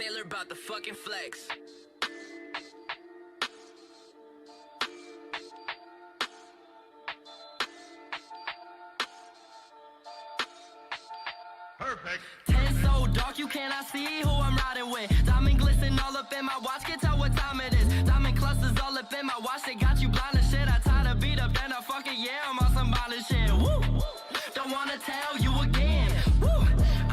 Taylor about the fucking flex. Perfect. 10 so dark you cannot see who I'm riding with. Diamond glisten all up in my watch, can tell what time it is. Diamond clusters all up in my watch, they got you blind as shit. I tie the beat up, then I fucking yeah, I'm on some violent shit. Woo! Don't wanna tell you again. Woo!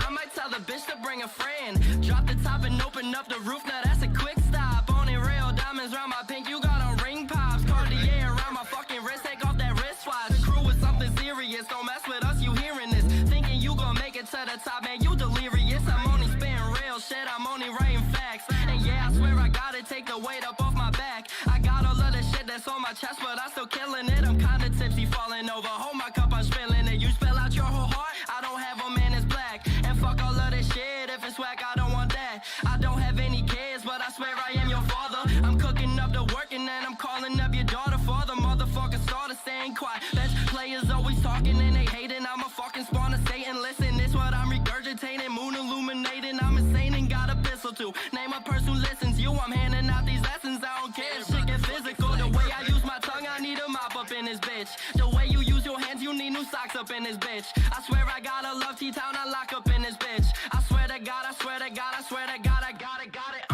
I might tell the bitch to bring a friend. Drop the top and open up the roof, now that's a quick stop. Only real diamonds round my pink, you got on ring pops. Cartier around my fucking wrist, take off that wristwatch. The crew is something serious, don't mess with us, you hearing this. Thinking you gon' make it to the top, man, you delirious. I'm only spitting real shit, I'm only writing facts. And yeah, I swear I gotta take the weight up off my back. I got all of the shit that's on my chest, but I'm still killing it. I'm kinda tipsy, falling over, hold my cup, I'm spilling it. You spill out your whole heart, I don't have a man, it's black. And fuck all of this shit, if it's whack, I don't want that. I don't have any kids, but I swear I am your father. I'm cooking up the work and then I'm calling up your daughter. For the motherfucker starter staying quiet. Best players always talking and they hating. I'm a fucking spawn of Satan. Listen, this what I'm regurgitating. Moon illuminating. I'm insane and got a pistol too. Name a person who listens. You, I'm handing out these lessons. I don't care if shit get physical. The way I use my tongue, I need a mop up in this bitch. The way you use your hands, you need new socks up in this bitch. I swear I gotta love T-Town, I lock up in this bitch. I swear to God, I swear to God, I swear to God, I got it.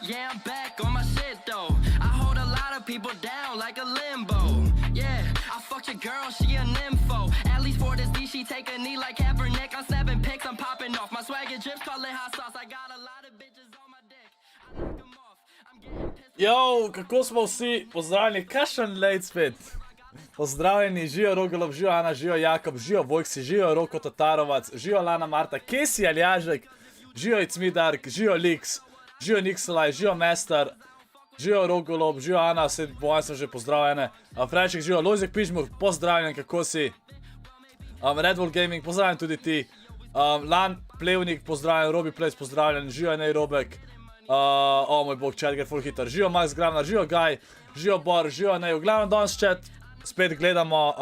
Yeah, I'm back on my shit though. I hold a lot of people down like a limbo. Yeah, I fucked your girl, she a nympho. At least for this D, she take a knee like Kaepernick. I'm snapping pics, I'm popping off. My swagger drips, call it hot sauce. I got a lot of bitches on my dick. I knock them off. I'm getting pissed. Yo, kako smo vsi pozdravljeni, kakšen late spet. Pozdravljeni, živijo Rogolov, živijo Ana, živijo Jakob, živijo Vojksi, živijo Roko Tatarovac, živijo Lana Marta, Kesi Aljažek, živijo It's Me Dark, živijo Lix, živijo Nixolaj, živijo Mester, živijo Rogolov, živijo Ana, vse bojim sem že pozdravljene. Frajček, živijo Lojzek Pižmur, pozdravljen, kako si. Red Bull Gaming, pozdravljen tudi ti. Lan Plevnik, pozdravljen, Robi Place, pozdravljen, živijo Nej Robek. O moj bog, chat gre full hitter, živijo Max Gravnar, živijo Gaj, živijo Bor, živijo Nej. V glavnem danes chat, spet gledamo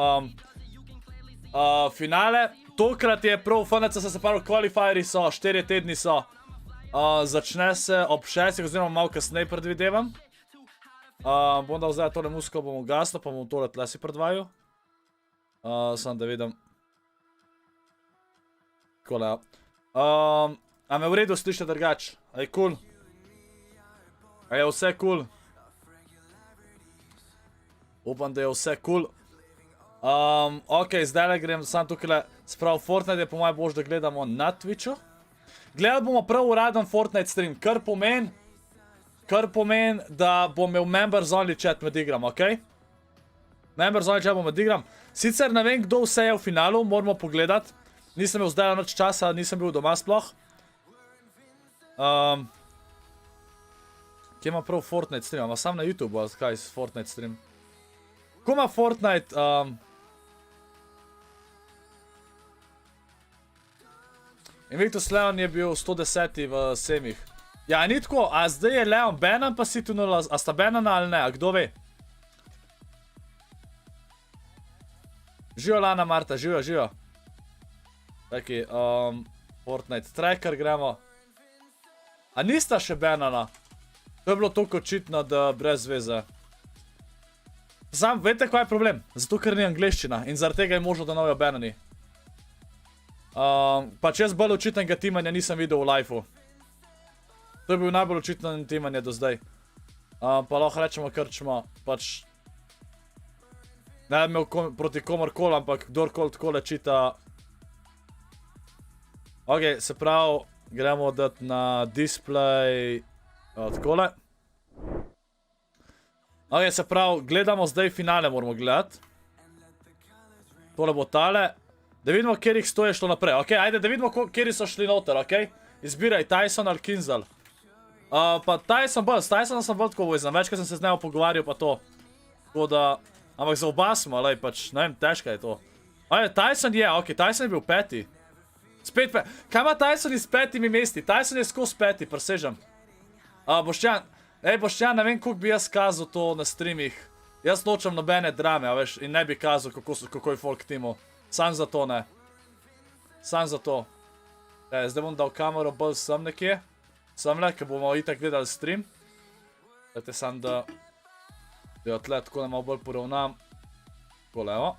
finale. Tokrat je prav FNC, se pravi qualifierji so, 4 tedni so. Začne se ob 6, oziroma malo kasneje predvidevam. Bom dal zdaj tole muziko, bom ugasnil, pa bom tole tle si predvajal. Samo da vidim. Takole, ja. A me v redu slišite drugač? A je cool? A je vse cool? Upam, da je vse cool. Ok, zdaj grem sam tukaj, sprav Fortnite je po mojem bož, da gledamo na Twitchu. Gledali bomo prav uraden Fortnite stream, kar pomeni, da bom imel members only chat med igram, ok? Members only chat bom med igram. Sicer ne vem, kdo vse je v finalu, moramo pogledati. Nisem imel zdaj noč časa, nisem bil doma sploh. Kje ima prav Fortnite stream? Ima sam na YouTube, ali kaj je Fortnite stream? Ko ima Fortnite... Invictus Leon je bil 110 v semih. Ja, ni tako, a zdaj je Leon banan pa si tu nula, a sta banana ali ne, a kdo ve? Živijo Lana Marta, živijo. Taki, Fortnite tracker gremo. A nista še banana? To je bilo toliko očitno, da brez veze. Sam, veste, kaj je problem? Zato, ker ni angleščina in zaradi tega je možno, da novijo banani. Pač jaz bolj očitnega timanja nisem videl v live-u. To je bil najbolj očitno timanje do zdaj. Pa lahko rečemo krčmo, pač... Ne bi imel proti komorkoli, ampak kdorkoli takole čita... Ok, se pravi, gremo dati na display... Takole. Ok, se pravi, gledamo zdaj finale, moramo gledati. Tole bo tale. Da vidimo, kjer jih stoje šlo naprej, ok? Ajde, da vidimo, kjer so šli noter, ok? Izbiraj Tyson ali Kinzel. Pa Tyson bolj, s Tysonom sem bolj tako povezan, večkrat sem se z njemu pogovarjal pa to. Tako da, ampak za oba smo, alej, pač, ne vem, težka je to. Ajde, Tyson je, ok, Tyson je bil peti. Spet peti. Kaj ima Tyson iz 5 mesti? Tyson je skozi 5, presežem. Boštjan, Boštjan, ne vem, koliko bi jaz kazal to na streamih. Jaz nočem nobene drame, a veš, in ne bi kazal, kako je folk timu. Sam za to ne. Sam za to. Zdaj bom dal kamero bolj sem nekje. Sam le, ker bomo itak gledali stream. Dajte sam, da jo tle tako da malo bolj poravnam. Tako levo.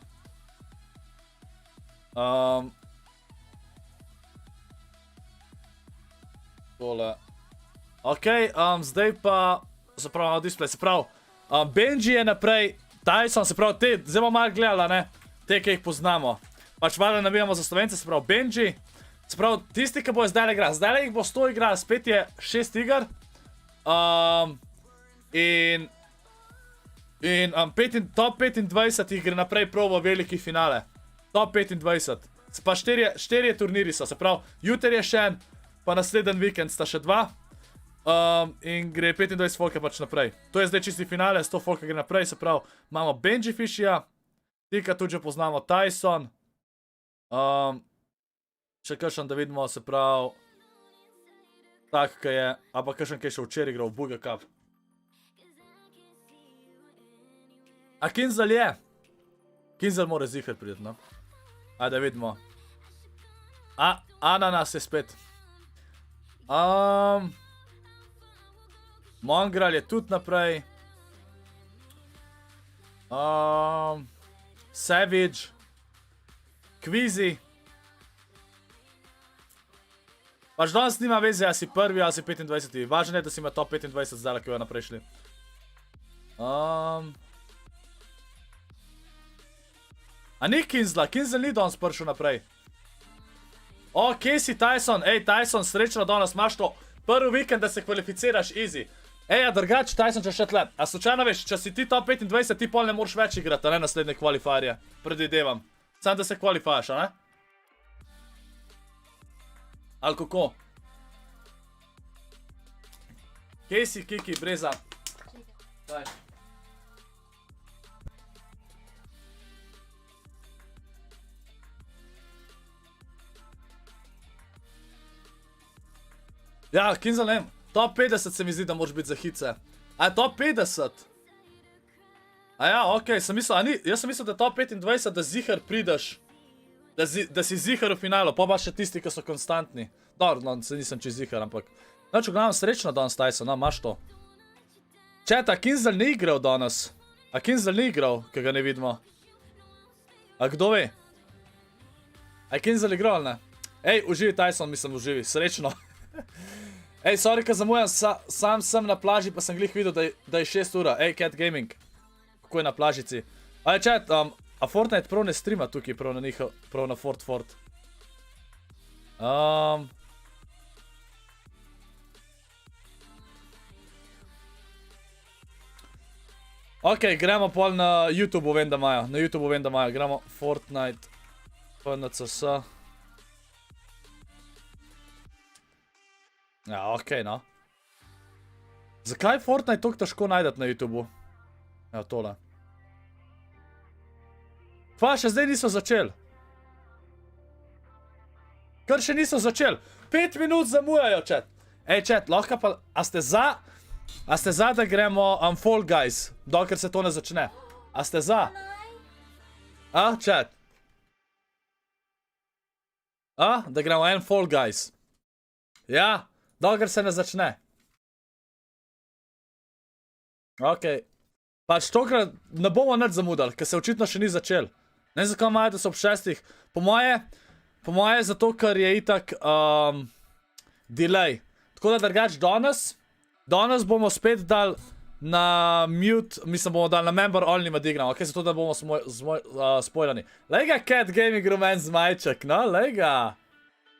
Tole. Ok, zdaj pa, se pravi, na display, se pravi, Benji je naprej, Tyson, se pravi, te, zdaj bomo malo gledala, ne, te, ki jih poznamo. Pač malo nabijamo za Slovence, se pravi, Benji, se pravi, tisti, ki bojo zdaj igrali, zdaj jih bo 100 igrali, spet je 6 iger, in top 25 jih gre naprej probo veliki finale, top 25, pa 4 turniri so, se pravi, jutri je še en, pa naslednji vikend sta še 2. In gre 25 folka pač naprej. To je zdaj čisti finale, 100 folka gre naprej, se pravi, imamo Benji Fishija, tika tudi že poznamo Tyson. Še kakšen, da vidimo, se pravi, tak, kaj je, a pa kakšen, kaj je še včeraj igral, Buga Cup. A Kinzel je? Kinzel mora zihar priti, no. Ajde, vidimo. Ananas je spet. Mongral je tudi naprej. Savage. Kvizi. Pač danes nima veze, a si prvi, a si 25. Važno je, da si ima top 25 zdaj, ki jo naprej šli. A ni Kinzla, Kinzel ni danes prišel naprej. O, Casey Tyson, ej Tyson, srečno danes imaš to prvi vikend, da se kvalificiraš easy. Ej, a drugač, Tyson, če še tle. A slučajno veš, če si ti top 25, ti pol ne moraš več igrati, a ne naslednje kvalifarje. Predvidevam. Sam da se kvalifaš, a ne? Ali kako? Casey, Kiki, Breza. Daj. Ja, Kinzel, ne vem, top 50 se mi zdi, da moraš biti za hitce. A je top 50? A ja, okej, jaz sem mislil, da je top 25, da zihar prideš, da si zihar v finalu, pa še tisti, ki so konstantni. Dobro, no, se nisem čez zihar, ampak. Znači, gledam srečno danes, Tyson, no, imaš to. Četa, Kinzel ni igral danes. A Kinzel ni igral, ki ga ne vidimo. A kdo ve? A je Kinzel igral, ne? Ej, uživi Tyson, mislim, uživi, srečno. Ej, sorry, ka zamujam, sam sem na plaži, pa sem glih videl, da je 6 ura. Ej, Cat Gaming, kako je na plažici? Aj, chat, a Fortnite prav ne streama tukaj, prav na Fort. Ok, gremo pol na YouTube, vem, da imajo, gremo Fortnite, PNCS. Ja, okej, no. Zakaj Fortnite toliko težko najdete na YouTubeu? Ja, tole. Pa, še zdaj niso začeli. Kar še niso začeli. 5 minut zamujajo, chat. Ej, chat, lahko pa, a ste za, da gremo Fall Guys, dokler se to ne začne? A ste za? A, chat? A, da gremo en Fall Guys? Ja. Dokler se ne začne. Ok. Pač tokrat ne bomo nič zamudali, ker se očitno še ni začel. Ne vem, zakaj imajo, da so ob 6. Po moje zato, ker je itak delay. Tako da drugač danes bomo spet dal na mute, mislim bomo dal na member only med igram, ok, zato da bomo spoilani. Lej ga Cat Gaming rumen zmajček, no, lej ga.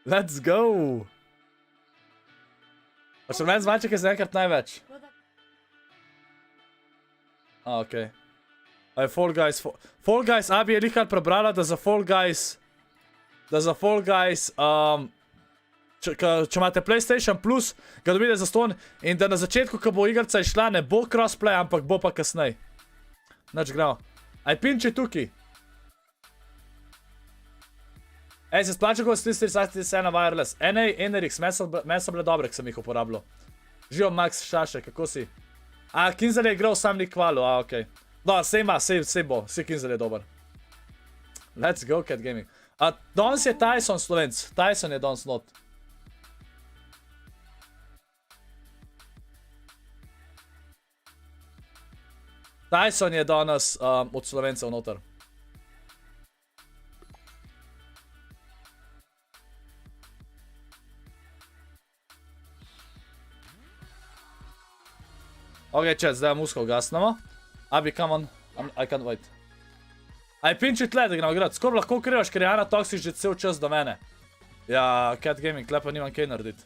Let's go. Pač rumen zmajček je za enkrat največ. A, okej. A je Fall Guys, Abi je lihkar prebrala, da za Fall Guys, če imate PlayStation Plus, ga dobite za ston in da na začetku, ko bo igrca išla, ne bo crossplay, ampak bo pa kasnej. Nač gremo. Aj pinči tukaj. Ej, se splača, ko ste se na wireless. NA, NRX, meni so bile dobre, ki sem jih uporabljal. Živo Max Šaše, kako si? A, Kinzel je igral sam ni kvalu, a, okej. No, sej ima, sej bo, sej Kinzel je dober. Let's go, Cat Gaming. A, danes je Tyson Slovenc, Tyson je danes not. Tyson je danes od Slovencev noter. Ok, chat, zdaj musko ugasnemo. Abi, come on. I can't wait. Aj, pinči tle, da gremo igrati. Skoro lahko krivaš, ker je Ana Toxic že cel čas do mene. Ja, Cat Gaming, tle pa nimam kaj narediti.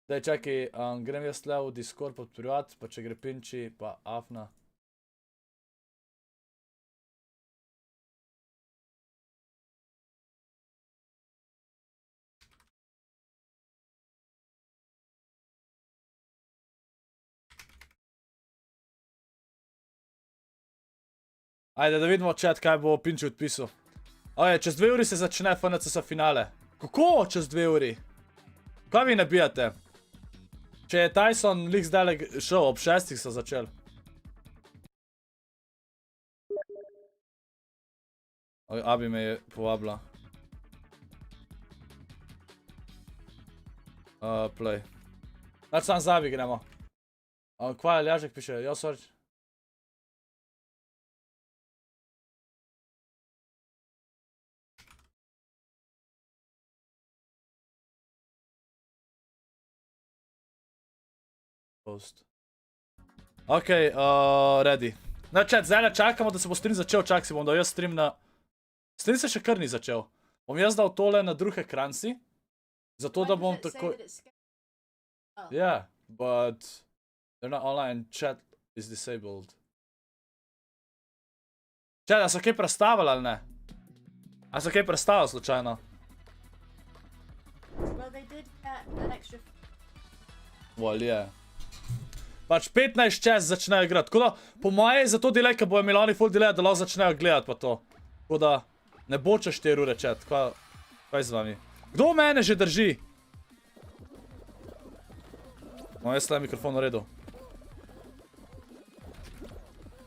Daj, čakaj, grem jaz tle v Discord pod privat, pa če gre pinči, pa Afna. Ajde, da vidimo chat, kaj bo pinči odpisal. Oje, čez 2 uri se začne FNCS finale. Kako čez 2 uri? Kaj vi nabijate? Če je Tyson lik zdaj šel, ob 6 so začeli. Abi me je povabila. Play. Znači sam zavi gremo. Kva je Ljažek piše? Jo, sorry. Ok, ready. No chat, zdaj čakamo, da se bo stream začel, čak si bom dal jaz stream na... Stream se še kar ni začel. Bom jaz dal tole na drug ekran si. Zato da bom tako... Yeah, but... They're not online, chat is disabled. Chat, a so kaj prestavili ali ne? A so kaj prestavili slučajno? Well, they did get an extra... Well, yeah. Pač 15 čas začnejo igrati. Tako da, po moje je zato delay, ker bojo imeli oni full delay, da lahko začnejo gledati pa to. Tako da, ne bo čez 4 ure chat. Kaj z vami? Kdo mene že drži? No, jaz le mikrofon v redu.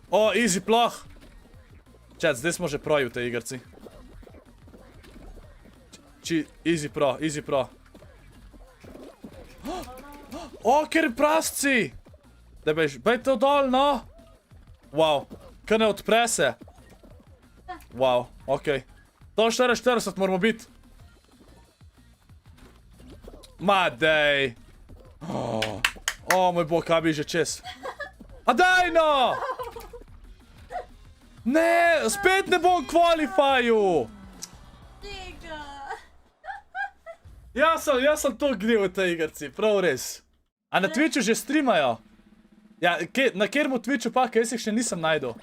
O, easy ploh. Chat, zdaj smo že proji v tej igrci. Easy pro, easy pro. O, ker prasci! Da bej to dol, no! Wow, kar ne odpre se. Wow, okej. To 44 moramo biti. Ma, dej. O, moj bog, kaj bi že čez. A daj, no! Ne, spet ne bom kvalifaju! Jaz sem to gnil v tej igrci, prav res. A na Twitchu že streamajo? Ja, na kjermu Twitchu pa, kaj jaz jih še nisem najdel.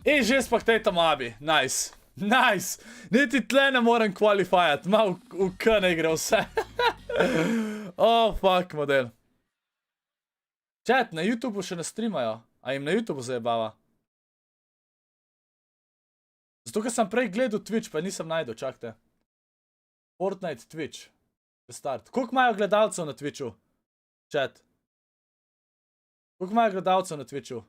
In že spaktajtam abi, nice. Nice, niti tle ne morem kvalifajati, malo v K ne gre vse. Oh, fuck, model. Chat, na YouTubeu še ne streamajo, a jim na YouTubeu zajebava. Zato, ker sem prej gledal Twitch, pa nisem najdel, čakajte. Fortnite Twitch. Restart. Koliko imajo gledalcev na Twitchu? Chat. Koliko imajo gledalcev na Twitchu?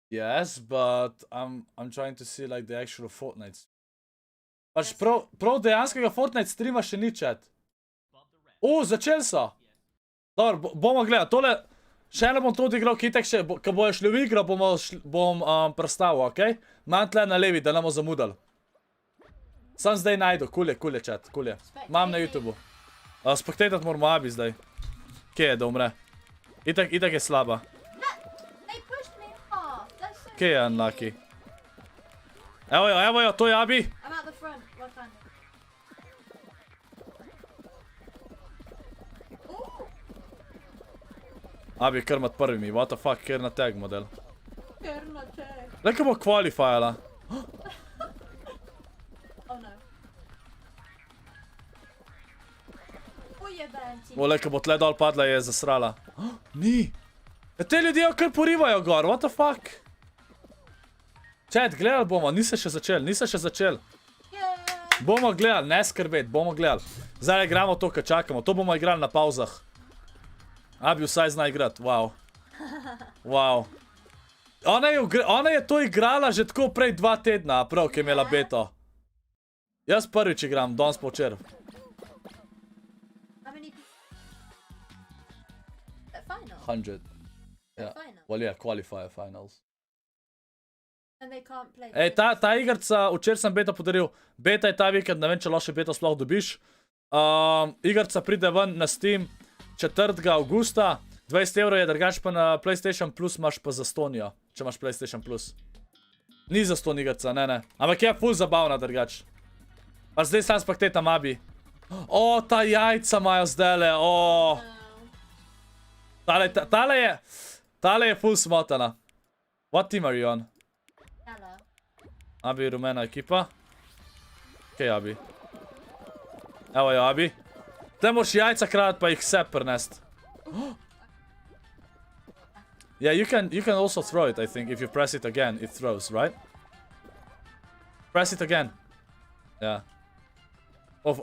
Yes, but I'm trying to see like the actual Fortnite. Pač prav dejanskega Fortnite streama še ni, chat. Začeli so. Dobro, bomo gledali. Tole, še eno bom to odigral, kitek še, ko bojo šli v igro, bom prestavil, okej? Imam tle na levi, da ne bomo zamudali. Sam zdaj najdu, kulje, chat, kulje. Imam na YouTubeu. Spectatat moramo abi zdaj. Kje je, da umre? Itak je slaba. Kje je unlucky? Evo jo, to je abi. Abi, kar mat prvimi, what the fuck, kjer na tag model. Leka bo qualifyala. Leka bo tle dol padla, je zasrala. Ni. Te ljudje kar porivajo gor, what the fuck. Chat, gledali bomo, nisi še začel. Bomo gledali, ne skrbeti, bomo gledali. Zdaj igramo to, kar čakamo, to bomo igrali na pauzah. Abi vsaj zna igrati, wow. Wow. Ona je to igrala že tako prej 2 tedna, prav, ki je imela beto. Jaz prvič igram, danes pa včeraj. How many people? At final? 100. Yeah. Final. Well, yeah, qualifier finals. And they can't play. Ej, ta igrca, včeraj sem beta podaril. Beta je ta vikend, ne vem, če lahko še beto sploh dobiš. Igrca pride ven na Steam 4. augusta. 20 € je, drugač pa na PlayStation Plus imaš pa za Stonijo, če imaš PlayStation Plus. Ni za Ston igrca, ne. Ampak je ful zabavna drugač. Pa zdaj sam spektetam abi. O, ta jajca imajo zdajle, o. Tale je ful smotana. What team are you on? Hello. Abi, rumena ekipa. Kaj abi? Evo je abi. Tle moš jajca krat pa jih vse prnest. Yeah, you can also throw it, I think. If you press it again, it throws, right? Press it again. Yeah.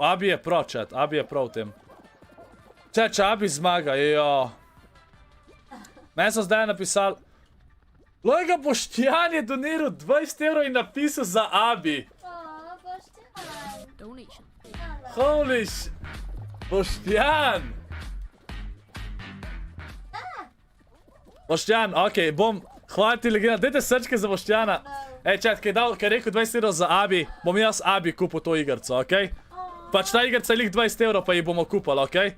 Abi je pro, chat. Abi je pro v tem. Če Abi zmaga, jo. Meni so zdaj napisali... Lojga Boštjan je doniral 20 € in napisal za Abi. Aw, Boštjan. Donation. Holy sh... Boštjan! Boštjan, okej, bom... Hvala ti, legenda. Dajte srčke za Boštjana. Ej, chat, kaj je rekel 20 € za Abi, bom jaz Abi kupil to igrco, okej? Pač ta igrca je lik 20 € pa jih bomo kupali, okej?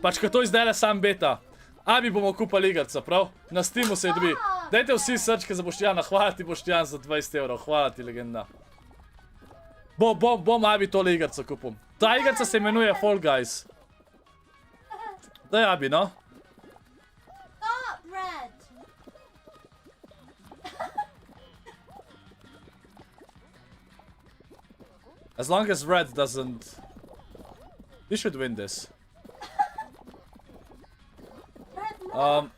Pač ko to izdele sam beta. Abi bomo kupali igrca, prav? Na Steamu se je dobi. Dajte vsi srčke za Boštjana, hvala ti Boštjan za 20 €, hvala ti, legenda. Bom Abi tole igrco kupil. Ta igrca se imenuje Fall Guys. Daj Abi, no? Stop, Red. As long as Red doesn't... We should win this.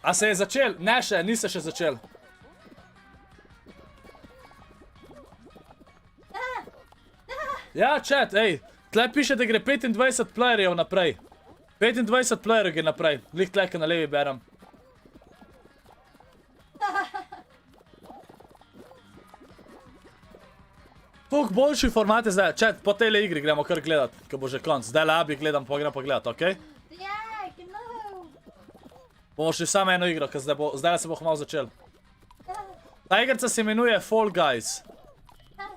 A se je začel? Ne še, ni se še začel. Ja, chat, ej. Tle piše, da gre 25 playerjev naprej. 25 playerjev gre naprej. Glih tle, na levi berem. Toliko boljši format je zdaj. Chat, po tejle igri gremo kar gledat, ko bo že konc. Zdaj le Abi gledam, pa gremo pa gledat, okej? Yeah, no. Bomo šli samo eno igro, ker zdaj se bo malo začel. Ta igrca se imenuje Fall Guys. No,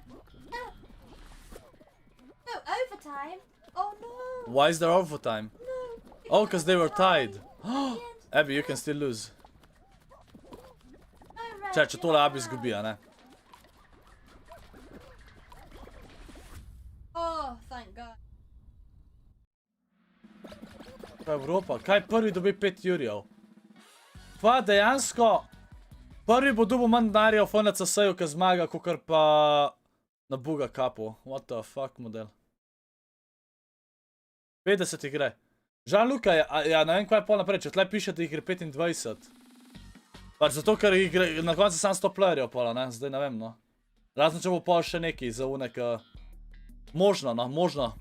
overtime. Oh no. Why is there overtime? Oh, because they were tied. Abby, you can still lose. Če tole Abi zgubi, a ne? Oh, thank God. Pa Evropa, kaj prvi dobi 5 jurjev? Pa dejansko, prvi bo dobil manj denarja v FNCS-ju, ko zmaga, kakor pa na buga kapu. What the fuck, model. 50 igre. Jean-Luca je, ja ne vem, kaj je pol naprej, če tle piše, da jih gre 25. Pač zato, ker jih gre na koncu sam 100 playerjev pola, ne, zdaj ne vem, no. Razen, če bo pol še neki za unek... Možno, no, možno.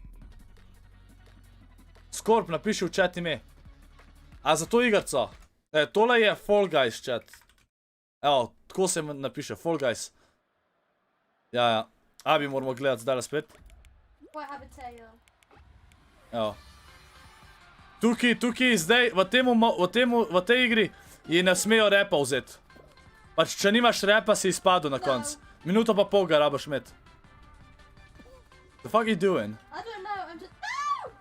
Scorp, napiši v chat ime. A za to igrco? Tole je Fall Guys chat. Evo, tako se napiše, Fall Guys. Ja. Abi moramo gledati zdaj spet. What happened to you? Evo. Tukaj zdaj, v tej igri, ji ne smejo repa vzeti. Pač, če nimaš repa, si izpadel na konc. Minuto pa pol ga rabaš imeti. The fuck are you doing? I don't know, I'm just... No!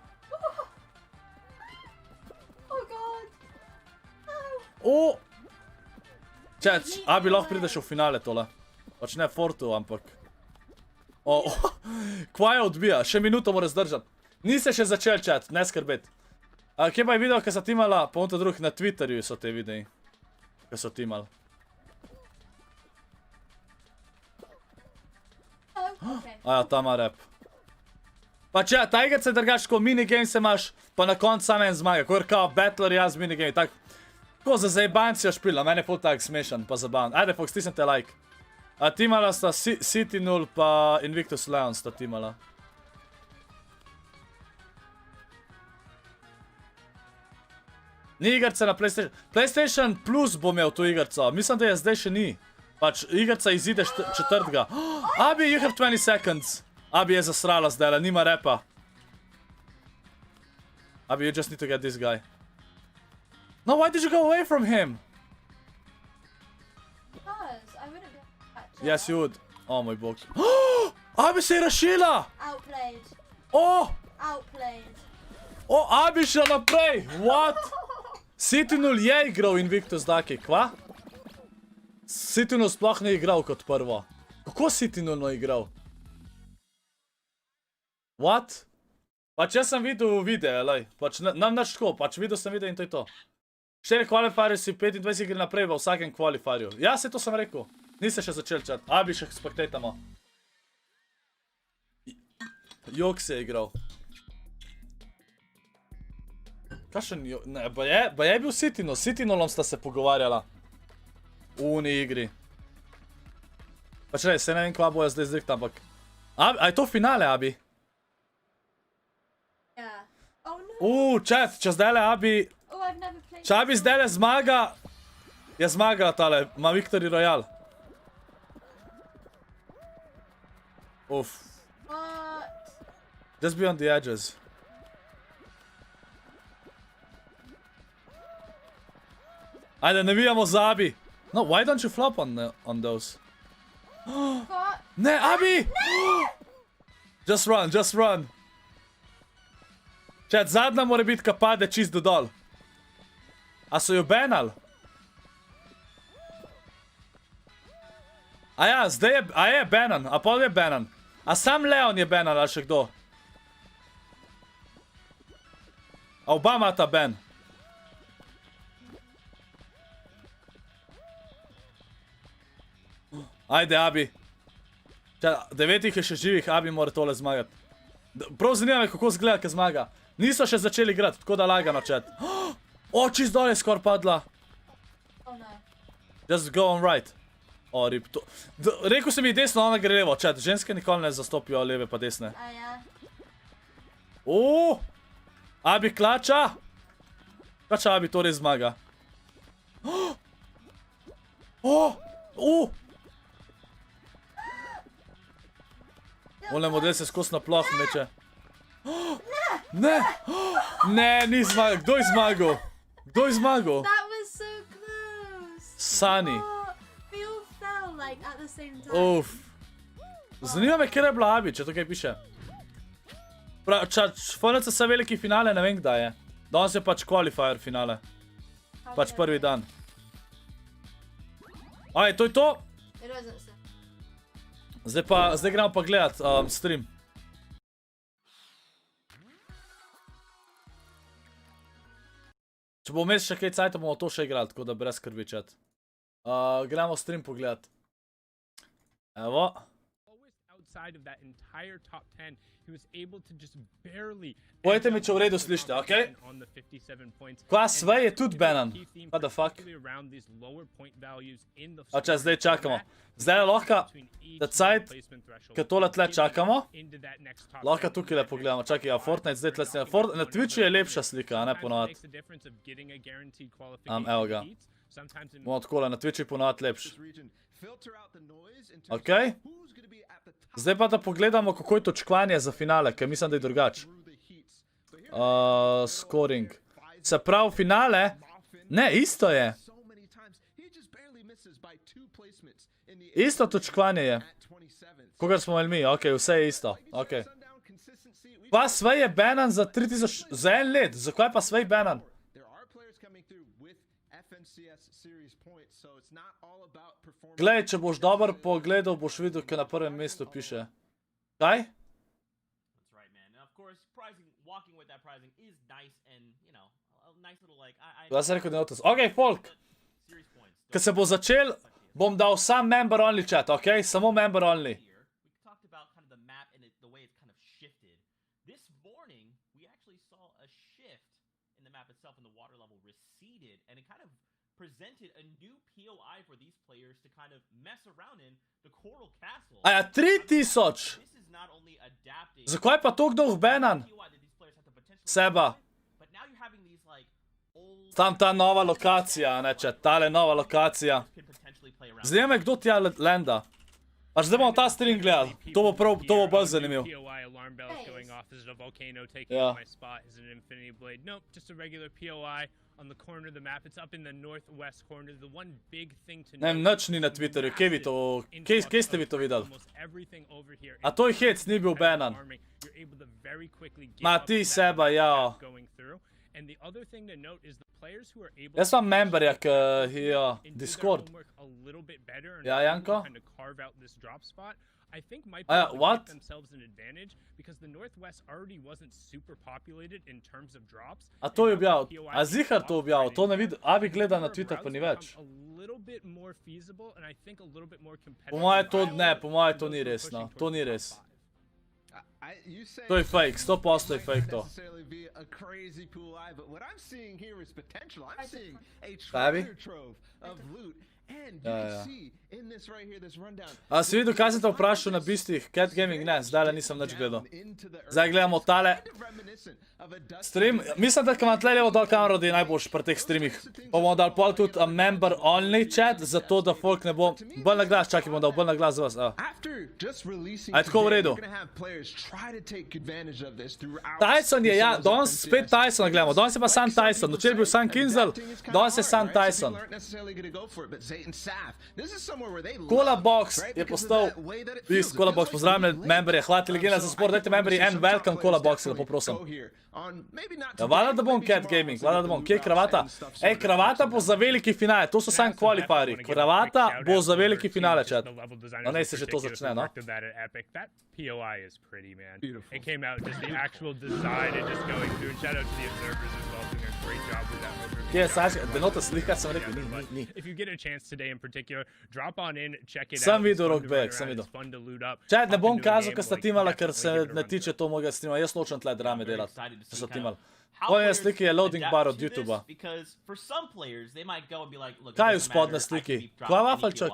Oh God! No! O! Chat, Abi lahko prideš v finale tole. Pač ne Fortu, ampak... O, kva je odbija? Še minuto mora zdržati. Niste še začel, chat, ne skrbeti. Kje pa je video, ko so timala, pa on to drug, na Twitterju so te videi. Ko so timali. Aja, ta ima rap. Pač ja, ta igrca je drugač, ko minigames imaš, pa na koncu sam en zmaga. Ko je kao battler, jaz minigame, tak... Ko za zajebanci jo špila, meni je ful tak smešan, pa zabavan. Ajde, Fox, stisnite like. Timala sta City 0 pa Invictus Leon sta timala. Ni igrca na PlayStation. PlayStation Plus bo imel to igrco, mislim, da je zdaj še ni. Pač igrca izide četrtega. Abi, you have 20 seconds. Abi je zasrala zdaj, nima repa. Abi, you just need to get this guy. No, why did you go away from him? Because I wouldn't be catch Yes, you would. Oh, moj bog. Abi se je rešila! Outplayed. Oh! Outplayed. O, Abi šel naprej! What? Sentinel je igral Invictus Daki, kva? Sentinel sploh ne igral kot prvo. Kako Sentinel no igral? What? Pač jaz sem videl video, lej. Pač nam naš tako, pač videl sem video in to je to. 4 qualifierji si 25 igri naprej v vsakem qualifierju. Ja, se to sem rekel. Niste še začeli čat. Abi še spektatamo. Jok se je igral. Kakšen jok? Ne, ba je bil Sentinel. S Sentinelom sta se pogovarjala. V uni igri. Pač rej, se ne vem kva bojo zdaj zdrikta, ampak... A je to finale, Abi? Yeah. Oh no. Chat, če zdajle Abi... Oh, I've never played. Če Abi zdajle zmaga... Je zmagala tale, ima Victory Royale. Uf. What? Just be on the edges. Ajde, navijamo za Abi. No, why don't you flop on those? What? Ne, Abi! Just run, just run. Chat, zadnja mora biti, ka pade čist do dol. A so jo banal? A ja, zdaj je, a je banan, a pol je banan. A sam Leon je banan, ali še kdo? A oba imata ban. Ajde, Abi. 9 jih je še živih, Abi mora tole zmagati. Prav zanima me, kako zgleda, ko zmaga. Niso še začeli igrati, tako da lagano, chat. O, čist dol je skor padla. Oh no. Just go on right. O, rip, to... Rekel sem ji desno, ona gre levo, chat. Ženske nikoli ne zastopijo leve pa desne. Ah, yeah. O, Abi klača. Klača Abi, to res zmaga. O, Onaj model se skos na ploh meče. Ne! Ne, ni zmagal. Kdo je zmagal? Kdo je zmagal? That was so close. Sunny. Oh, we all fell like at the same time. Uf. Zanima me, kjer je bila Abi, če to kaj piše. FNC se veliki finale, ne vem kdaj je. Danes je pač qualifier finale. Pač prvi dan. Aj, to je to. It wasn't so. Zdaj gremo pa gledat stream. Če bo vmes še kaj cajta, bomo to še igrali, tako da brez skrbi, chat. Gremo stream pogledat. Evo. Povejte mi, če v redu slišite, okej? Kva sve je tudi banan. What the fuck? A če zdaj čakamo. Zdaj je lahko, da cajt, kad tole tle čakamo, lahko tukaj le pogledamo. Čakaj, a Fortnite zdaj tle snima. Na Twitchu je lepša slika, a ne ponovati. Evo ga. Bomo takole, na Twitchu je ponovati lepš. Okej? Zdaj pa da pogledamo, kako je točkovanje za finale, ker mislim, da je drugač. Scoring. Se pravi, finale? Ne, isto je. Isto točkovanje je. Kogar smo imeli mi? Ok, vse je isto. Ok. Pa sve je banan za 3000... Za en let. Zakaj pa sve je banan? Glej, če boš dober pogledal, boš videl, kaj na prvem mestu piše. Kaj? Jaz sem rekel, da je notas. Ok, folk. Kad se bo začel, bom dal sam member only chat, ok? Samo member only. Aja, 3000! Zakaj pa to kdo banan? Seba. Tam ta nova lokacija, neče, tale nova lokacija. Zdaj me, kdo tja lenda. Pač zdaj bomo ta stream gledali. To bo bolj zanimiv. POI alarm bells going off. Is it a volcano taking Yeah. my spot? Is it an infinity blade? Nope, just a regular POI on the corner of the map. It's up in the northwest corner. The one big thing to Ne vem, nič ni na Twitterju. Kje vi to, kje ste vi to videli? A to je hec, ni bil banan. Ma ti seba, ja. Jaz imam memberja, ki je Discord. Ja, Janko? I think might what? themselves an advantage because the Northwest already wasn't super populated in terms of drops. A to je objavil. A zihar to objavil, to ne vidim. Abi gleda na Twitter, pa ni več. A little bit more feasible and I think a little bit more competitive. Po moje to ne, po moje to ni res, no. To ni res. To je fake, 100% je fake to. Babi? A si videl, kaj sem te vprašal na bistih? Cat Gaming, ne, zdaj nisem nič gledal. Zdaj gledamo tale stream. Mislim, da ko imam tle levo dol kamero, da je najboljši pri teh streamih. Pa bomo dal pol tudi member only chat, zato da folk ne bo... Bolj na glas, čakaj, bomo dal bolj na glas za vas. A je tako v redu? Tyson je, ja, danes spet Tyson gledamo. Danes je pa sam Tyson. Včeraj je bil sam Kinzel, danes je sam Tyson. Cola Box je postal... Peace, Cola Box, pozdravljam memberje. Hvala ti legenda za sport, dajte memberji en welcome Cola Box, lepo prosim. Ja, valjda da bom Cat Gaming, valjda da bom. Kje je kravata? Ej, kravata bo za veliki finale, to so sam qualifieri. Kravata bo za veliki finale, chat. No, ne se že to začne, no? POI is pretty, man. It came out just the actual design and just going through. Shout out to the observers as well, doing a great job with that overview. Kje je Saša? Denota slika, sem rekel, ni. If you get a chance today in particular, drop on in, check it out. Sem videl Rockback, sem videl. Chat, ne bom kazal, ko sta timala, ker se ne tiče to mojega streama. Jaz nočem tle drame delati, ko sta timala. Moje slike je loading bar od YouTubea. Kaj je v spodne sliki? Kva vafalčak?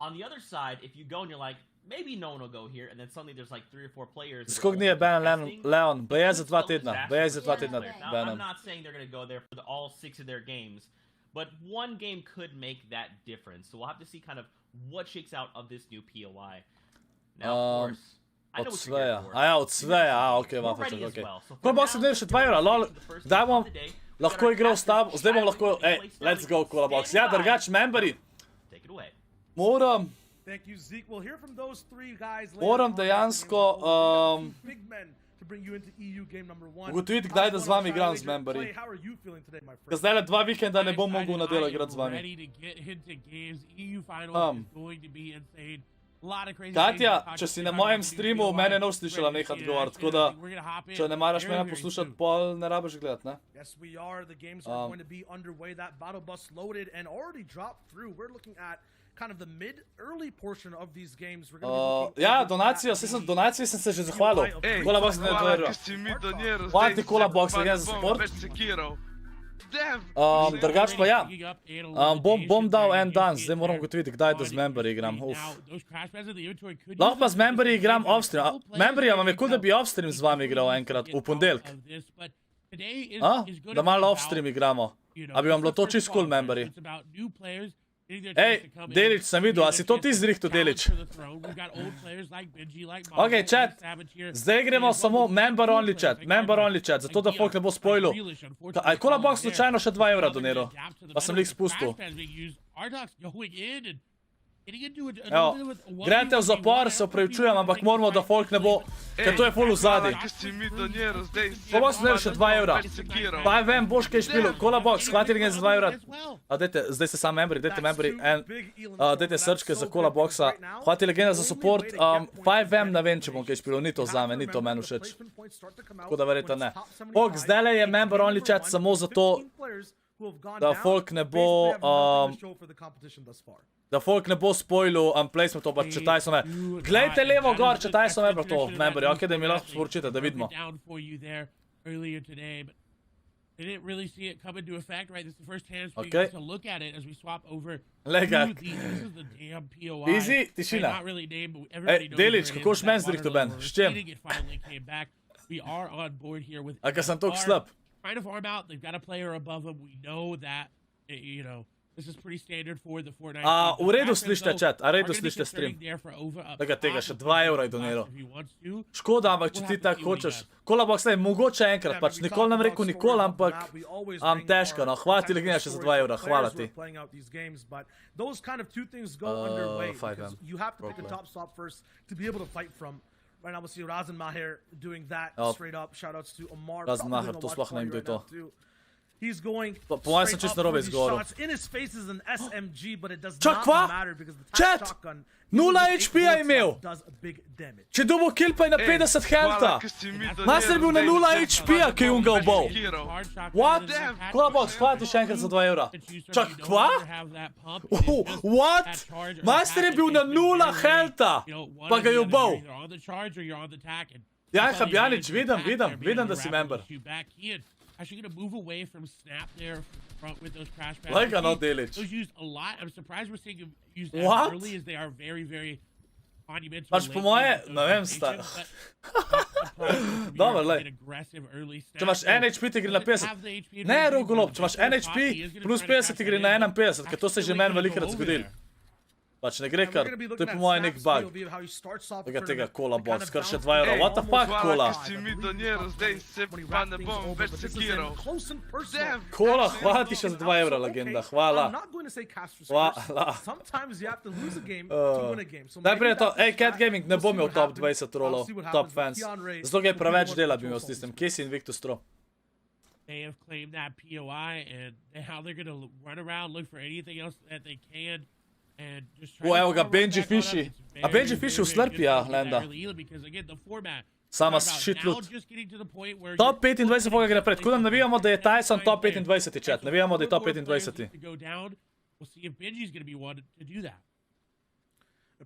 On the other side, if you go and you're like, maybe no one will go here, and then suddenly there's like 3 or 4 players. Skog nije banan Leon, BJ za 2 tedna, BJ za 2 tedna I'm banan. not saying they're going to go there for all 6 of their games, but one game could make that difference. So we'll have to see kind of what shakes out of this new POI. Now, of course, I know Od what you're here Sveja, for. a ja, od Sveja, a okej, We're vafalčak, ready as okej. well. So Ko for box now, dnevno še 2 evra, lol, daj bom lahko igral s tabo, zdaj bom lahko, let's go Cola Box. Ja, drugač, memberi, take it away. moram Thank you, Zeke. We'll hear from those 3 guys later Moram on. dejansko, Big men to bring you into EU game number 1. ugotoviti, kdaj da z vami igram z memberi. How are you feeling today, my Ker friend? zdaj le 2 vikenda ne bom mogel na delo igrati z vami. Katja, če si na mojem streamu, mene ne boš slišala nekaj govoriti, tako da, če ne maraš mene poslušati, pol ne rabiš gledati, ne? Yes, we are. The games are going to be underway. That battle bus loaded and already dropped through. We're looking at kind of the mid-early portion of these games. We're going to be looking Ja, over donacijo, that. donaciji sem se že zahvalil. Cola Box ne dojero. Hvala ti Cola Box, legenda za support. Drugač pa ja, bom dal en dan, zdaj moram ugotoviti, kdaj da z memberi igram. Lahko pa z memberi igram off-stream. Memberija vam je kul, da bi off-stream z vami igral enkrat, v ponedeljek. Da malo off-stream igramo. A bi vam bilo to čist cool, memberi? Ej, Delič, sem videl, a si to ti zrihtu, Delič? Ok, chat, zdaj gremo samo member only chat, zato da folk ne bo spoilil. A je Cola Box slučajno še 2 evra doniral, pa sem lih spustil. Evo, greste v zapor, se opravičujem, ampak moramo, da folk ne bo, ker to je full v zadnji. Cola Box doniral še 2 evra. Pa vem, boš kaj špilil, Cola Box, hvala ti za 2 evra. A dajte, zdaj ste sam memberi, dajte memberi, dajte srčke za Cola Boxa. Hvala ti legenda za support, 5M ne vem, če bom kaj špilil, ni to zame, ni to meni všeč. Tako da verjete ne. Folk, zdajle je member only chat samo zato, da folk ne bo, da folk ne bo spoilil placementov, pa če Tyson je. Glejte levo gor, če Tyson je to, memberi, ok, da mi lahko sporočite, da vidimo. Okay. Lega. Easy, tišina. Ej, Delič, kako še meni zrihtu ben? S čem? A ka sem toliko slab? Trying to farm out, they've got a player above them. We know that, you know, This is pretty standard for the Fortnite. V redu slište chat, a redu slište stream. Tega, 2 evra je doniral. Škoda, ampak če ti tako hočeš. Kolabox, ne, mogoče enkrat, pač nikoli nam rekel nikoli, ampak težko, no, hvala ti legenda še za 2 evra, hvala ti. Those kind of two things go underway because you have to pick a top stop first to be able to fight from. Right now we'll see Razan Maher doing that straight up. Shoutouts to Omar. Razan Maher, to sploh ne vem, kdo je to. He's going mojem sem čisto narobe izgovoril. in his face is an SMG, but it does Čak, not matter because the Chat! shotgun 0 HP-ja je imel. does a big damage. Če dobo kill pa je na 50 healtha. Master je bil na 0 HP-ja, ki je unga obal. What? Kolabox, hvala ti še enkrat za 2 evra. Čak, kva? What? Master je bil na 0 healtha, pa ga je obal. Ja, Habjanič, vidim, da si member. Actually going to move away from snap there front with those crash pads. Like not Delic. Those used a lot. I'm surprised we're seeing them used as What? early as they are very, very monumental. Pač po moje, ne vem, sta. Dobro, lej. Če imaš en HP, ti gre na 50. Ne, Rogolob, če imaš en HP, plus 50 ti gre na 51, ker to se že meni velikrat zgodil. Pač ne gre kar, to je po moje nek bug. Tega kola box, kar še 2 evra. What the fuck, kola? Kola, hvala ti še za 2 evra, legenda, hvala. Najprej je to, Cat Gaming ne bo imel top 20 rolov, top fans. Zato ga je preveč dela bi imel s tistem. Kje si Invictus Tro? They have claimed that POI and how they're going to run around, look for anything else that they can. Evo ga, Benji Fishy. A Benji Fishy v Slurpija, Lenda. Sama shit loot. Top 25 poga gre napred. Tako da navijamo, da je Tyson top 25 chat. Navijamo, da je top 25.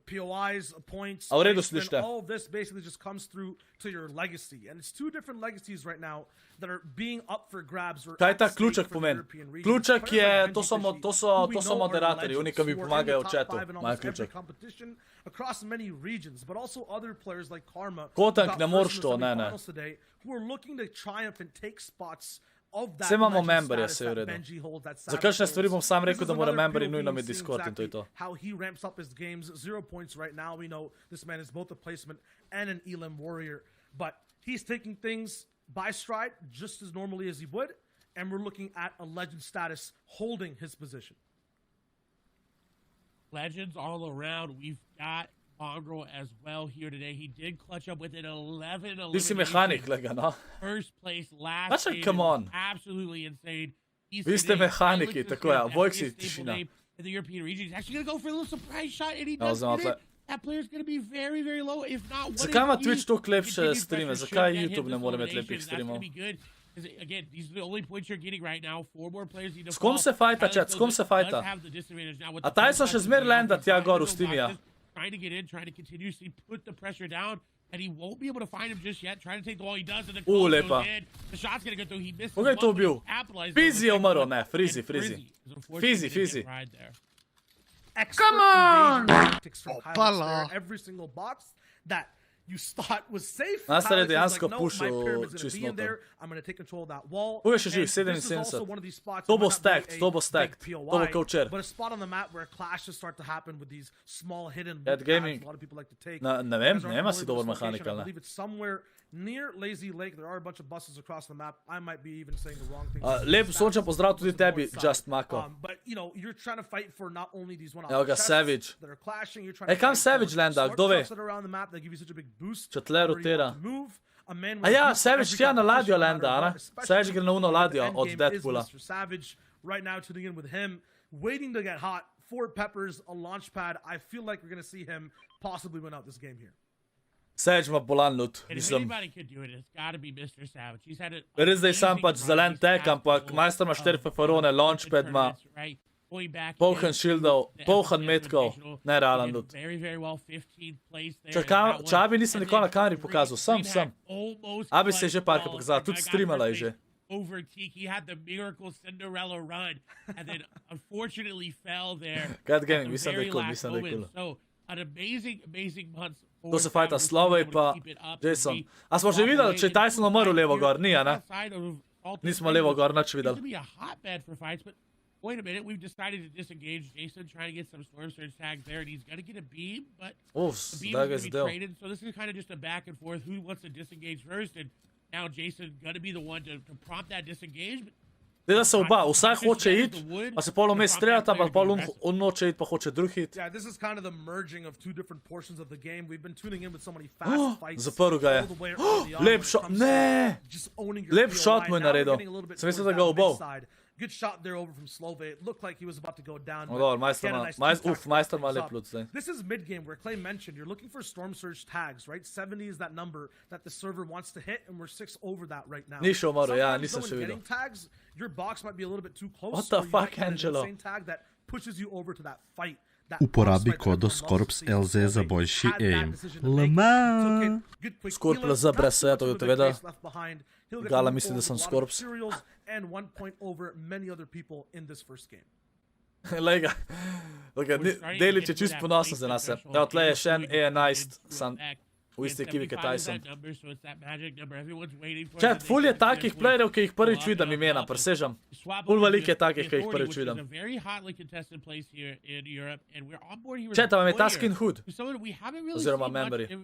POIs, points, A v redu slište. all of this basically just comes through to your legacy. And it's two different legacies right now that are being up for grabs. Kaj ta ključek pomeni? Ključek je, to so moderatorji, oni ki mi pomagajo v chatu, imajo ključek. Across many regions, but also other players like Karma. Kotank, ne moreš to, ne. Who are looking to triumph and take spots. Vse imamo memberje, se je v redu. Za kakšne stvari bom sam rekel, da mora memberji nujno imeti Discord in to je to. How he ramps up his games, 0 points right now. We know this man is both a placement and an Elam warrior, but he's taking things by stride just as normally as he would, and we're looking at a legend status holding his position. Legends all around. We've got Mongrel as well here today. He did clutch up with an 11 Ti si mehanik, lega, no? First place last game. Come on. Absolutely insane. Vi ste mehaniki, tako je. Vojk si tišina. In the European region, he's actually going to go for a little surprise shot, and he does get it. That player's going to be very, very low, if not... Zakaj ima Twitch toliko lepše streame? Zakaj YouTube ne more imeti lepih streamov? Again, these are the only points you're getting right now. 4 more players need to S kom se fajta, chat? S kom se fajta? A Tyson še zmer lenda tja gor v Steamija. Trying to get in, trying to continuously put the pressure down, and he won't be able to find him just yet. Trying to take the wall, he does, and the close goes in. The shot's gonna go through, he misses. Koga je to ubil? Fizi je umrl, ne, Frizi. Fizi. Come on! Every single box that you thought was safe. Nastar je dejansko pušil čisto noter. Uje še živi, 77. To bo stacked. To bo kao včer. Cat Gaming. Ne vem, nema si dober mehanikal, ne. Near Lazy Lake, there are a bunch of buses across the map. I might be even saying the wrong thing. Lep sončen pozdrav tudi tebi, Just Mako. But you know, you're trying to fight for not only these one-off Evo ga, Savage. that are clashing. You're trying to kam Savage lenda, kdo ve? around the map that give you such a big boost. Če tle rotira. Move. A ja, Savage tja na ladjo lenda, ne? Savage gre na uno ladjo od Deadpoola. Savage right now tuning in with him, waiting to get hot. 4 peppers, a launch pad. I feel like we're going to see him possibly win out this game here. Savage ima bolan loot, mislim. Res da je sam pač zelen tek, ampak Majster ima 4 feferone, launchpad ima, polhan shieldov, polhan metkov, nerealen loot. Če Abi nisem nikoli na kameri pokazal, sem. Abi se je že parkrat pokazala, tudi streamala je že. He had the miracle Cinderella run, and then unfortunately fell there. Cat Gaming, mislim da je cool. So, an amazing month. To se fajta Slovej pa Jason. A smo že videli, če je Tyson umrl levo gor? Ni, ne? Nismo levo gor nič videli. wait a minute, we've decided to disengage Jason, trying to get some Storm Surge tags there, and he's going to get a beam, but the beam is going to be traded, so this is kind of just a back and forth, who wants to disengage first, and now Jason going to be the one to prompt that disengagement. Da se oba, vsak hoče iti, pa se pol vmes streljata, pa pol on noče iti, pa hoče drug hit. Yeah, this is kind of the merging of two different portions of the game. We've been tuning in with so many fast fights. Zaprl ga je. Lep shot, ne! Lep shot mu je naredil. Sem mislil, da ga obal. Good shot there over from Slove. It looked like he was about to go down. No dobro, Majster ima lep loot zdaj. This is mid-game where Clay mentioned you're looking for Storm Surge tags, right? 70 is that number that the server wants to hit, and we're 6 over that right now. Ni še umrl, ja, Sometimes nisem though, še when videl. getting tags, your box might be a little bit too close. What so the you fuck, might get an Angelo? insane tag that pushes you over to that fight. Uporabi kodo ScorpLZ za boljši aim. Lama! ScorpLZ brez sveta, da te vedel. Gala misli, da sem Scorps. And 1 point over many other people in this first game. Lej ga. Delić je čist ponosen za nas. Evo, tle je še en E11, sam v isti ekipi kot Tyson. Čet, ful je takih playerjev, ki jih prvič vidim imena, presežem. Ful veliko je takih, ki jih prvič vidim. Čet, vam je ta skin hud? Oziroma memory.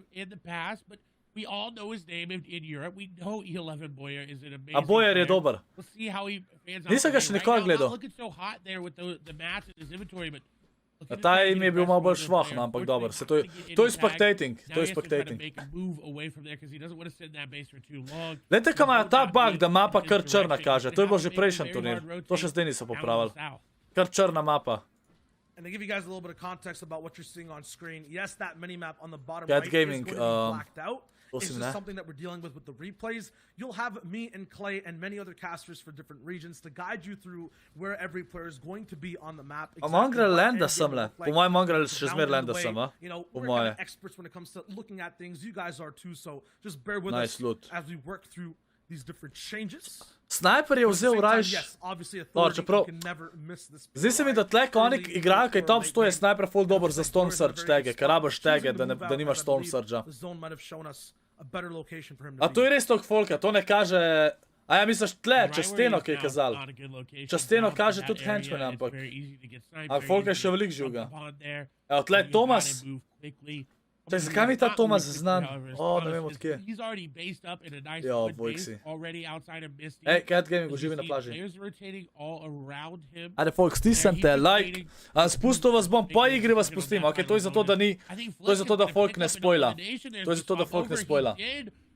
We all know his name in Europe. We know E11 Boyer is an amazing A Boyer je dober. Let's see how he fans Nisem ga še nikoli gledal. Looking so hot there with the mats in his inventory, but Ta ime je bil malo bolj švah, no, ampak dober. To je spectating, to je spectating. Lejte, kam imajo ta bug, da mapa kar črna kaže. To je bilo že prejšnji turnir. To še zdaj niso popravili. Kar črna mapa. And to give you guys a little bit of context about what you're seeing on screen, yes, that mini-map on the bottom Cat right Gaming, is going to be blacked out. It's awesome, just something that we're dealing with the replays. You'll have me and Clay and many other casters for different regions to guide you through where every player is going to be on the map. Mangra lenda sem le. Po mojem Mangra še zmer lenda sem, a? You know, Po we're moje. kind of experts when it comes to looking at things. You guys are too, so just bear with Nice us loot. as we work through these different changes. Sniper je vzel rajš. Zdi se mi, da tle, ko oni igrajo, kaj top 100 je sniper full dober za Storm Surge tege, ker rabaš tege, da nimaš Storm Surgea. A to je res toliko folka, to ne kaže... A ja, misliš tle, čez steno, ki je kazal. Čez steno kaže tudi henchman, ampak... A folka je še veliko živga. Evo, tle Tomas. Čaj, zakaj mi ta Tomas znan? O, ne vem odkje. Jo, bojksi. Ej, Cat Gaming uživi na plaži. Ajde, folks, stisnite like. Spustil vas bom, po igri vas pustim, ok? To je zato, da ni... To je zato, da folk ne spoila. To je zato, da folk ne spoila.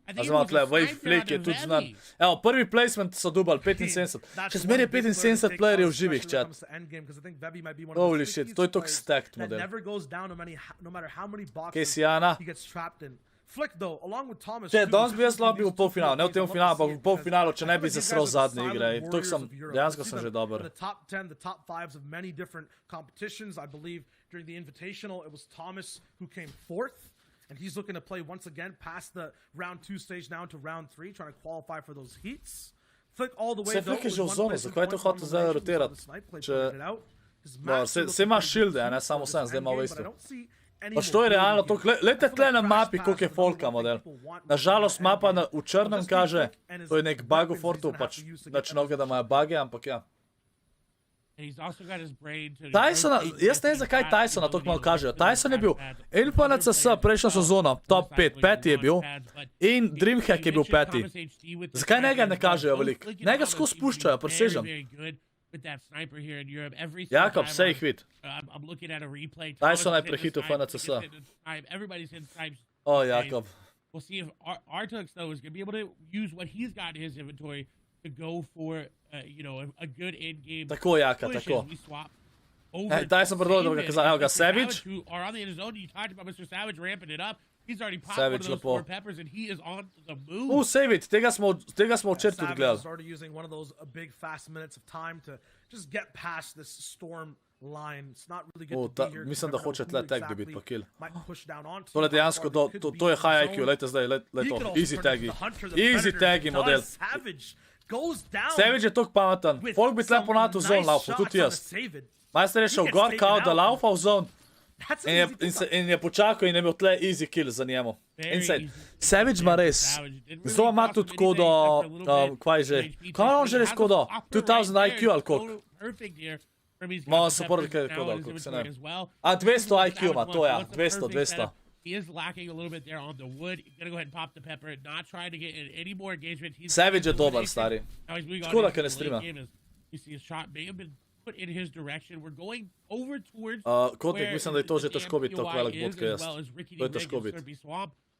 A znamo tle, Wave Flick je tudi znan. Evo, prvi placement so dubali, 75. Še zmer je 75 playerjev živih, chat. Holy shit, to je tok stacked model. Caseyana. Če, danes bi jaz lahko bil v polfinalu, ne v tem finalu, ampak v polfinalu, če ne bi zasral zadnje igre. Dejansko sem že dober. And he's looking to play once again past the round 2 stage now to round 3, trying to qualify for those heats. Flick all the way though. Flick je že v zonu, zakaj je to hotel zdaj rotirati? Se ima shielde, ne samo sem, zdaj ima v isto. Pač to je realno, lejte tle na mapi, koliko je folka model. Nažalost mapa v črnem kaže, to je nek bug v Fortu, pač mnoge da imajo buge, ampak ja. Tysona, jaz ne vem zakaj Tysona toliko malo kažejo. Tyson je bil NPNCS prejšnjo sezono, top 5, peti je bil, in Dreamhack je bil peti. Zakaj njega ne kažejo veliko? Njega skozi spuščajo, presežem. Jakob, vse jih vid. Tysona je prehitil FNCS. O, Jakob. We'll see if Artux, though, is going to be able to use what he's got in his inventory to go for, you know, a good in-game Tako, Jaka, push tako. as we swap over. Daj sem predolj, da bi ga kazal. Evo ga, Savage. Who are on the end zone. You talked about Mr. Savage ramping it up. He's already popped Savage one of those lepo. 4 peppers, and he is on the move. Savage, tega smo včeraj tudi gledali. Started using one of those big fast minutes of time to just get past this storm line. It's not really good to be here. Mislim, da hoče tle tag dobiti pa kill. Might push down onto. Tole dejansko, to je high IQ, lejte zdaj, lejte to. Easy taggi. Easy taggi model. Savage je toliko pameten. Folk bi tle po NATO zone laufal, tudi jaz. Majster je šel gor, kao da laufa v zone. That's an easy pickup. In je počakal in je imel tle easy kill za njemu. Insane. Savage ima res. Zelo ima tudi kodo, kvaj že. Kaj on že res kodo? 2000 IQ ali koliko? Malo support kaj kodo, koliko se ne. A 200 IQ ima, to ja. 200. He is lacking a little bit there on the wood. He's gonna go ahead and pop the pepper, not trying to get any more engagement. Savage je dobar, stari. Škoda, ker ne streama. You see his shot may have been put in his direction. We're going over towards Kotnik, mislim, da je to že težko biti tako velik bot, kaj jaz. To je težko biti.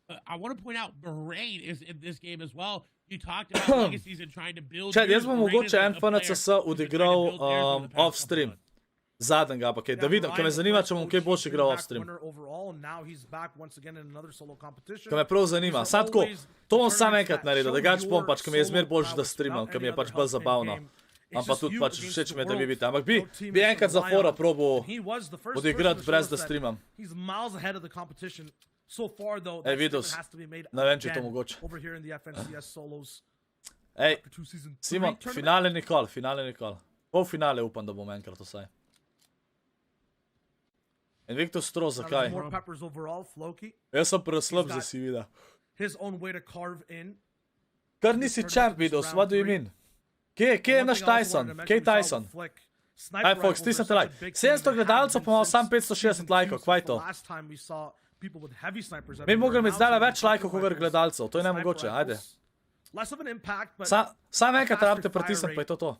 I want to point out Bahrain is in this game as well. You talked about legacies and trying to build. Čed, jaz bom mogoče en FNCS odigral off-stream. Zadnjega pa kaj, da vidim, kaj me zanima, če bom kaj boljši igral off-stream. Kaj me prav zanima. Sam tako, to bom sam enkrat naredil, da gač bom pač, kaj mi je zmer boljši, da streamam, kaj mi je pač bolj zabavno. Ampak tudi pač všeč mi je, da vi vidite. Ampak bi enkrat za fora probal odigrat brez da streamam. Ej, videl si. Ne vem, če je to mogoče. Ej, Simon, finale nikoli. Pol finale upam, da bom enkrat vsaj. Invictus Stro, zakaj? Jaz sem preslab za si videl. Kar nisi champ videl, what do you mean? Kje je naš Tyson? Kje je Tyson? Aj, Fox, stisnite like. 700 gledalcev, pa imamo sam 560 lajkov, kvaj to? Mi bi mogli imeti zdaj več lajkov, kot gledalcev, to je nemogoče, ajde. Sam enkrat rabite pritisniti, pa je to.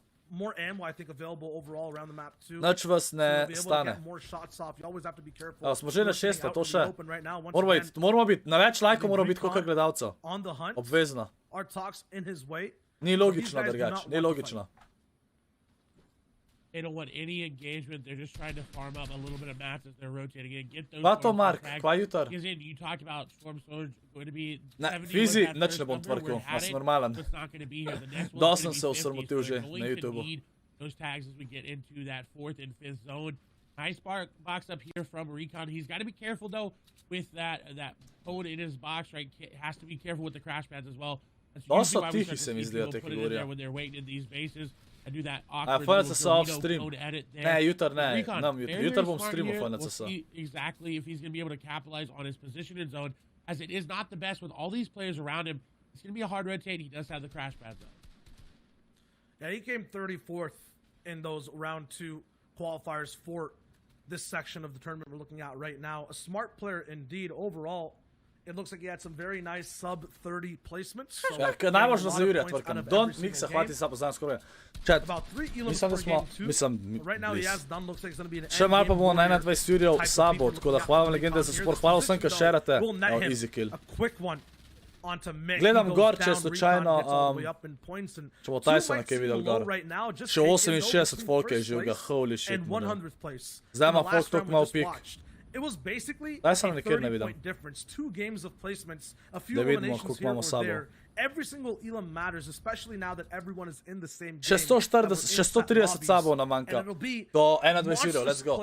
Noč vas ne stane. Smo že na 6, to še. Moramo biti, na več lajkov moramo biti, koliko gledalcev. Obvezno. Ni logično, drugač, ni logično. They don't want any engagement. They're just trying to farm up a little bit of mats as they're rotating in. Get those. Vato Mark, kva jutar? You talked about Storm Soldier going to be. Ne, fizi, nič ne bom tvrkil, ja sem normalen. Dost sem se osramotil že na YouTube. Those tags as we get into that 4th and 5th zone. Nice box up here from Recon. He's got to be careful though with that code in his box, right? Has to be careful with the crash pads as well. Dosta tihi se mi zdijo te kategorije. When they're waiting in these bases. Do that FNCS off-stream. Ne, jutar ne. Jutar bom streamal FNCS. Exactly if he's going to be able to capitalize on his position in zone, as it is not the best with all these players around him. It's going to be a hard rotate. He does have the crash pads though. Yeah, he came 34th in those round 2 qualifiers for this section of the tournament we're looking at right now. A smart player indeed overall. It looks like he had some very nice sub-30 placements. Najvažno za Jurija tvrkam. Don't mixa, hvati sa poznam skoraj. Čet, mislim da smo, še malo pa bomo na 21 Jurijev sabo, tako da hvala vam legende za support, hvala vsem, ki šerate. Easy kill. Gledam gor, če slučajno, če bo Tysona kaj videl gor. Še 68 folk je živega, holy shit. Zdaj ima folk toliko malo pik. It was basically a a 30-point difference. 2 games of placements, a few eliminations here or there. Every single Elam matters, especially now that everyone is in the same game. Še 130 sabov nam manjka. Do 21 Jurijev, let's go.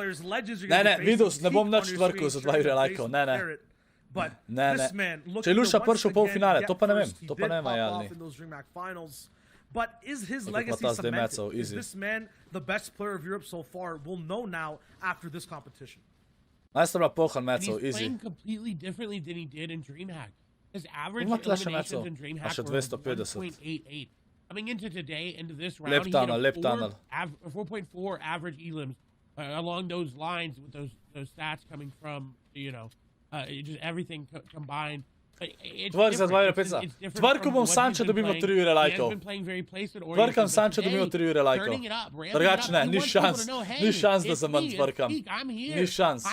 Ne, videl, ne bom nič tvrkil za 2 Jurije lajkov, ne. Ne. Če je Luša prišel v polfinale, to pa ne vem. To pa ne vem, Jalni. But is his legacy cemented? Is this man the best player of Europe so far? We'll know now after this competition. Najste bila pohan mecov, easy. He's playing completely differently than he did in DreamHack. His average eliminations in DreamHack were 1.88. Coming into today, into this round, he hit a 4.4 average elims along those lines with those stats coming from, just everything combined. Tvrk za 2 Jurije peca. Tvrku bom sam, če dobimo 3 Jurije lajkov. Tvrkam sam, če dobimo 3 Jurije lajkov. Drugač ne, ni šans, da za manj tvrkam. Ni šans.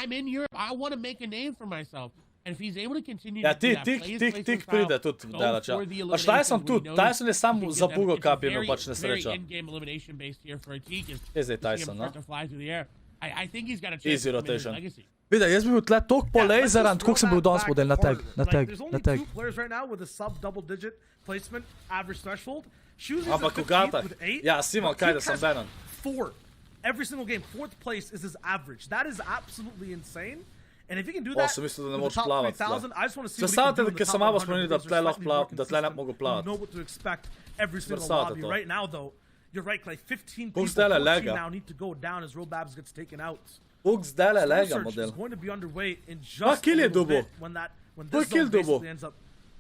Ja, tik pride tudi delača. Pač Tyson tudi, Tyson je sam zabugal kap je imel pač nesreča. Je zdaj Tyson, no? Easy rotation. Vidi, jaz bi bil tle toliko po laseran, koliko sem bil danes model na tag. Ampak Kogata, ja, Simon, kaj da sem banan. Every single game, 4th place is his average. That is absolutely insane. And if he can do that, sem mislil, da ne moraš plavati. Sestavite, ker sem malo spomenil, da tle lahko plavat, da tle ne mogo plavati. Know what to expect every single lobby. Right now, though, you're right, like 15 people now need to go down as Robabs gets taken out. Uk zdele lega Storm Surge model. is going to be underway in Pa, just kill a je little dobil? bit when To je this kill zone dobil? basically ends up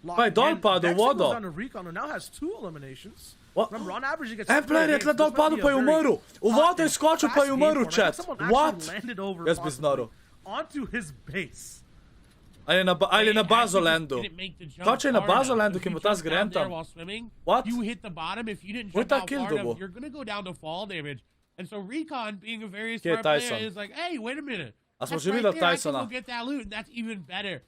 Pa je locking dol in. padel v Next vodo. goes down to Recon, who now has 2 eliminations. What? Remember, on average, he gets En player je tle dol padel pa je umrl. V vodo je skočil pa je umrl, chat. What? Jaz bi znaril. Onto his base. Ali je na bazo landu. Kaj če je na bazo landu, ki mu ta zgren tam? What? You hit the bottom. If you didn't What jump out kill far dobil? enough, you're gonna go down to fall damage. And so Recon, being a very Kje je smart player, Tyson? is like, hey, wait a minute. A smo That's že right videli there, I can Tysona. go get that loot, and that's even better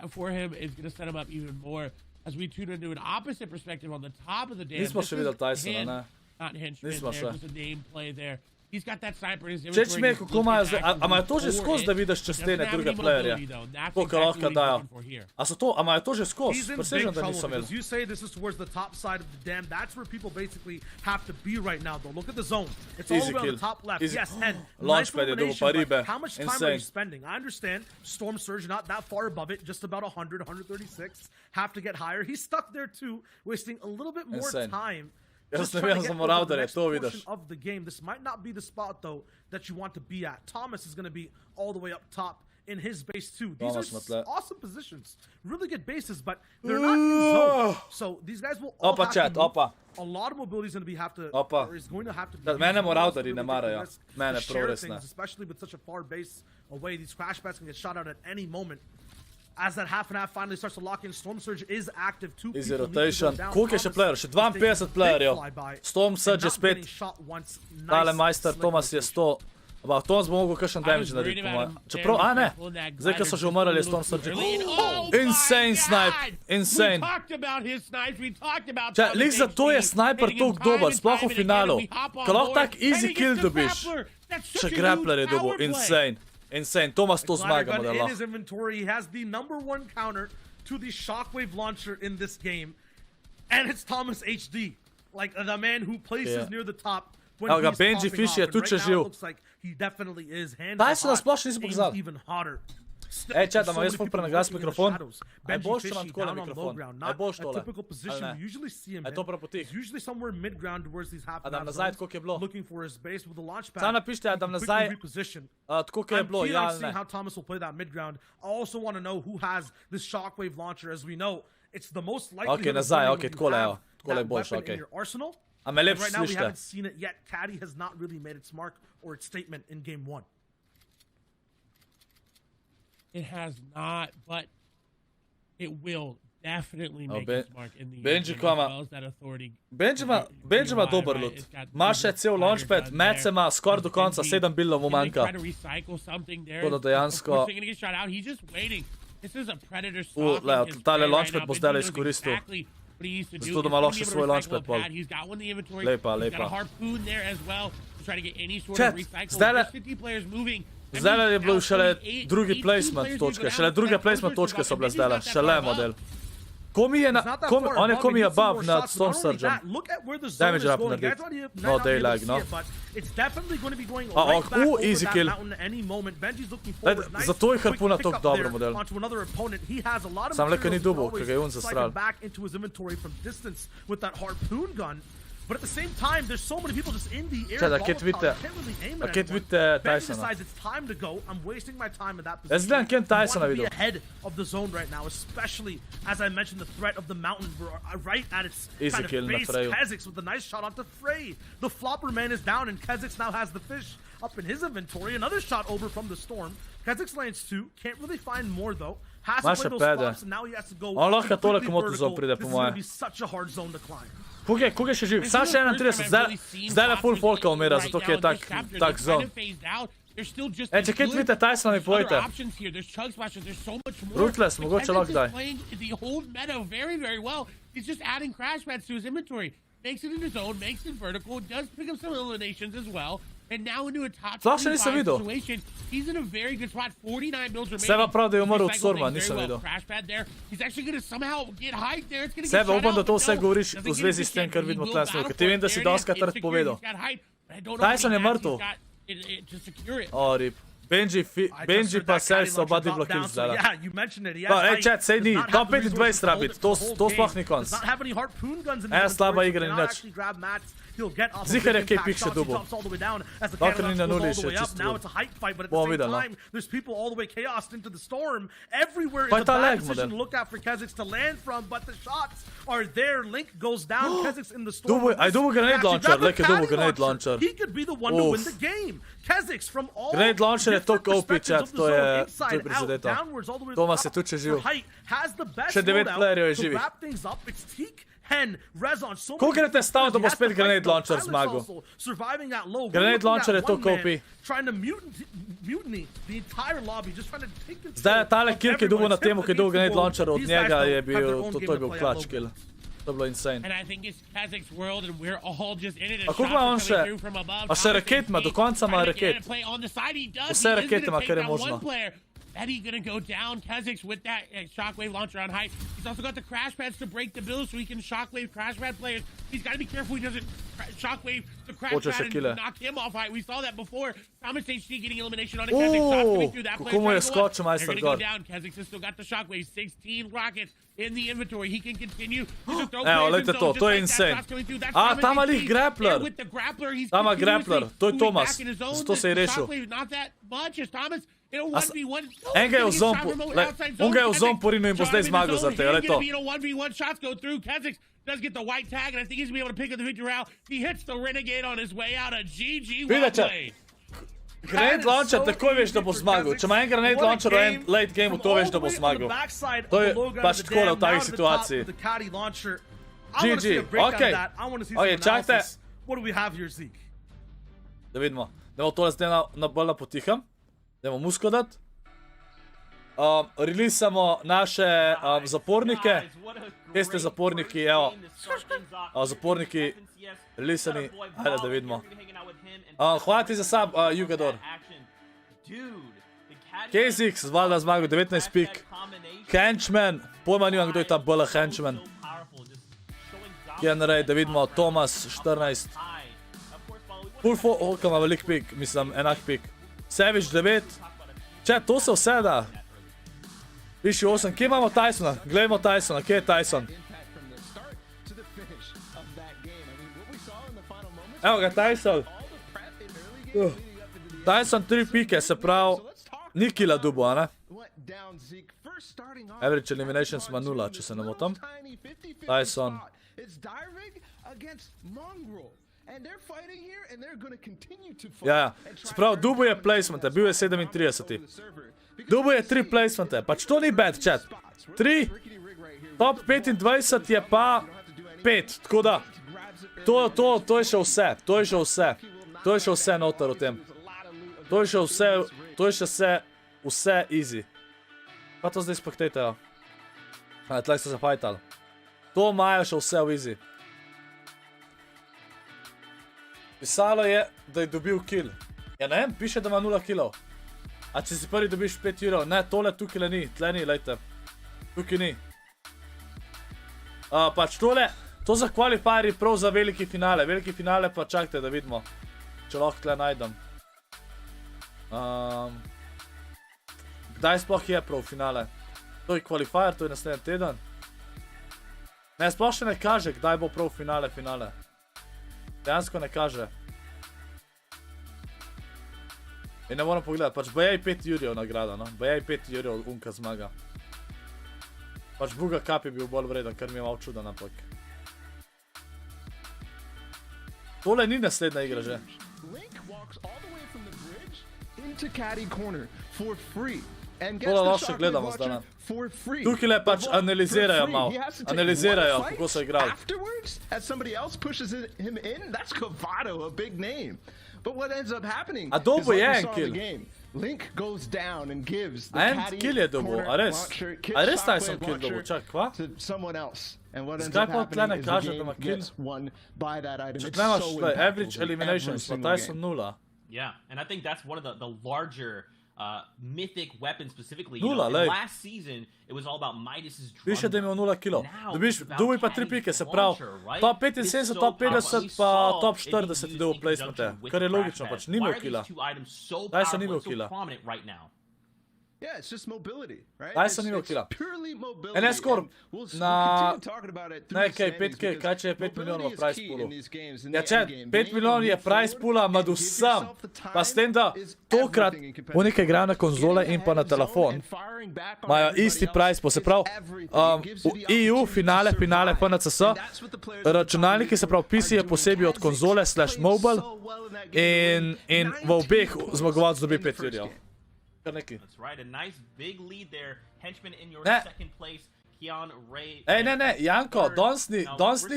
for him. It's gonna set him up even more as we tune into an opposite perspective on the top of the dam. Nismo This še is videli Tysona, Hen- ne. Not henchman Nismo there, še. just a name play there. He's got that sniper in his Čeč inventory. me, He's kako imajo looking zdaj, at a imajo to že for skozi, it. da vidiš čez Doesn't stene have druge any playerje? mobility, though, and that's To, kar exactly lahko what he's dajo. looking for here. A so to, a imajo to že skozi? He's in Presežem, big da trouble niso because imeli. you say this is towards the top side of the dam. That's where people basically have to be right now, though. Look at the zone. It's all Easy the way on kill. the top left. Easy. Yes, and Launch nice pad je dobil elimination, pa but ribe. how much time are Insane. you spending? I understand Storm Surge not that far above it, just about 100, 136. Have to get higher. He's stuck there too, wasting a little bit more Insane. time. Jaz Just ne trying vem to za get moral, over the da je next to portion vidiš. of the game. This might not be the spot though that you want to be at. Thomas is going to be all the way up top in his base too. These Thomas are Matle. awesome positions, really good bases, but they're not in zone. So these guys will all Opa, have chat, to move. opa. A lot of mobility is going to be Opa. or is going to have to be. Da, mene used. moraudari Also ne really take the marajo. risk to Mene share PROCESOR. things, especially with such a far base away. These crash pads can get shot out at any moment. As that half and half finally starts to lock in, Storm Surge is active. Two Easy people need to go rotation. down. Koliko je še Thomas player? Še 52 is taking a playerjev. big flyby Storm and Surge je not spet. getting shot once. Tale Nice majster, slick Thomas je rotation. 100. Ampak Thomas bo mogel kakšen damage narediti, po mojem. Čeprav, a ne. Zdaj, ko so že umrli, je Storm Surge. Insane snipe. Insane. We talked about his snipes. We talked about Če, lik zato je sniper toliko dober, sploh v finalu. Ko lahko tak easy kill dobiš. Še grappler je dobil. Insane. Insane. Thomas to zmaga, Gun in model. his inventory, he has the #1 counter to the shockwave launcher in this game, and it's Thomas HD, like the man who places near the top when Evo ga, he's Benji popping Fish off, je and tu, right če now živ. it looks like he definitely is. Hands Daj are se na hot, sploh še nisi aims pokazal. even hotter. Ej, čat, So ama many jaz ful people prenagas working in the mikrofon. shadows. Aj Benji boš to Fishy nam takole down on low mikrofon. ground, Aj not boš a tole. typical position Ali ne? we usually see him Aj in. to prav potih. He's usually somewhere mid-ground towards these half A dam and half nazaj, zones, tako je bilo. looking for his base with the launch pad. Samo napište, a dam He can nazaj, quickly reposition. tako kot je bilo, keen ja on ali seeing ne. how Thomas will play that mid-ground. I also want to know who has this shockwave launcher. As we know, it's the most likely Okay, nazaj, okay, takole, evo. Takole je boljše, weapon okay. in your arsenal. A me And lepše right now we slište. haven't seen it yet. Caddy has not really made its mark or its statement in game 1. It has not, but it will definitely make Ben- its mark in the Benji end, as Kama. well as that authority. Benji ima dober loot. Ima še cel launchpad, mece ima skoraj do konca, 7 bildov mu manjka. Try to recycle something there. Tako da dejansko- Of course they're gonna get shot out. He's just waiting. This is a predator stalking Leo, his tale prey right launchpad now. bo Benji zdajle knows izkoristil. exactly what he used to do. Zato, da He's ima gonna lahko be še able to svoj recycle launchpad a pol. pad. He's got one in the inventory. Lepa, He's got lepa. a harpoon there as well to try to get any sort Chat, of recycle. zdajle- There's 50 players moving. Zdajle je bil Now šele 48 drugi placement players točke, go šele down. druge That placement Kosta's točke so got- bile Benji's zdajle, not that šele far model. up. Komi je na, It's not that on far je above. komi He gets some above more nad shots, but Storm not only Surgeom. that, look at where the zone Damage is up going. na You guys bit. might No not be able to daylight, see no. it, but it's definitely going to be going Oh, right back over easy that kill. mountain at any moment. Benji's looking Daj, forward. Nice zato je quick harpuna pick toliko up dobro there model. onto another opponent. He has a lot of Samo le, ko ni materials dobil, to ko ga je on always zastral. cycle back into his inventory from distance with that harpoon gun. But at the same time, there's so many people just in the air. Čakaj, Molotov, kje vidite- can't really aim a at kje anyone. vidite Benji Tysona? decides it's time to go. I'm wasting my time in that Jaz position. gledam, kje I want Tysona to be videl. ahead of the zone right now, especially as I mentioned the threat of the mountain. We're right at its Easy kind of kill na base. Freju. Kezix with a nice shot onto Frey. The flopper man is down, and Kezix now has the fish up in his inventory. Another shot over from the storm. Kezix lands 2. Can't really find more though. Has to Maša play those pede. flops, and now he has to go. On lahko tole completely komoto zon vertical. pride, po This is going moje. to be such a hard zone to climb. Koliko je še živ? Sam še 31, zdaj le full folka umira, zato ker je tak zon. Ej, če kje vidite Tysona, mi povejte. Ruthless, mogoče lahko daj. The whole meta very, very well. He's just adding crash pads to his inventory. Makes it in his own, makes it vertical, does pick up some eliminations as well. And now into a top Sploh še nisem 25 videl. situation. He's in a very good spot. 49 builds remaining. Seba prav, da je umrl od Recycle storma, things nisem very well. videl. Crash pad there. He's actually going to somehow get hyped there. It's going to Seba, get shut upam, da out, to but vse no, govoriš doesn't v get zvezi s tem, hit kar yet. vidimo He tle will snooker. battle Ti for vem, da it. si There it is. doskrat It's rad secured. povedal. He's got hype, but I don't know how Tyson many je maps mrtev. he's got to secure it. O, rip. Benji pa Sel sta oba dibla kills dala. Yeah, you mentioned it. Pa, ej, chat, sej ni, top 25 treba biti, to sploh ni konc. Slaba igra ni nič. Zihar je kaj pick še dubo. Dokler ni na nuli še, čisto. Bomo videli, no. Pa je ta lag model. Aj dubo grenade launcher, lek je dubo grenade launcher. Grenade launcher je toliko OP, chat, to je prizadeto. Tomas je tu če živ. Še 9 playerjev je živih. Koliko je te stalo, da bo spet grenade launcher zmagal? Grenade launcher je toliko OP. Zdaj je tale kill, ki je dubo na temu, ki je dubo grenade launcher, od njega je bil, to je bil clutch kill. To je bilo insane. A koliko ima on še? A še raket ima, do konca ima raket. Vse rakete ima, kar je možno. Eddie gonna go down. Kazakh's with that shockwave launcher on height. He's also got the crash pads to break the build so he can shockwave crash pad players. He's got to be careful he doesn't shockwave the crash pad and knock him off height. We saw that before. Thomas HD getting elimination on a Kazakh shot coming through that player. They're gonna go down. Kazakh's has still got the shockwave. 16 rockets in the inventory. He can continue. Evo, lejte to, to je insane. A, tam ali grappler. Tam ima grappler, to je Tomas. Zato se je rešil. En ga je v zompu, on ga je v zompu rinil in bo zdaj zmagal za te, ali to. Vidite, grenade launcher, takoj veš, da bo zmagal. Če ima en grenade launcher v en late gameu, to veš, da bo zmagal. To je pač takole v takih situaciji. GG, okej. Okej, čakajte. Da vidimo, da bomo tole zdaj bolj napotiham. Dajmo musko dat. Releasamo naše zapornike. Kje ste zaporniki? Evo. Zaporniki releasani. Ajde da vidimo. Hvala ti za sub, Jugador. KZX, valjda zmagal, 19 pik. Henchman, pojma nimam, kdo je ta BL Henchman. Generate, da vidimo, Tomas, 14. Pulfo, kam ima velik pik, mislim, enak pik. Savage 9. Če, to se vse da. Piši 8. Kje imamo Tysona? Gledajmo Tysona. Kje je Tyson? Evo ga, Tyson. Tyson 3 pike, se pravi, ni killa dubo, a ne? Average eliminations ima 0, če se ne motam. Tyson. Ja, se pravi, dubo je placemente, bil je 37. Dubo je 3 placemente, pač to ni bad, chat. 3, top 25 je pa 5, tako da. To je še vse, to je še vse. To je še vse noter v tem. To je še vse, to je še vse easy. Pa to zdaj spektajte, jo. Tlej so se fajtali. To imajo še vse v easy. Pisalo je, da je dobil kill. Ja ne vem, piše, da ima 0 killov. A če si prvi dobiš 5 evrov, ne, tole tukaj ni, tle ni, lejte. Tukaj ni. Pač tole, to za qualifierji prav za veliki finale. Veliki finale pa čakajte, da vidimo, če lahko tle najdem. Kdaj sploh je prav finale? To je qualifier, to je naslednji teden. Ne, sploh še ne kaže, kdaj bo prav finale. Dejansko ne kaže. In ne moram pogledati, pač bajaj 5 jurjev nagrada, no. Bajaj 5 jurjev unka zmaga. Pač Buga Cup je bil bolj vreden, kar mi je malo čudan, ampak. Tole ni naslednja igra že. Tole lahko še gledamo zdaj. Tukaj le pač analizirajo malo. Analizirajo, kako so igrali. A dobo je en kill. A en kill je dobo, a res? A res Tyson kill dobo, čak, kva? Zakaj pa tle ne kaže, da ima kill? Če tle imaš average eliminations, pa Tyson 0. Yeah, and I think that's one of the larger mythic weapon specifically. Nula, And last season, it was all about Midas's drum. Piše, da je imel 0 kilo. Dobi pa 3 pike, se pravi, top 75, top 50 pa top 40 ide v placemente. Kar je logično, pač ni imel kila. Tyson ni imel kila. Yeah, it's just mobility, right? Tyson ni imel kila. Ne, Scorp, na nekaj 5K, kaj če je 5 milijonov v price poolu? Ja, če 5 milijonov je price poola med vsem, pa s tem, da tokrat unika igrajo na konzole in pa na telefon, imajo isti price pool, se pravi, v EU finale FNCS, računalniki, se pravi, PC je posebej od konzole /mobile in v obeh zmagovalc dobi 5 virjev. That's right, a nice big lead there. Henchman in your Ne. second place. Keon Ray. Ej, ne, Janko, danes ni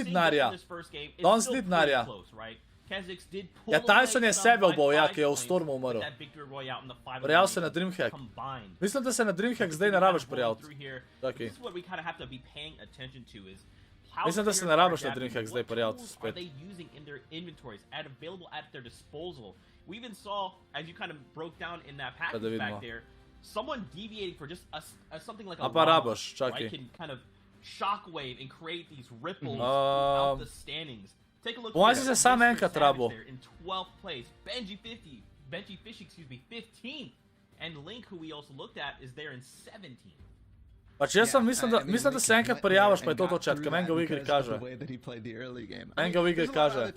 denarja. Danes ni denarja. Ja, Tyson je sebe obol, ja, ki je v Stormu umrl. Prijavil se na Dreamhack. Mislim, da se na Dreamhack zdaj ne rabiš prijaviti. Čakaj. Mislim, da se ne rabiš na Dreamhack zdaj prijaviti spet. We even saw, as you kind of broke down in that package back there, someone deviating for just something like a llama, right, can kind of shockwave and create these ripples throughout the standings. Take a look Why here. is it Sam enkrat rabo? In 12th place, Benji Fish, excuse me, 15th, and Link, who we also looked at, is there in 17th. Pač jaz sem mislim, da se enkrat prijaviš, pa je to chat, ker meni ga v igri kaže. Meni ga v igri kaže.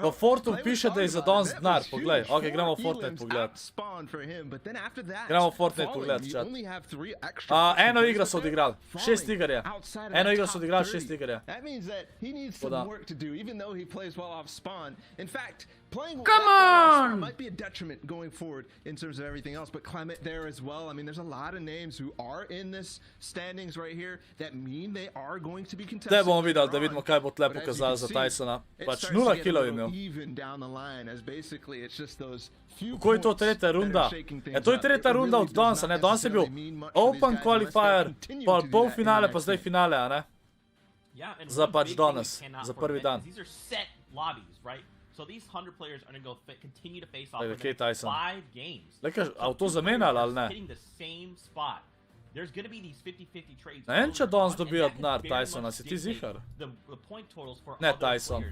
V Fortu piše, da je za danes denar, poglej. Ok, gremo v Fortnite pogled. Gremo v Fortnite pogled, chat. Eno igro so odigrali, 6 iger je. Eno igro so odigrali, 6 iger je. Come on! Might be a detriment going forward in terms of everything else, but Clement there as well. I mean, there's a lot of names who are in this standings right here that mean they are going to be contested. Zdaj bomo videli, da vidimo, kaj bo tle pokazali za Tysona. Pač 0 kilo je imel. Kako je to tretja runda? To je tretja runda od dansa, ne? Danes je bil Open Qualifier, pa polfinale, pa zdaj finale, a ne? Za pač danes, za prvi dan. So these 100 players are going to continue to face off for the next 5 games. A to zamenjali ali ne? Hitting the same spot. There's going to be these 50-50 trades. Ne vem, če danes dobijo denar Tysona, si ti zihar? Ne Tyson,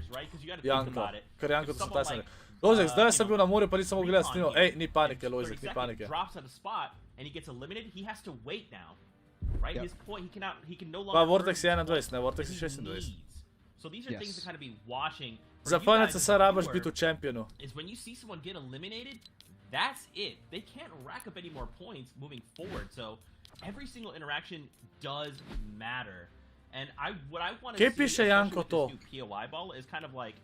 Janko, ker Janko to so Tyson. Lojzek, zdaj sem bil na morju, pa nisem mogel gledati snimov. Ej, ni panike, Lojzek, ni panike. Pa Vortex je 21, ne, Vortex je 26. So these are things to kind of be watching. Za FNCS rabaš biti v čempionu. Is when you see someone get eliminated, that's it. They can't rack up any more points moving forward. So every single interaction does matter. And what I want to see with this new POI ball is kind of like,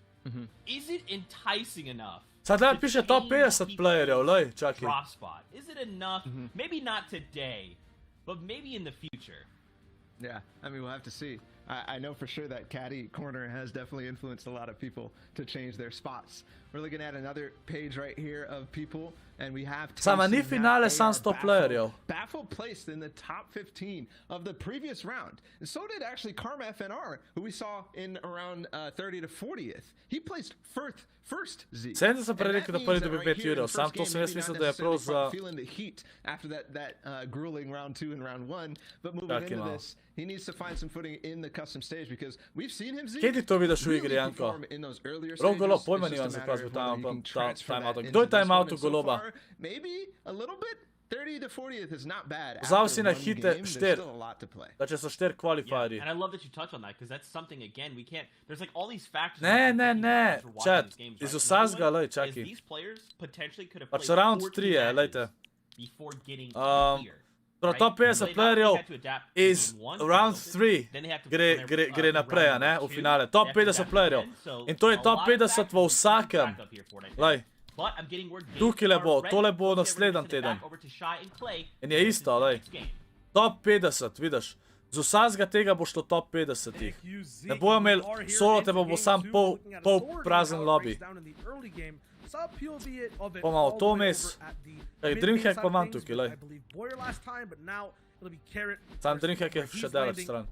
is it enticing enough? Sad piše top 50 playerjev, lej, čakaj. Drop spot. Is it enough? Maybe not today, but maybe in the future. Yeah, I mean, we'll have to see. I know for sure that Caddy Corner has definitely influenced a lot of people to change their spots. We're looking at another page right here of people, and we have Sama ni finale sam 100 playerjev. Baffle placed in the top 15 of the previous round. And so did actually Karma FNR, who we saw in around 30 to 40th. He placed first Z. Sem da sem prej rekel, da prvi dobi 5 evrov, sam to sem jaz mislil, da je prav za... Feeling the heat after that grueling round 2 and round 1, but moving into this, he needs to find some footing in the custom stage because we've seen him Z. Kje ti to vidiš v igri, Janko? Rok Golob, pojma nimam, zakaj bi timeoutu. Kdo je timeoutu Goloba? Maybe a little bit. 30 to 40th is not bad. Vzal si na hite 4. Da če so 4 qualifierji. And I love that you touch on that because that's something again we can't. There's like all these factors. Ne. Chat. Iz vsazga, lej, čaki. These players potentially could have played. Pač round 3 je, lejte. Before getting here. Prav top 50 playerjev iz round 3 gre naprej, ne, v finale. Top 50 playerjev. In to je top 50 v vsakem. Lej. Tukaj bo, tole bo naslednji teden. In je isto, lej. Top 50, vidiš. Z vsazga tega bo šlo top 50-ih. Ne bojo imeli solo, te bo sam pol prazen lobby. Pa malo to mes. Ej, Dreamhack pa imam tukaj, lej. Sam Dreamhack je še delač stran.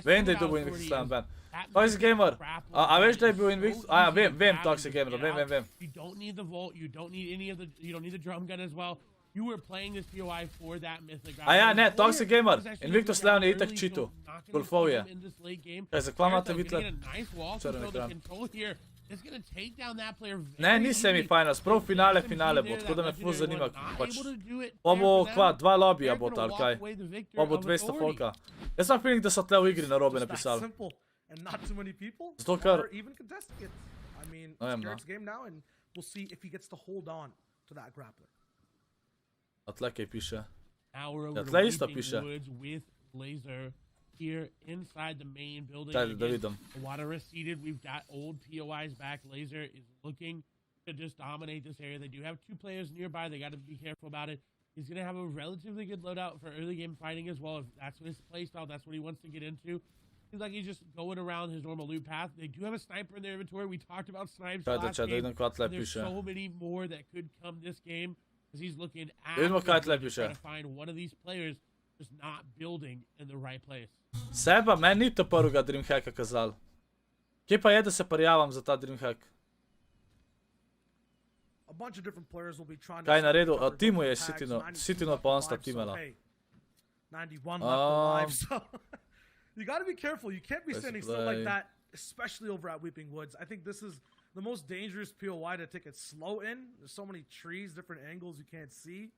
Vem da je bil Invictus Slam ban. Toxic Gamer, a veš da je bil Invictus? A ja, vem Toxic Gamer, vem. You don't need the Volt, you don't need any of the, you don't need the drum gun as well. You were playing this POI for that mythic. A ja, ne, Toxic Gamer, Invictus Slam je itak cheato. Golfov je. Kaj, zaklamate vidle? Črni ekran. Ne, ni semifinals, prav finale bo, tako da me ful zanima, pač. Pa bo, kva, 2 lobija bo ali kaj. Pa bo 200 folka. Jaz sam feeling, da so tle v igri narobe napisali. Zato ker... Ne vem, no. A tle kaj piše. Ja, tle isto piše. Here inside the main building. Da vidim. Water receded. We've got old POIs back. Laser is looking to just dominate this area. They do have 2 players nearby. They got to be careful about it. He's going to have a relatively good loadout for early game fighting as well. If that's his playstyle, that's what he wants to get into. Seems like he's just going around his normal loot path. They do have a sniper in their inventory. We talked about snipes last game. There's so many more that could come this game as he's looking at trying to find one of these players just not building in the right place. Seba, meni ni to prvega Dreamhacka kazal. Kje pa je, da se prijavam za ta Dreamhack? Kaj je naredil? Timu je Sitino pa on sta timela. 91 left alive, so you gotta be careful. You can't be standing still like that, especially over at Weeping Woods. I think this is the most dangerous POI to take it slow in. There's so many trees, different angles you can't see.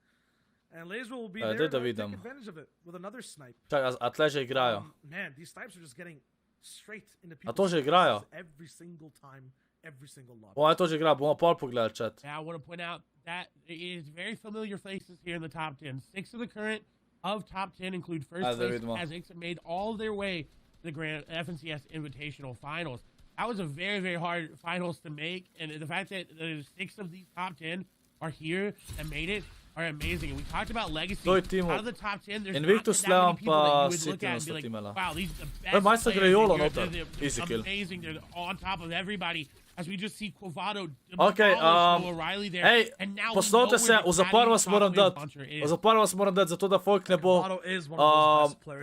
And Laser will be there to take advantage of it with another snipe. Čak, a tle že igrajo. Man, these snipes are just getting straight into A to že igrajo? every single time, every single lobby. Bomo to že igrali, bomo pol pogledali chat. Now, I want to point out that it is very familiar faces here in the top 10. 6 of the current of top 10 include first place as X made all their way to the Grand FNCS Invitational Finals. That was a very, very hard finals to make, and the fact that there's 6 of these top 10 are here and made it are amazing. And we talked about legacy. Out of the top 10, there's Invictus not that many people that you would Slam look at and be like, pa wow, these are the best players. Easy kill. Amazing. They're on top of everybody. As we just see Quavado Okay, O'Reilly there. Hej, poslovite se, v zapor vas moram dati. V zapor vas moram dati, zato da folk ne bo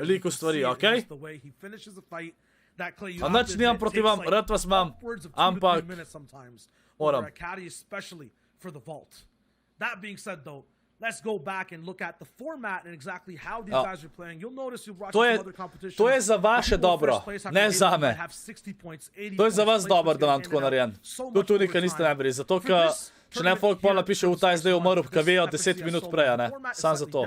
liku stvari, okej? A nič nimam proti vam, rad vas imam, ampak moram. That being said, though, let's go back and look at the format and exactly how these guys are playing. You'll notice you're watching some other competitions. To je za vaše dobro, ne za me. To je za vas dobro, da vam tako naredim. Tu tudi, ker niste najbolj, zato ker če ne folk pol napiše v ta zdaj umrl, ker vejo 10 minut prej, ne? Sam za to.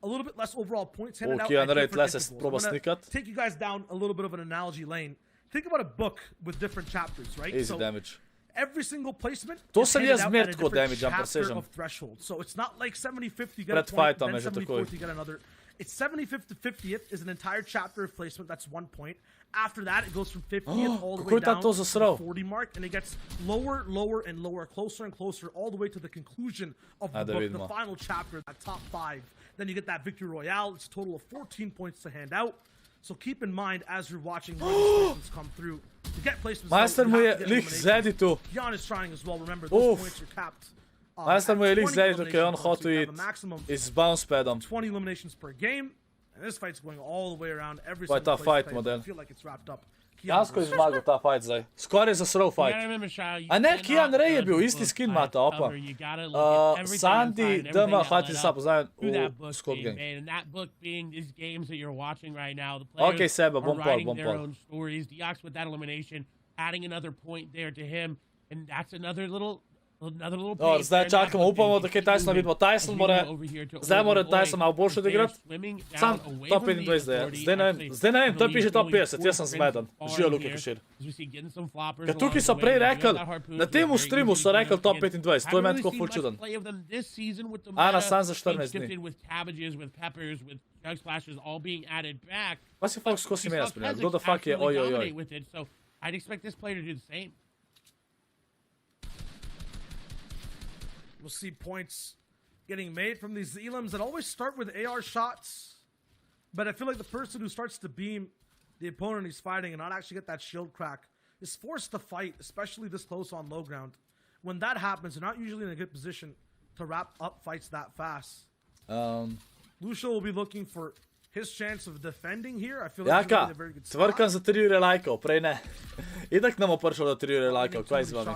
A little bit less overall points handed out. Okay, narediti, tle se proba snikat. Take you guys down a little bit of an analogy lane. Think about a book with different chapters, right? Easy damage. Every single placement to is sem handed jaz out zmer at a tako different damage, chapter of threshold. So it's not like 75th you get Pred a point, fightom then je že 74th you get another. It's 75th to 50th is an entire chapter of placement. That's 1 point. After that, it goes from 50th all the way down to the 40 mark, and it gets lower, lower, and lower, closer and closer, all the way to the conclusion of the book, the final chapter, that top 5. Then you get that Victory Royale. It's a total of 14 points to hand out. So keep in mind as you're watching when these placements come through. To get placements, Majster mu je lik zedi tu. Jan is trying as well. Remember, those points are capped. Majster mu je lik zedi tu, ker on hotel iti iz bounce padom. 20 eliminations per game. And this fight's going all the way around every single place. Fight model. I feel like it's wrapped up. Jansko je zmagal ta fight zdaj. Skoraj za slow fight. A ne, Kian Ray je bil, isti skin imata, opa. Sandy, Dama, hajte se poznajo v ScorpLZ. And that book being these games that you're watching right now, the players are writing their own stories. Deox with that elimination, adding another point there to him, and that's another little zdaj čakamo, upamo, da kaj Tyson vidimo. Tyson zdaj mora Tyson malo boljše odigrati. Sam top 25 zdaj. Zdaj ne vem, to piše top 50, jaz sem zmeden. Žijo Luke Kašir. Ker tukaj so prej rekli, na temu streamu so rekli top 25, to je meni tako ful čuden. Ana, sam za 14 dni. Pa si folk skozi imena spremljal, kdo da fuck je, ojojoj. I'd expect this player to do the same. We'll see points getting made from these elims that always start with AR shots. But I feel like the person who starts to beam the opponent he's fighting and not actually get that shield crack is forced to fight, especially this close on low ground. When that happens, they're not usually in a good position to wrap up fights that fast. Lucio will be looking for his chance of defending here, I feel like he's Jaka, in a very good spot. tvrkam za 3 ure lajkov, prej ne. Itak nam bo prišlo do 3 ure lajkov, kaj z vami?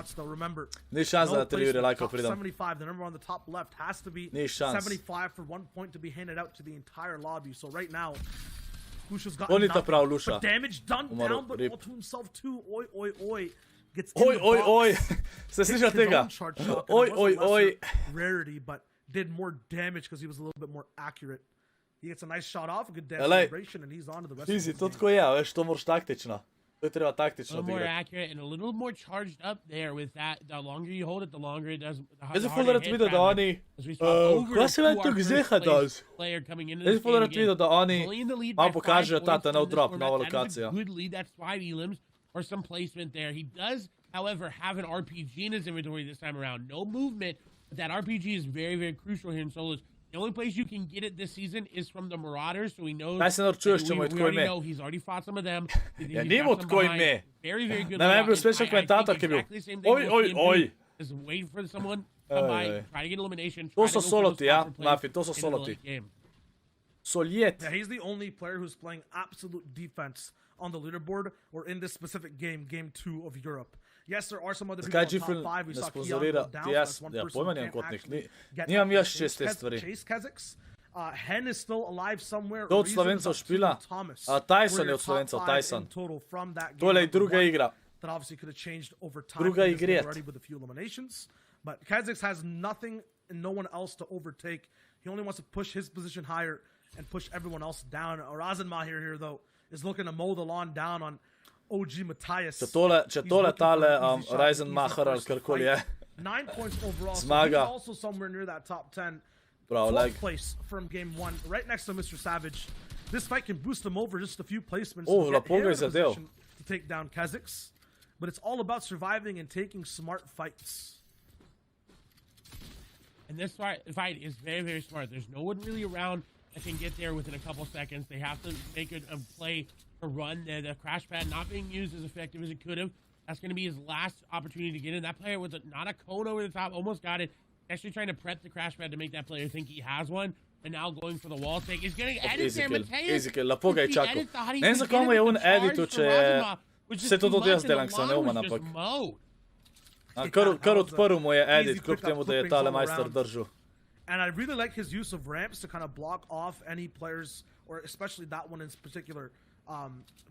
Ni šans, da na 3 ure lajkov pridem. 75, the number on the top left has to be Ni šans. 75 for 1 point to be handed out to the entire lobby. So right now, Lusha's got Oni ta prav, Lusha. damage done Umaru, down, but rip. all to himself too. Oi, oi, oi. Gets Oj, in the oj, box, oj. Ste hits slišali his tega? own charge shot, and Oj, it was a oj, oj. lesser rarity, but did more damage because he was a little bit more accurate. He gets a nice shot off, a good dash Elej, celebration, and he's on to the rest Fizi, of to the game. tako je, veš, to moraš taktično. To je treba A taktično little more odigrati. accurate and a little more charged up there with that. The longer you hold it, the longer it does. Jaz sem full rad videl, da oni... Kaj se meni tukaj zeha danes? Jaz sem full rad videl, da oni malo pokažejo ta nov drop, nova lokacija. Good lead, that's 5 elims or some placement there. He does, however, have an RPG in his inventory this time around. No movement, but that RPG is very, very crucial here in solos. The only place you can get it this season is from the Marauders, so he knows. Kaj se norčuješ, če mu je we tako already ime? know he's already fought some of them. Ja, ni mu tako ime. Very, very good. Ne, meni je bil smešen komentator, ki je bil. Oj, oj, oj. Just wait for someone to come by, try to get elimination. To so soloti, ja, Nafi, to so soloti. Soljet. Yeah, he's the only player who's playing absolute defense on the leaderboard or in this specific game, game 2 of Europe. Yes, there are some other people Zakaj in top GeForce 5. We ne saw Keon sponzorira go down, ti so jaz? that's one Ja, person pojma who nimam can't kotnik. actually get Nimam up jaz to čez te stvari. Chase Kazakhs. Hen is still alive somewhere. Kdo od Reason Slovencev is up špila? to Thomas. Tyson je We're od Slovencev, top 5 Tyson. in total from that game Tole je number druga 1. igra. That obviously could have changed over time. Druga because they're igret. already with a few eliminations. But Kazakhs has nothing and no one else to overtake. He only wants to push his position higher and push everyone else down. Razen Mahir here, though, is looking to mow the lawn down on OG Matthias. Če tole tale Ryzen Maher ali karkoli je. 9 points overall. Zmaga. So he's also somewhere near that top 10. Bravo, 12th leg. place from game 1, right next to Mr. Savage. This fight can boost him over just a few placements Oh, to get Lapoga him in je a zadel. position to take down Kazakhs. But it's all about surviving and taking smart fights. And this fight is very, very smart. There's no one really around that can get there within a couple seconds. They have to make a play, a run. The crash pad not being used as effective as it could have. That's going to be his last opportunity to get in. That player with not a cone over the top, almost got it. Actually trying to prep the crash pad to make that player think he has one. And now going for the wall take. He's getting edit there, Mateus. Easy kill, Lapoga je čakal. Ne vem, zakaj mu je on editu, če se to tudi jaz delam, se ne umam, ampak. Kar odprl mu je edit, kljub temu, da je tale majster držal. And I really like his use of ramps to kind of block off any players, or especially that one in particular,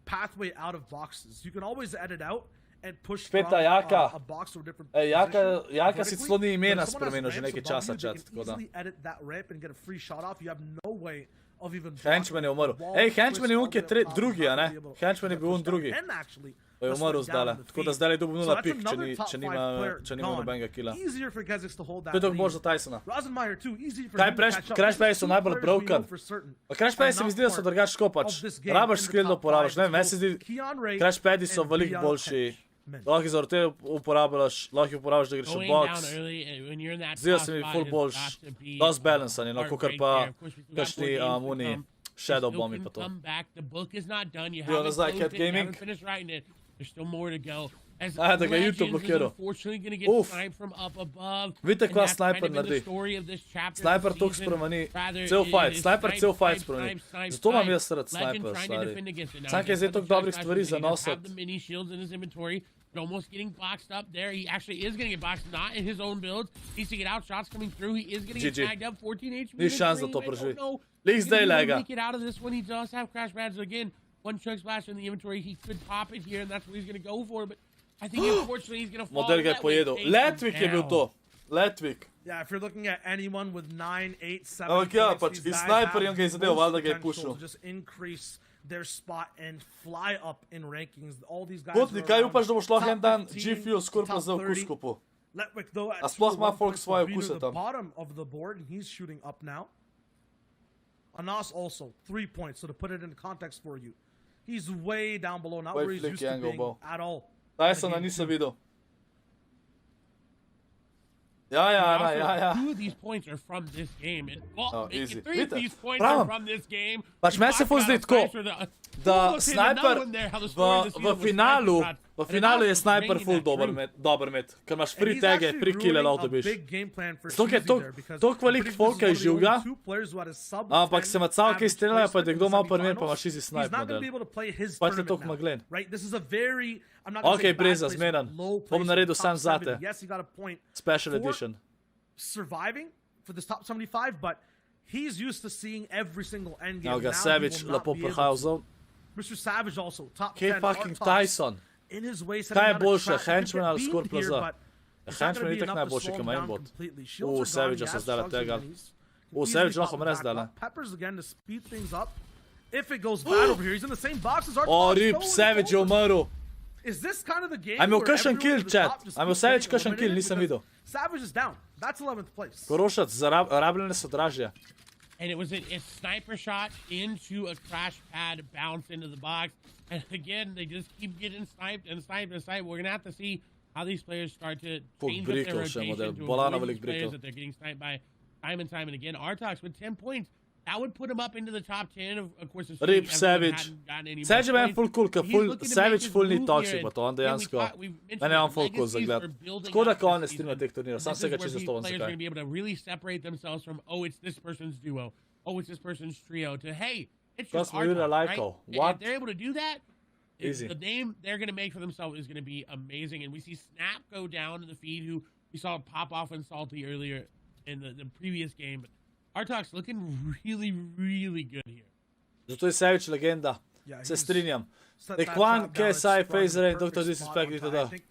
pathway out of boxes. You can always edit out and push from a box to a different position. Jaka si celo ni imena spremenil že nekaj časa čat, tako da. Easily edit that ramp and get a free shot off. You have no way of even Henchman je umrl. Ej, Henchman je on, ki je drugi, a ne? Henchman je bil on drugi. Pa je umrl zdaj, tako da zdaj je dobil 0 pik, če nima nobenega killa. To je tako bolj za Tysona. Kaj Crash Pay so najbolj broken? Pa Crash Pay se mi zdi, da so drugače pač. Rabaš skill, da uporabaš. Ne vem, meni se zdi, Crash Padi so veliko boljši. Lahko zaradi tega uporabljaš, lahko jih uporabljaš, da greš v box. Zdijo se mi full boljš, dost balancani, no, kakor pa kakšni uni Shadow Bombi pa to. Bil nazaj Cat Gaming. Da ga YouTube blokiral. Uf, vidite kva Sniper naredi. Sniper tok spremeni, cel fight spremeni. Zato imam jaz rad Sniper, stari. Sam je zdaj tok dobrih stvari za nosati. Almost getting boxed up there. He actually is going to get boxed, not in his own builds. He's to get out, shots coming through. He is going to get tagged up. 14 HP. Ni šans da to preživi. Lik zdaj lega. Make it out of this one. He does have crash pads again. One chug splash in the inventory. He could pop it here, and that's what he's going to go for. But I think unfortunately he's going to fall. Model ga je pojedel. Letvik je bil to. Letvik. Yeah, if you're looking at anyone with 9, 8, 7 Ampak ja, pač iz Sniperjem ga je zadev, valjda ga je pušil. Just increase their spot and fly up in rankings. All these guys Kotni, kaj upaš, da boš lahko en dan G-Fuel ScorpLZ v kuskupu? A sploh ima folk svoje vkuse tam. Bottom of the board, and he's shooting up now. Anas also 3 points, so to put it into context for you, he's way down below, not where he's used to being at all. Tysona nisem videl. Ja. 2 of these points are from this game. And, well, easy. 3 of these points are from this game. Pač meni se zdi tako, da Sniper v finalu V finalu je sniper full dober met, ker imaš free tagge, free kille lahko dobiš. Zato je toliko velik folka iz živga, ampak se macal kaj streljajo, pa je kdo malo prven, pa imaš easy snipe model. Pa je toliko maglen. Ok, Breza, zmeden. Bom naredil sam zate. Special edition. Surviving for this top 75, but he's used to seeing every single end game. Evo ga, Savage lepo prihajal zon. Mr. Savage also, top 10. Kaj fucking Tyson? Kaj je boljše, Henchman ali ScorpLZ? Henchman je itak najboljši, ki ima aimbot. Savage se zdaj tega. Savage lahko mre zdaj. Rip, Savage je umrl. A imel kakšen kill, chat? A imel Savage kakšen kill, nisem videl. Korošac, rabljene so dražje. And it was a sniper shot into a crash pad, bounce into the box. And again, they just keep getting sniped and sniped and sniped. We're going to have to see how these players start to change up their rotation to avoid these players that they're getting sniped by time and time and again. Artox with 10 points. That would put him up into the top 10. Of course, Rip Savage. Savage je meni full cool, ker Savage full ni toxic, pa to on dejansko. Meni je on full cool za gled. Škoda, ko on ne streama teh turnirov, sam vsega čisto stovan zakaj. Players are going to be able to really separate themselves from, oh, it's this person's duo. Oh, it's this person's trio. To, hey, it's just Artox, right? What? If they're able to do that, Easy. The name they're going to make for themselves is going to be amazing. And we see Snap go down in the feed, who we saw pop off on Salty earlier in the previous game. But Artox looking really, really good here. Zato je Savage legenda. Se strinjam. Tekwan, KSI, Phaser in Dr. Disrespect itd.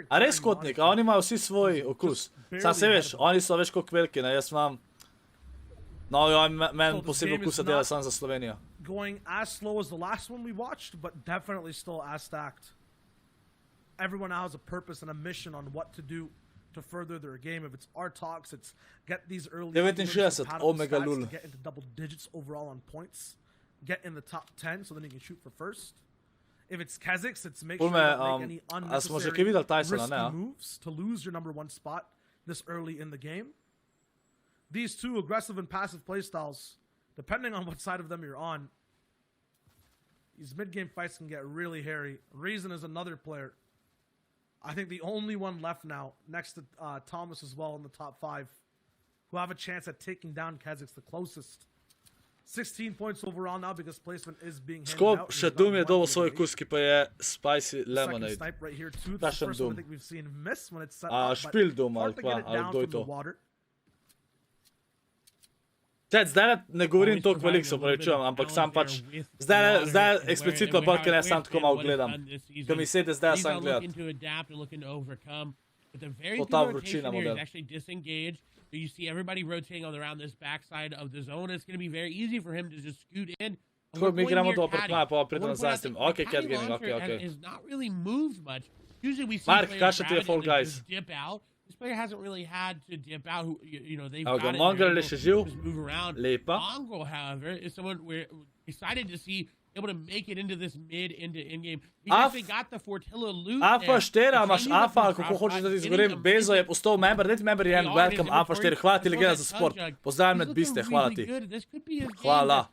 A res kotnik, a oni imajo vsi svoj okus. Sam se veš, oni so veš koliko veliki, ne, jaz imam... No, meni posebno okusa dela sam za Slovenijo. Going as slow as the last one we watched, but definitely still as stacked. Everyone now has a purpose and a mission on what to do to further their game. If it's Artox, it's get these early 69, Omega Lul. Get into double digits overall on points. Get in the top 10 so then you can shoot for first. If it's Kha'Zix, it's make sure you don't make any unnecessary risky moves to lose your number 1 spot this early in the game. These two aggressive and passive playstyles, depending on what side of them you're on, these mid-game fights can get really hairy. RYSSen is another player. I think the only one left now, next to Thomas as well in the top 5, who have a chance at taking down Kha'Zix the closest. 16 points overall now because placement is being handed out. Še Doom je dobil svoj kus, ki pa je Spicy Lemonade. Tašen Doom. Špil Doom ali pa, ali kdo je to? Zdaj ne govorim toliko veliko, se pravičujem, ampak sam pač, zdaj eksplicitno bolj, ker ne sam tako malo gledam. Ko mi sede zdaj sam gledat. To ta vročina model. You see everybody rotating on around this backside of the zone. It's going to be very easy for him to just scoot in. Mi gremo do prtmaja, pa pridem nazaj s tem. Ok, Cat Gaming, ok. Has not really moved much. Usually we see Mark, players kakšen ti je Fall Guys? Dip out. This player hasn't really had to dip out. You know, they've got it. Mongrel je še živ. Move around. Lepa. Mongrel, however, is someone we're excited to see able to make it into this into in-game. He actually got the Fortilla loot there. Alpha 4, imaš Alpha, kako hočeš da ti zgorim. Bezo je postal member, dajte member je welcome Alpha 4. Hvala ti legenda za support. Pozdravljam med biste, hvala ti. Hvala.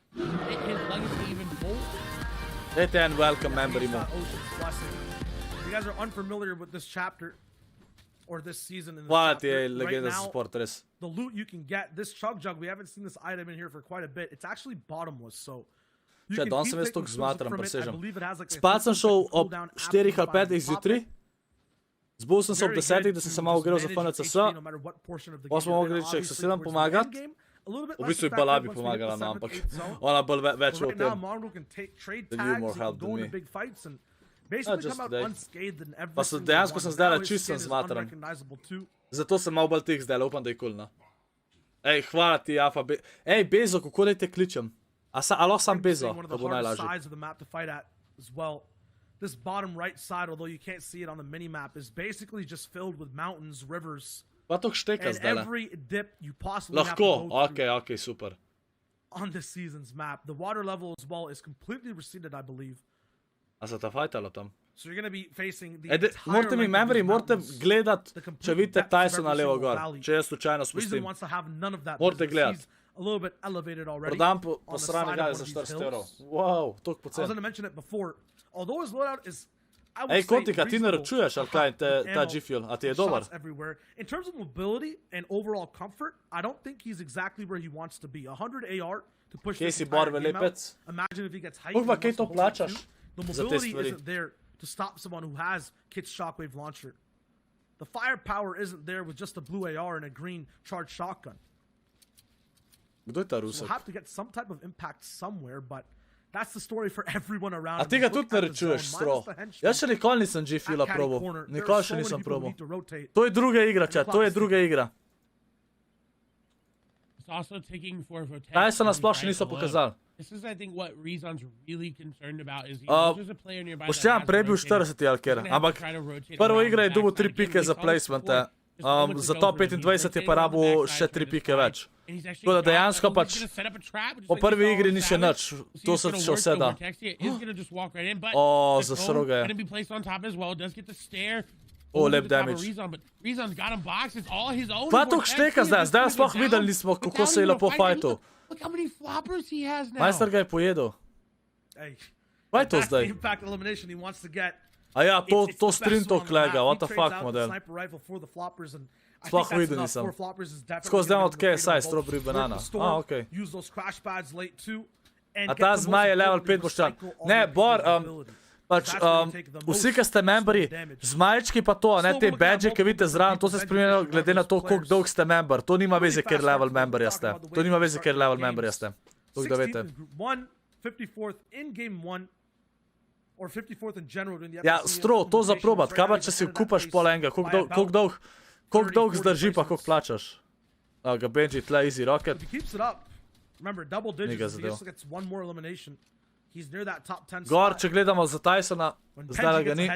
Dajte en welcome member ima. You guys are unfamiliar with this chapter or this season in this Hvala ti chapter. je legenda za support, res. The loot you can get, this chug jug, we haven't seen this item in here for quite a bit. It's actually bottomless, so Če, danes sem jaz toliko zmatran, presežem. Spat sem šel ob 4 ali 5 zjutraj. Zbudil sem se ob 10, da sem se malo grel za FNCS. Pa smo mogli reči, se sedem pomagat. V bistvu je Balabi pomagala nam, ampak ona bolj več o tem. The new more help than me. Pa so dejansko sem zdaj čist sem zmatran. Zato sem malo bolj tih zdaj, upam, da je cool, no. Ej, hvala ti, Jafa. Ej, Bezo, kako da te kličem? Alo sam Bezo, da bo najlažje. This bottom right side, although you can't see it on the mini-map, is basically just filled with mountains, rivers, and every dip you possibly have to go through. Ok, super. On this season's map. The water level as well is completely receded, I believe. A se ta fajtalo tam? So you're going to be facing the entire morate mi memori, morate gledat, če vidite Tysona levo gor, valley. če jaz slučajno spustim. RYSSen wants to have none of that. Morate gledat. A little bit elevated already. Prodam posrane gaje za 40 €. Wow, toliko I was pocen. going to mention it before. Although his loadout is Ej, Kotika, ti naročuješ, ali kaj, ta G-Fuel, a ti je dober? In terms of mobility and overall comfort, I don't think he's exactly where he wants to be. 100 AR to push Kje this si entire borbe game out. lepec? Imagine if he gets height. Koliko kaj to plačaš The za te mobility stvari? isn't there to stop someone who has Kit's shockwave launcher. The firepower isn't there with just a blue AR and a green charged shotgun. Kdo je ta So we'll Rusek? have to get some type of impact somewhere, but that's the story for everyone around A him. ti ga Just tudi look at the naročuješ, zone, Stro. minus the henchman. Jaz še nikoli nisem G-Fuela At caddy probal. corner, there Nikoli are še so many nisem people who probal. need to rotate. To je druga igra, čat, to je druga igra. It's also taking for rotation. Tysona sploh še niso pokazali. This is, I think, what ReZon's really concerned about is there's a player nearby. Boštjan prej bil 40 alker, ampak prva igra je dobil 3 pike za placement. Za top 25 je pa rabil še 3 pike več. Tako da dejansko pač po prvi igri ni še nič. To se še vse da. O, za sroga je. O, lep damage. Kva to šteka zdaj? Zdaj sploh videli nismo, kako se je lepo fajtu. Majster ga je pojedel. Kaj je to zdaj? Impact elimination he wants to get. A ja, to sprintov klega, what the fuck model. Sploh videl nisem. Skozi dan od KSI, strawberry banana. A, okej. A ta zmaj je level 5 Boštjan. Ne, Bor, pač vsi, ki ste memberi, zmajčki pa to, ne, te badge, ki vidite zraven, to se spremenilo glede na to, koliko dolg ste member. To nima veze, ker level memberja ste. To nima veze, ker level memberja ste. Tuk da vete. 54th in game 1. Or 54th in general in the Ja, Stro, to za probat. Kaj pa, če si kupaš pol enega, koliko dolg zdrži pa koliko plačaš? Ga Benji tle, easy rocket. If he keeps it up, remember, double digits, he just gets one more elimination. He's near that top 10 Gor, spot. če gledamo za Tysona, zdaj ga ni.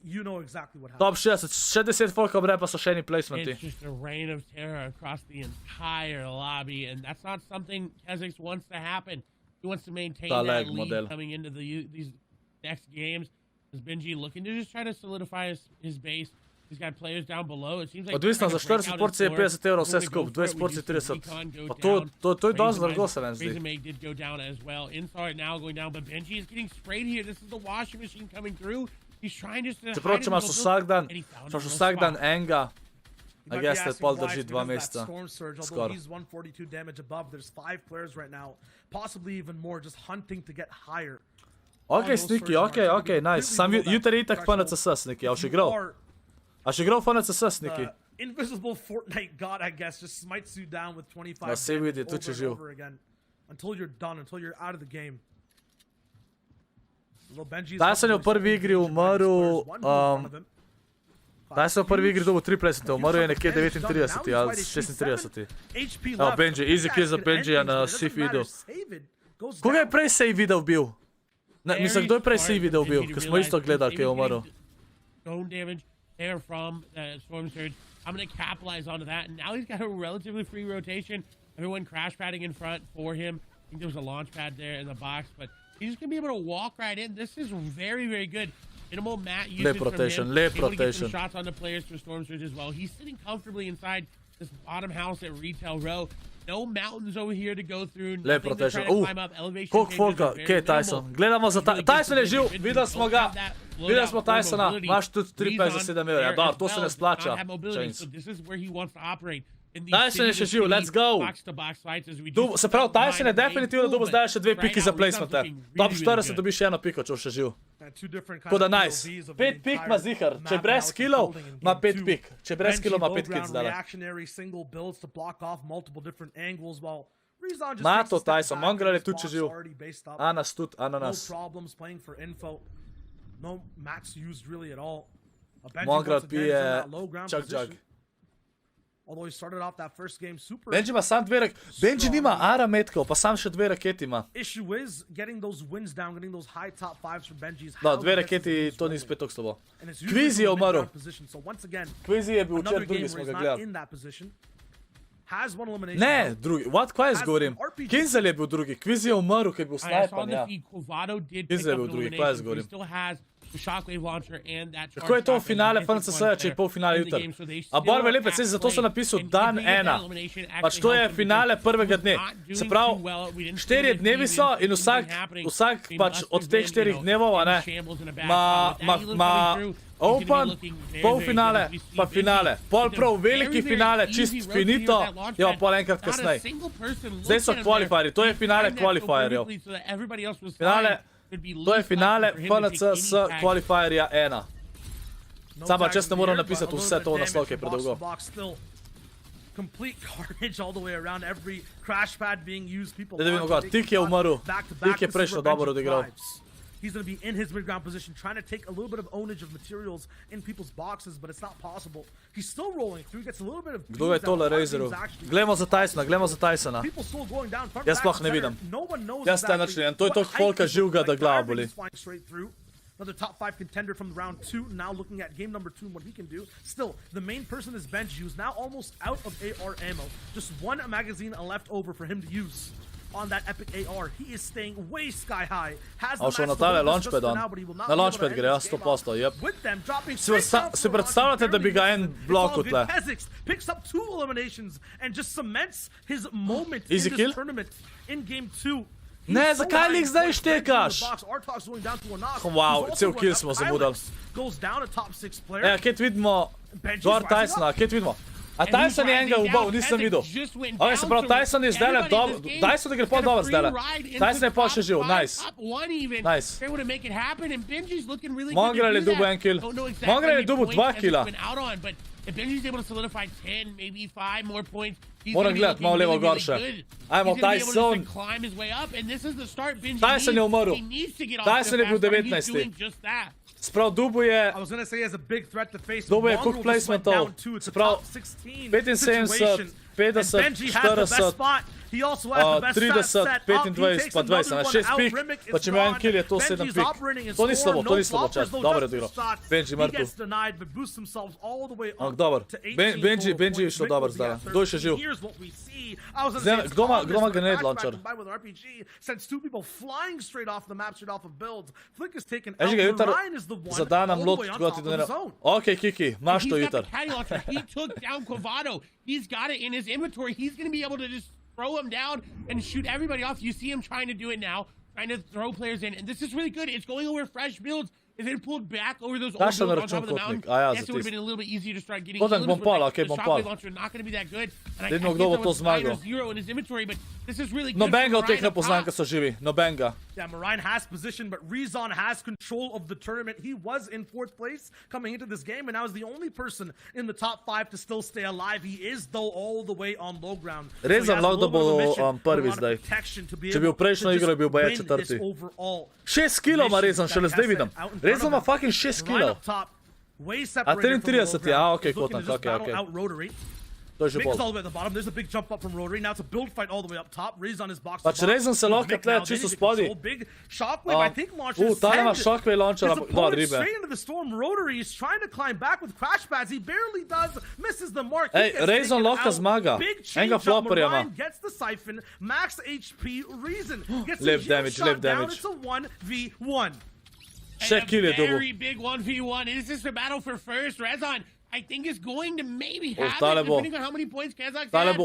You know exactly what Top happens. 60, še 10 folka bre, pa so še eni placementi. It's just a reign of terror across the entire lobby, and that's not something Kazix wants to happen. He wants to maintain Ta that leg lead model. coming into these next games. Is Benji looking to just try to solidify his base? He's got players down below. It seems like Odvisno, za 40 porcij je 50 evrov vse skup, 20 porcij 30. Pa to je dosti drago se meni zdi. ReZonMake did go down as well. Inside now going down, but Benji is getting sprayed here. This is the washing machine coming through. He's trying just to Čeprav, hide če a imaš little vsak dan, bit, and he found če imaš a little vsak dan spot. enega, You might I be guess that asking pol why, drži it's 2 because of that meseca. Storm Surge, although Skoraj. he's 142 damage above. There's 5 players right now, possibly even more, just hunting to get higher. Ok, Sniki, ok, nice. Sam jutri itak FNCS, Sniki, a še igral? A še igral FNCS, Sniki? Invisible Fortnite god, I guess, just smites you down with 25 No, se vidi, damage tu če over živ. and over again. Until you're done, until you're out of the game. Tyson je v prvi igri umrl, Tyson je v prvi igri dobil 3 placente, umrl je nekje 39 ali 36. Evo, Benji, easy kill za Benjija na si video. Koga je prej sej video bil? Ne, mislim, kdo je prej sej video bil, ko smo isto gledali, ki je umrl. Zone damage there from Storm Surge. I'm going to capitalize onto that. And now he's got a relatively free rotation. Everyone crash padding in front for him. I think there was a launch pad there in the box, but he's just going to be able to walk right in. This is very, very good. Minimal mat usage from him. Able to get some shots on the players for Storm Surge as well. He's sitting comfortably inside this bottom house at Retail Row. No mountains over here to go through. Lep rotation. Koliko folka, kje je Tyson? Gledamo za Tyson je živ, videli smo ga. Videli smo Tysona, imaš tudi 3,57 evra. Da, to se ne splača. Tyson je še živ, let's go. Se pravi, Tyson je definitivno dobil zdaj še 2 piki za placemente. Top 40 dobi še 1 piko, če bo še živ. Tako da nice. 5 pik ima zihar. Če je brez skillov, ima 5 pik. Če je brez skillov, ima 5 kill zdaj. Ma to Tyson, Mongrel je tudi še živ. Anas tudi, ananas. Mongrel pije čak. Benji ima sam 2 raketi. Benji nima ara metkov, pa sam še 2 raketi ima. Da, 2 raketi, to ni spet toliko slabo. Kvizi je umrl. Kvizi je bil včeraj, drugi smo ga gledali. Ne, drugi. What, kaj jaz govorim? Kinzel je bil drugi. Kvizi je umrl, ker je bil snajpan, ja. Kinzel je bil drugi, kaj jaz govorim? shockwave launcher and that Kako je to v finale FNCS-ja, če je polfinale jutri? A borbe lepe, zato sem napisal dan 1. Pač to je finale prvega dne. Se pravi, 4 dnevi so in vsak pač od teh 4 dnevov, a ne, ma open, polfinale, pa finale. Pol prav veliki finale, čist finito, je pa pol enkrat kasnej. Zdaj so qualifieri, to je finale qualifierjev. To je finale FNC s qualifierja 1. Sama čest ne moram napisati vse to v naslov, ki je predolgo. Da vidimo gor, Tik je umrl, Tik je prejšnjo dobro odigral. He's going to be in his mid-ground position, trying to take a little bit of ownage of materials in people's boxes, but it's not possible. He's still rolling through, gets a little bit of... Kdo je tole Razeru? Glejmo za Tysona, Jaz sploh ne vidim. Jaz te nič ne vidim, to je toliko folka živga, da glava boli. Another top 5 contender from round 2, now looking at game number 2 and what he can do. Still, the main person is Benji, who's now almost out of AR ammo. Just one magazine left over for him to use on that epic AR. He is staying way sky high. Has the šel na tale launchpad on. Na launchpad gre, ja, 100%, jep. Si predstavljate, da bi ga en blokal tle? Picks up 2 eliminations and just cements his moment in this tournament in game 2. Ne, zakaj lih zdaj štekaš? Wow, cel kill smo zamudali. Kje vidimo gor Tysona, kje vidimo? A Tyson je enega ubal, nisem videl. Ok, se pravi, Tyson je zdajle dobro, Tyson gre pol dobro zdajle. Tyson je pol še živ, nice. Nice. Mongrel je dubo en kill. Mongrel je dubo 2 killa. If Benji's able to solidify 10, maybe 5 more points, he's moram gledat malo levo gor še. Ajmo, Tyson. Tyson je umrl. Tyson je bil 19. Sprav dubo je... Dubo je cook placementov. Sprav 75, 50, 40... 30, 25, pa 20, na 6 pik, pa če ima en kill je to 7 pik. To ni slabo čas, dobro je odigral. Benji mrtv. Dobar, Benji je šlo dobro zdaj. Kdo je še živ? Kdo ima grenade launcher? Eži ga jutar zada nam lot, kdo ti donira. Ok, Kiki, imaš to jutar. He's got it in his inventory, he's gonna be able to just throw him down and shoot everybody off. You see him trying to do it now, trying to throw players in, and this is really good. It's going over fresh builds. If it pulled back over those old builds on top of the mountain, yes, it would have been a little bit easier to start getting kills, but the shockwave launcher not going to be that good. And I think that was 9-0 in his inventory, but this is really good. Nobenga od teh ne poznam, ko so živi. Nobenga. Yeah, Marine has position, but ReZon has control of the tournament. He was in 4th place coming into this game, and now is the only person in the top 5 to still stay alive. He is, though, all the way on low ground. ReZon lahko da bo prvi zdaj. Če bi v prejšnjo igro je bil baje 4. 6 kilo ima ReZon, šele zdaj vidim. ReZon ima fucking 6 kilo. A 33 je, ok, kotan, ok. To je že bol. Pač ReZon se lahko tle čisto spodi. Tale ima shockwave launcher, dobar ribe. Ej, ReZon lahko zmaga. Enega flopperja ima. Lep damage. Še kill je dobil. Very big 1v1. Is this a battle for first? ReZon, I think is going to maybe have it, depending on how many points Kazakh has. Ryan,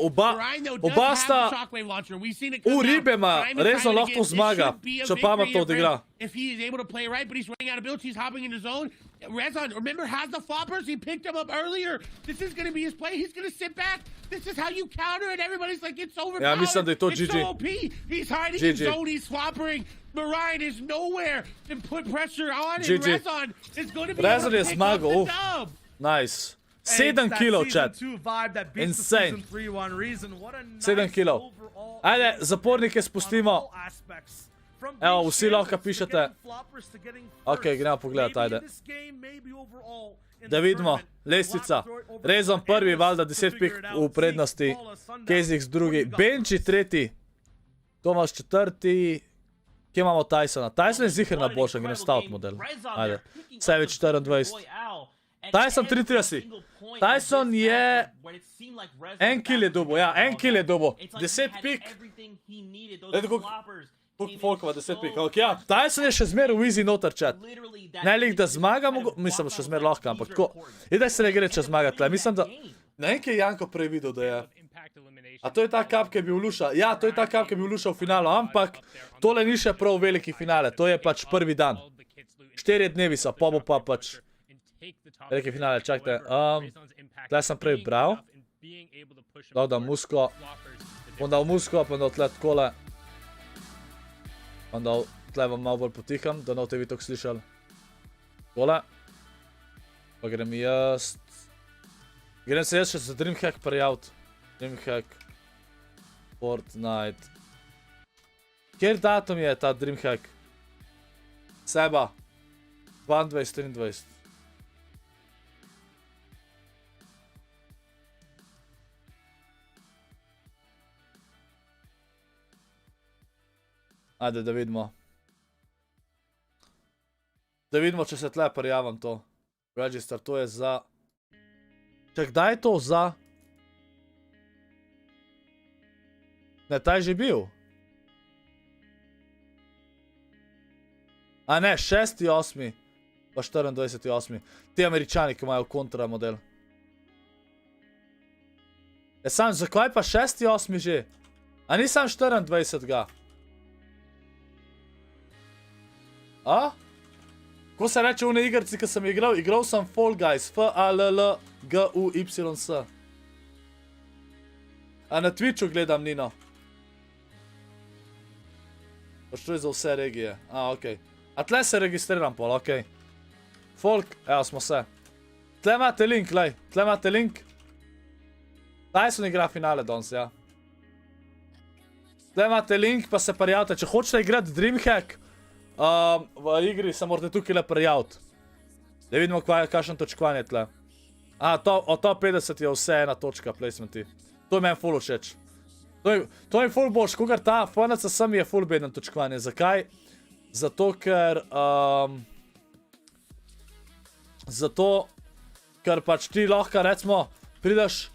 though, does have the shockwave launcher. We've seen it come out. Ribe ima, ReZon lahko zmaga, če pametno odigra. If he's able to play right, but he's running out of builds, he's hopping in his zone. ReZon, remember, has the floppers. He picked them up earlier. This is going to be his play. He's going to sit back. This is how you counter it. Everybody's like, it's overpowered. Ja, mislim, da je to GG. It's so OP. He's hiding in zone. He's floppering. Mariah is nowhere to put pressure on it. ReZon is going to be able to pick up the dub. Nice. 7 kilov, chat. Insane. 7 kilov. Ajde, zapornike spustimo. Evo, vsi lahko pišete. Ok, gremo pogledat, ajde. Da vidimo, lestvica. ReZon prvi, valjda 10 pik v prednosti. KZX drugi. Benji tretji. Tomas četrti. Kje imamo Tysona? Tyson je ziher na boljšem, gre stout model. Ajde. Savage 24. Tyson 33. Tyson je... En kill je dobo, ja, en kill je dobo. 10 pik. Koliko folkova 10 pik. Ok, ja, Tyson je še zmer v easy noter chat. Ne lik, da zmaga, mislim, še zmer lahko, ampak tako. Idaj se ne gre, če zmaga tle. Mislim, da... Ne vem, kaj je Janko prej videl, da je... A to je ta kap, ki je bil Luša. Ja, to je ta kap, ki je bil Luša v finalu, ampak tole ni še prav veliki finale. To je pač prvi dan. 4 dnevi so, pa bo pa pač... Veliki finale, čakajte. Tle sem prej bral. Dal musko. Bom dal musko, pa dal tle takole. Bom dal tle vam malo bolj potiham, da ne boste vi tako slišali. Takole. Pa grem jaz. Grem se jaz še za Dreamhack prijaviti. Dreamhack. Fortnite. Kjer datum je ta Dreamhack? Seba. 22-23. Ajde, da vidimo. Da vidimo, če se tle prijavim to. Register, to je za... Čak, kdaj je to za? Ne, ta je že bil. A ne, 6.8. Pa 24.8. Ti Američani, ki imajo kontra model. Sam, zakaj pa 6.8 že? A nisam 24. A? Ko se reče v ne igrci, ki sem igral? Igral sem Fall Guys. F-A-L-L-G-U-Y-S. A na Twitchu gledam, Nino. Pač to je za vse regije. A, okej. A tle se registriram pol, okej. Folk, evo smo se. Tle imate link, lej. Tle imate link. Tyson igra finale danes, ja. Tle imate link, pa se prijavite. Če hočete igrati Dreamhack, v igri se morate tukaj le prijaviti. Da vidimo, kakšen točkovanje tle. A, od top 50 je vse ena točka, placementi. To je meni ful všeč. To je ful boljš, kogar ta FNC sem je ful beden točkovanje. Zakaj? Zato, ker... Zato, ker pač ti lahko, recimo, prideš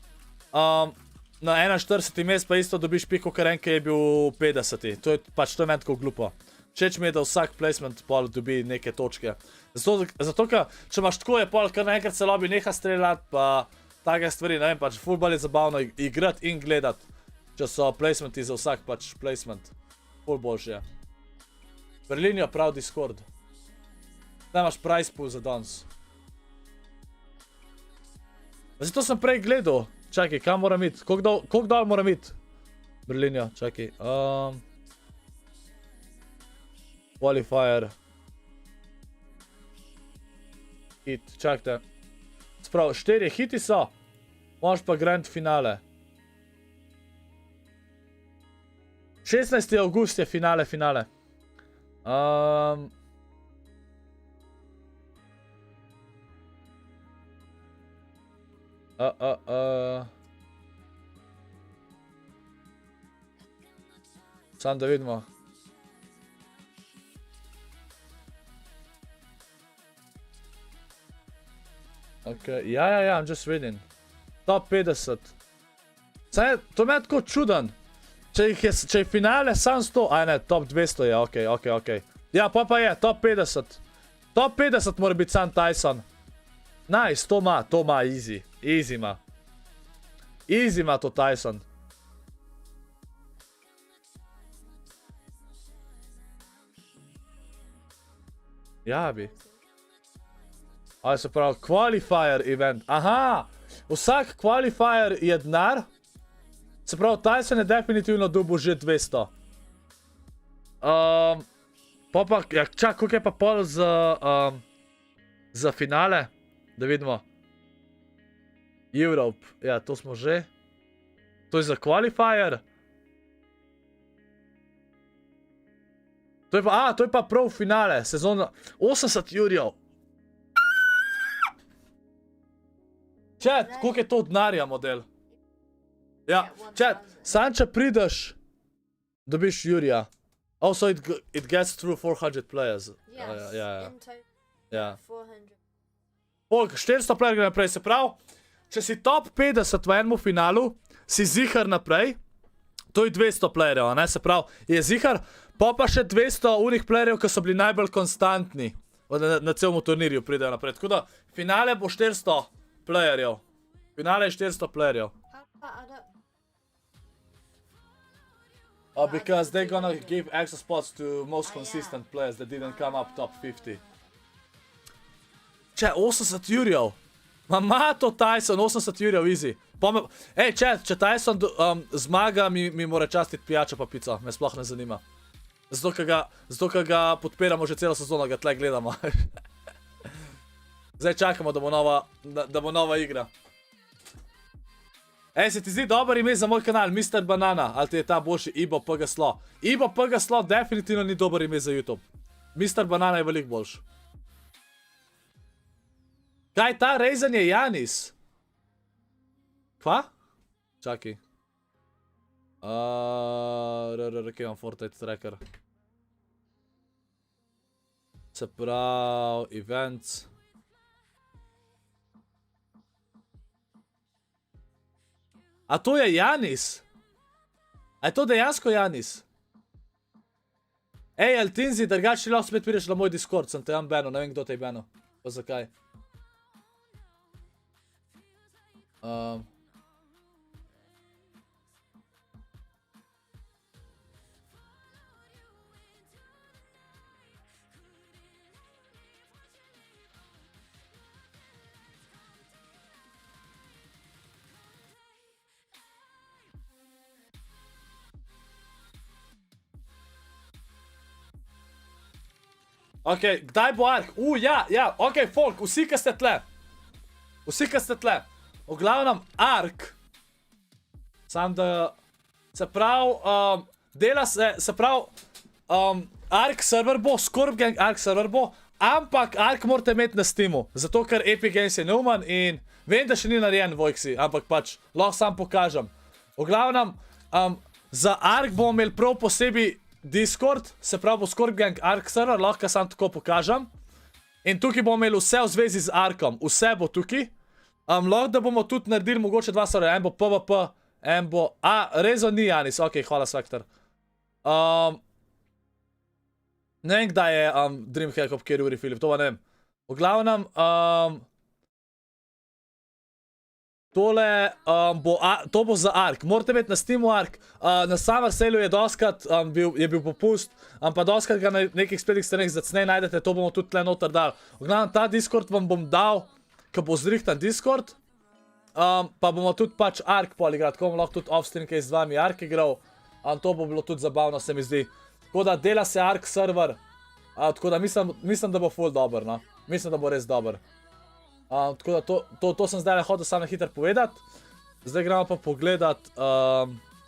na 41. mest, pa isto dobiš piko, kar enke je bil 50. To je pač, to je meni tako glupo. Všeč mi je, da vsak placement pol dobi neke točke. Zato, ker če imaš tako, je pol, kar naenkrat se lobby neha streljati, pa take stvari, ne vem, pač ful bolj je zabavno igrati in gledati, če so placementi za vsak pač placement. Ful boljše je. Berlin je prav Discord. Zdaj imaš price pool za danes. Zato sem prej gledal. Čakaj, kam moram iti? Koliko dal moram iti? Berlinja, čakaj. Qualifier. Hit, čakajte. Sprav, 4 hiti so. Moš pa grand finale. 16. august je finale. Sam da vidimo. Okay, ja, I'm just reading. Top 50. Saj, to me je tako čuden. Če je finale sam 100, aj ne, top 200 je, okej. Ja, pa je, top 50. Top 50 mora biti sam Tyson. Nice, to ima, easy. Easy ima. Easy ima to Tyson. Ja bi. Ali se pravi, qualifier event. Aha, vsak qualifier je denar. Se pravi, Tyson je definitivno dobil že 200. Pa, ja, čak, koliko je pa pol za finale? Da vidimo. Europe, ja, to smo že. To je za qualifier. To je pa prav finale, sezona 80 jurjev. Chat, koliko je to denarja model? Ja, chat, sam če prideš, dobiš Jurija. Also, it gets through 400 players. Ja. 400 player gre naprej, se pravi, če si top 50 v enem finalu, si zihar naprej, To je 200 playerjev, ne, se pravi, je zihar, pa še 200 unih playerjev, ki so bili najbolj konstantni na celom turnirju pridejo naprej. Tako da, finale bo 400 playerjev. Finale je 400 playerjev. Because they're gonna give extra spots to most consistent players that didn't come up top 50. Če, 80 jurjev. Ma to Tyson, 80 jurjev, easy. Ej, če Tyson zmaga, mi mora častiti pijačo pa pico. Me sploh ne zanima. Zato, ker ga podpiramo že celo sezono, ga tle gledamo. Zdaj čakamo, da bo nova igra. Ej, se ti zdi dober ime za moj kanal, Mr. Banana, ali ti je ta boljši Ibo PG Slo? Ibo PG Slo definitivno ni dober ime za YouTube. Mr. Banana je veliko boljši. Kaj, ta Ryzen je Janis? Kva? Čaki. Kje imam Fortnite tracker? Se pravi, events. A to je Janis? A je to dejansko Janis? Ej, Altinzi, drugače ti lahko spet prideš na moj Discord, sem te bano, ne vem kdo te je bano. Pa zakaj. Ok, kdaj bo Ark? Ja, ok, folk, vsi, ki ste tle. V glavnem, Ark. Sam da, se pravi, Ark server bo, ScorpGang Ark server bo, ampak Ark morate imeti na Steamu, zato ker Epic Games je neumen in vem, da še ni narejen Vojksi, ampak pač, lahko sam pokažem. V glavnem, za Ark bomo imeli prav posebej Discord, se pravi bo ScorpGang Ark server, lahko sam tako pokažem. In tukaj bomo imeli vse v zvezi z Arkom, vse bo tukaj. Lahko da bomo tudi naredili mogoče dva serverja, en bo PvP, en bo... Rezo ni Janis, ok, hvala Svektor. Ne vem kdaj je Dreamhack ob kjer uri Filip, to pa ne vem. V glavnem, to bo za Ark, morate imeti na Steamu Ark, na Summer Sale-u je doskrat, je bil popust, pa doskrat ga na nekih spletnih straneh zacnej najdete, to bomo tudi tle noter dal. V glavnem, ta Discord vam bom dal, ko bo zrihtan Discord, pa bomo tudi pač Ark poligrat, ko bomo lahko tudi off-stream kaj z vami Ark igral, to bo bilo tudi zabavno, se mi zdi. Tako da dela se Ark server, tako da mislim, da bo full dober, no. Mislim, da bo res dober. Tako da to sem zdaj hotel samo hitro povedati. Zdaj gremo pa pogledat.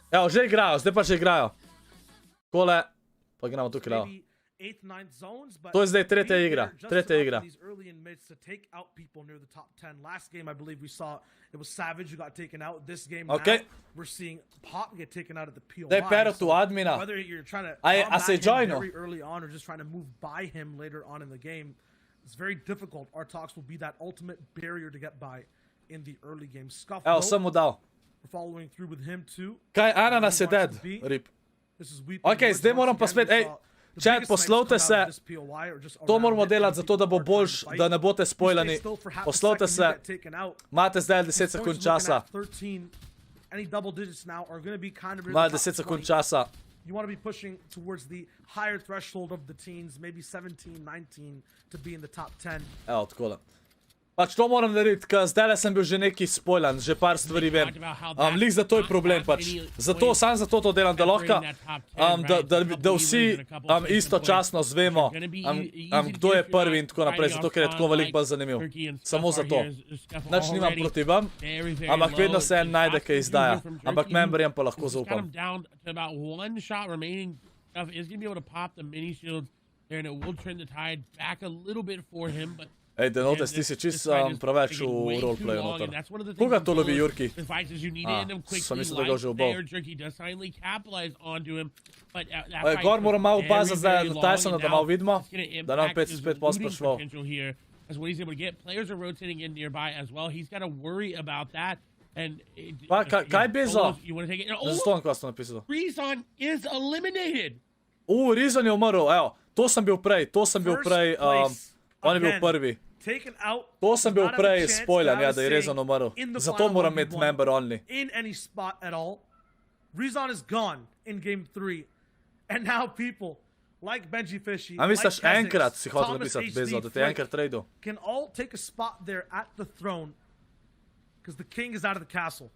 Evo, že igrajo, zdaj pa že igrajo. Takole, pa gremo tukaj levo. To je zdaj tretja igra. Ok. Daj pero tu admina. A se je joinil? It's very difficult. Our talks will be that ultimate barrier to get by in the early game. Scuff. Evo, sem mu dal. We're following through with him too. Kaj, Ananas je dead. Rip. Ok, zdaj moram pa spet, ej, chat, poslovte se. To moramo delati zato, da bo boljš, da ne boste spoilani. Poslovte se. Imate zdaj 10 sekund časa. Imate 10 sekund časa. You want to be pushing towards the higher threshold of the teens, maybe 17, 19 to be in the top 10. Evo, takole. Pač to moram narediti, ker zdaj sem bil že neki spoilan, že par stvari vem. Lik zato je problem pač. Sam zato to delam, da lahko, da vsi istočasno zvemo, kdo je prvi in tako naprej, zato ker je tako veliko bolj zanimiv. Samo zato. Nič nimam proti vam, ampak vedno se en najde, kaj izdaja. Ampak memberjem pa lahko zaupam. Ej, Denotes, ti si čist preveč v roleplayu noter. Koga to lovi, Jurki? Sem mislil, da ga že obal. Gor moram malo paziti zdaj na Tysona, da malo vidimo, da nam spet posprašval. As what he's able to get, players are rotating in nearby as well. He's got to worry about that. And Pa, kaj Bezo? You want to take it? Ne zastojim, kaj ste napisali. RiSSen is eliminated. RiSSen je umrl, evo. To sem bil prej, on je bil prvi. To sem bil prej spoilen, ja, da je RiSSen umrl. Zato moram imeti member only. In any spot at all. RiSSen is gone in game 3. And now people like Benji Fishy, A misliš, like enkrat si hotel Thomas napisati HD Bezo, da te Frick enkrat tradu. can all take a spot there at the throne. Because the king is out of the castle.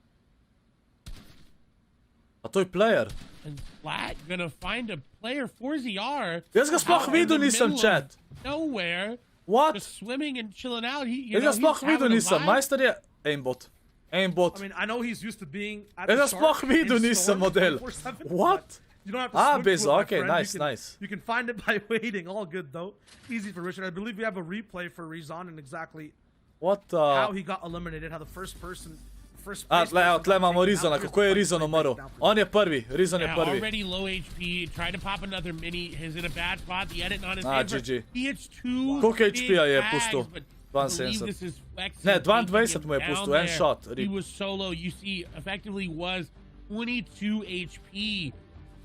A to je player. And Flat gonna find a player for ZR. Jaz ga sploh videl nisem, chat. Nowhere. What? Just swimming and chilling out. Jaz ga sploh videl nisem, majster je aimbot. Aimbot. I mean, I know he's used to being at Jaz the ga sploh start videl in nisem, Storm model. 24/7, What? but you don't have to Ah, swim to it, Bezo, my okay, friend. nice, You can- nice. You can find it by waiting. All good though. Easy for Richard. I believe we have a replay for RiSSen and exactly What how he got eliminated. How the first person. tle imamo RiSSena, kako je RiSSen umrl. On je prvi, RiSSen je Yeah, prvi. already low HP, tried to pop another mini, he's in a bad spot, the edit not in Ah, favor. GG. He hits two Koliko big HP-ja je tags, pustil? but I 72. believe this is Flex Ne, taking 22 him mu je down pustil, en there. shot, He rip. was solo, you see, effectively was 22 HP.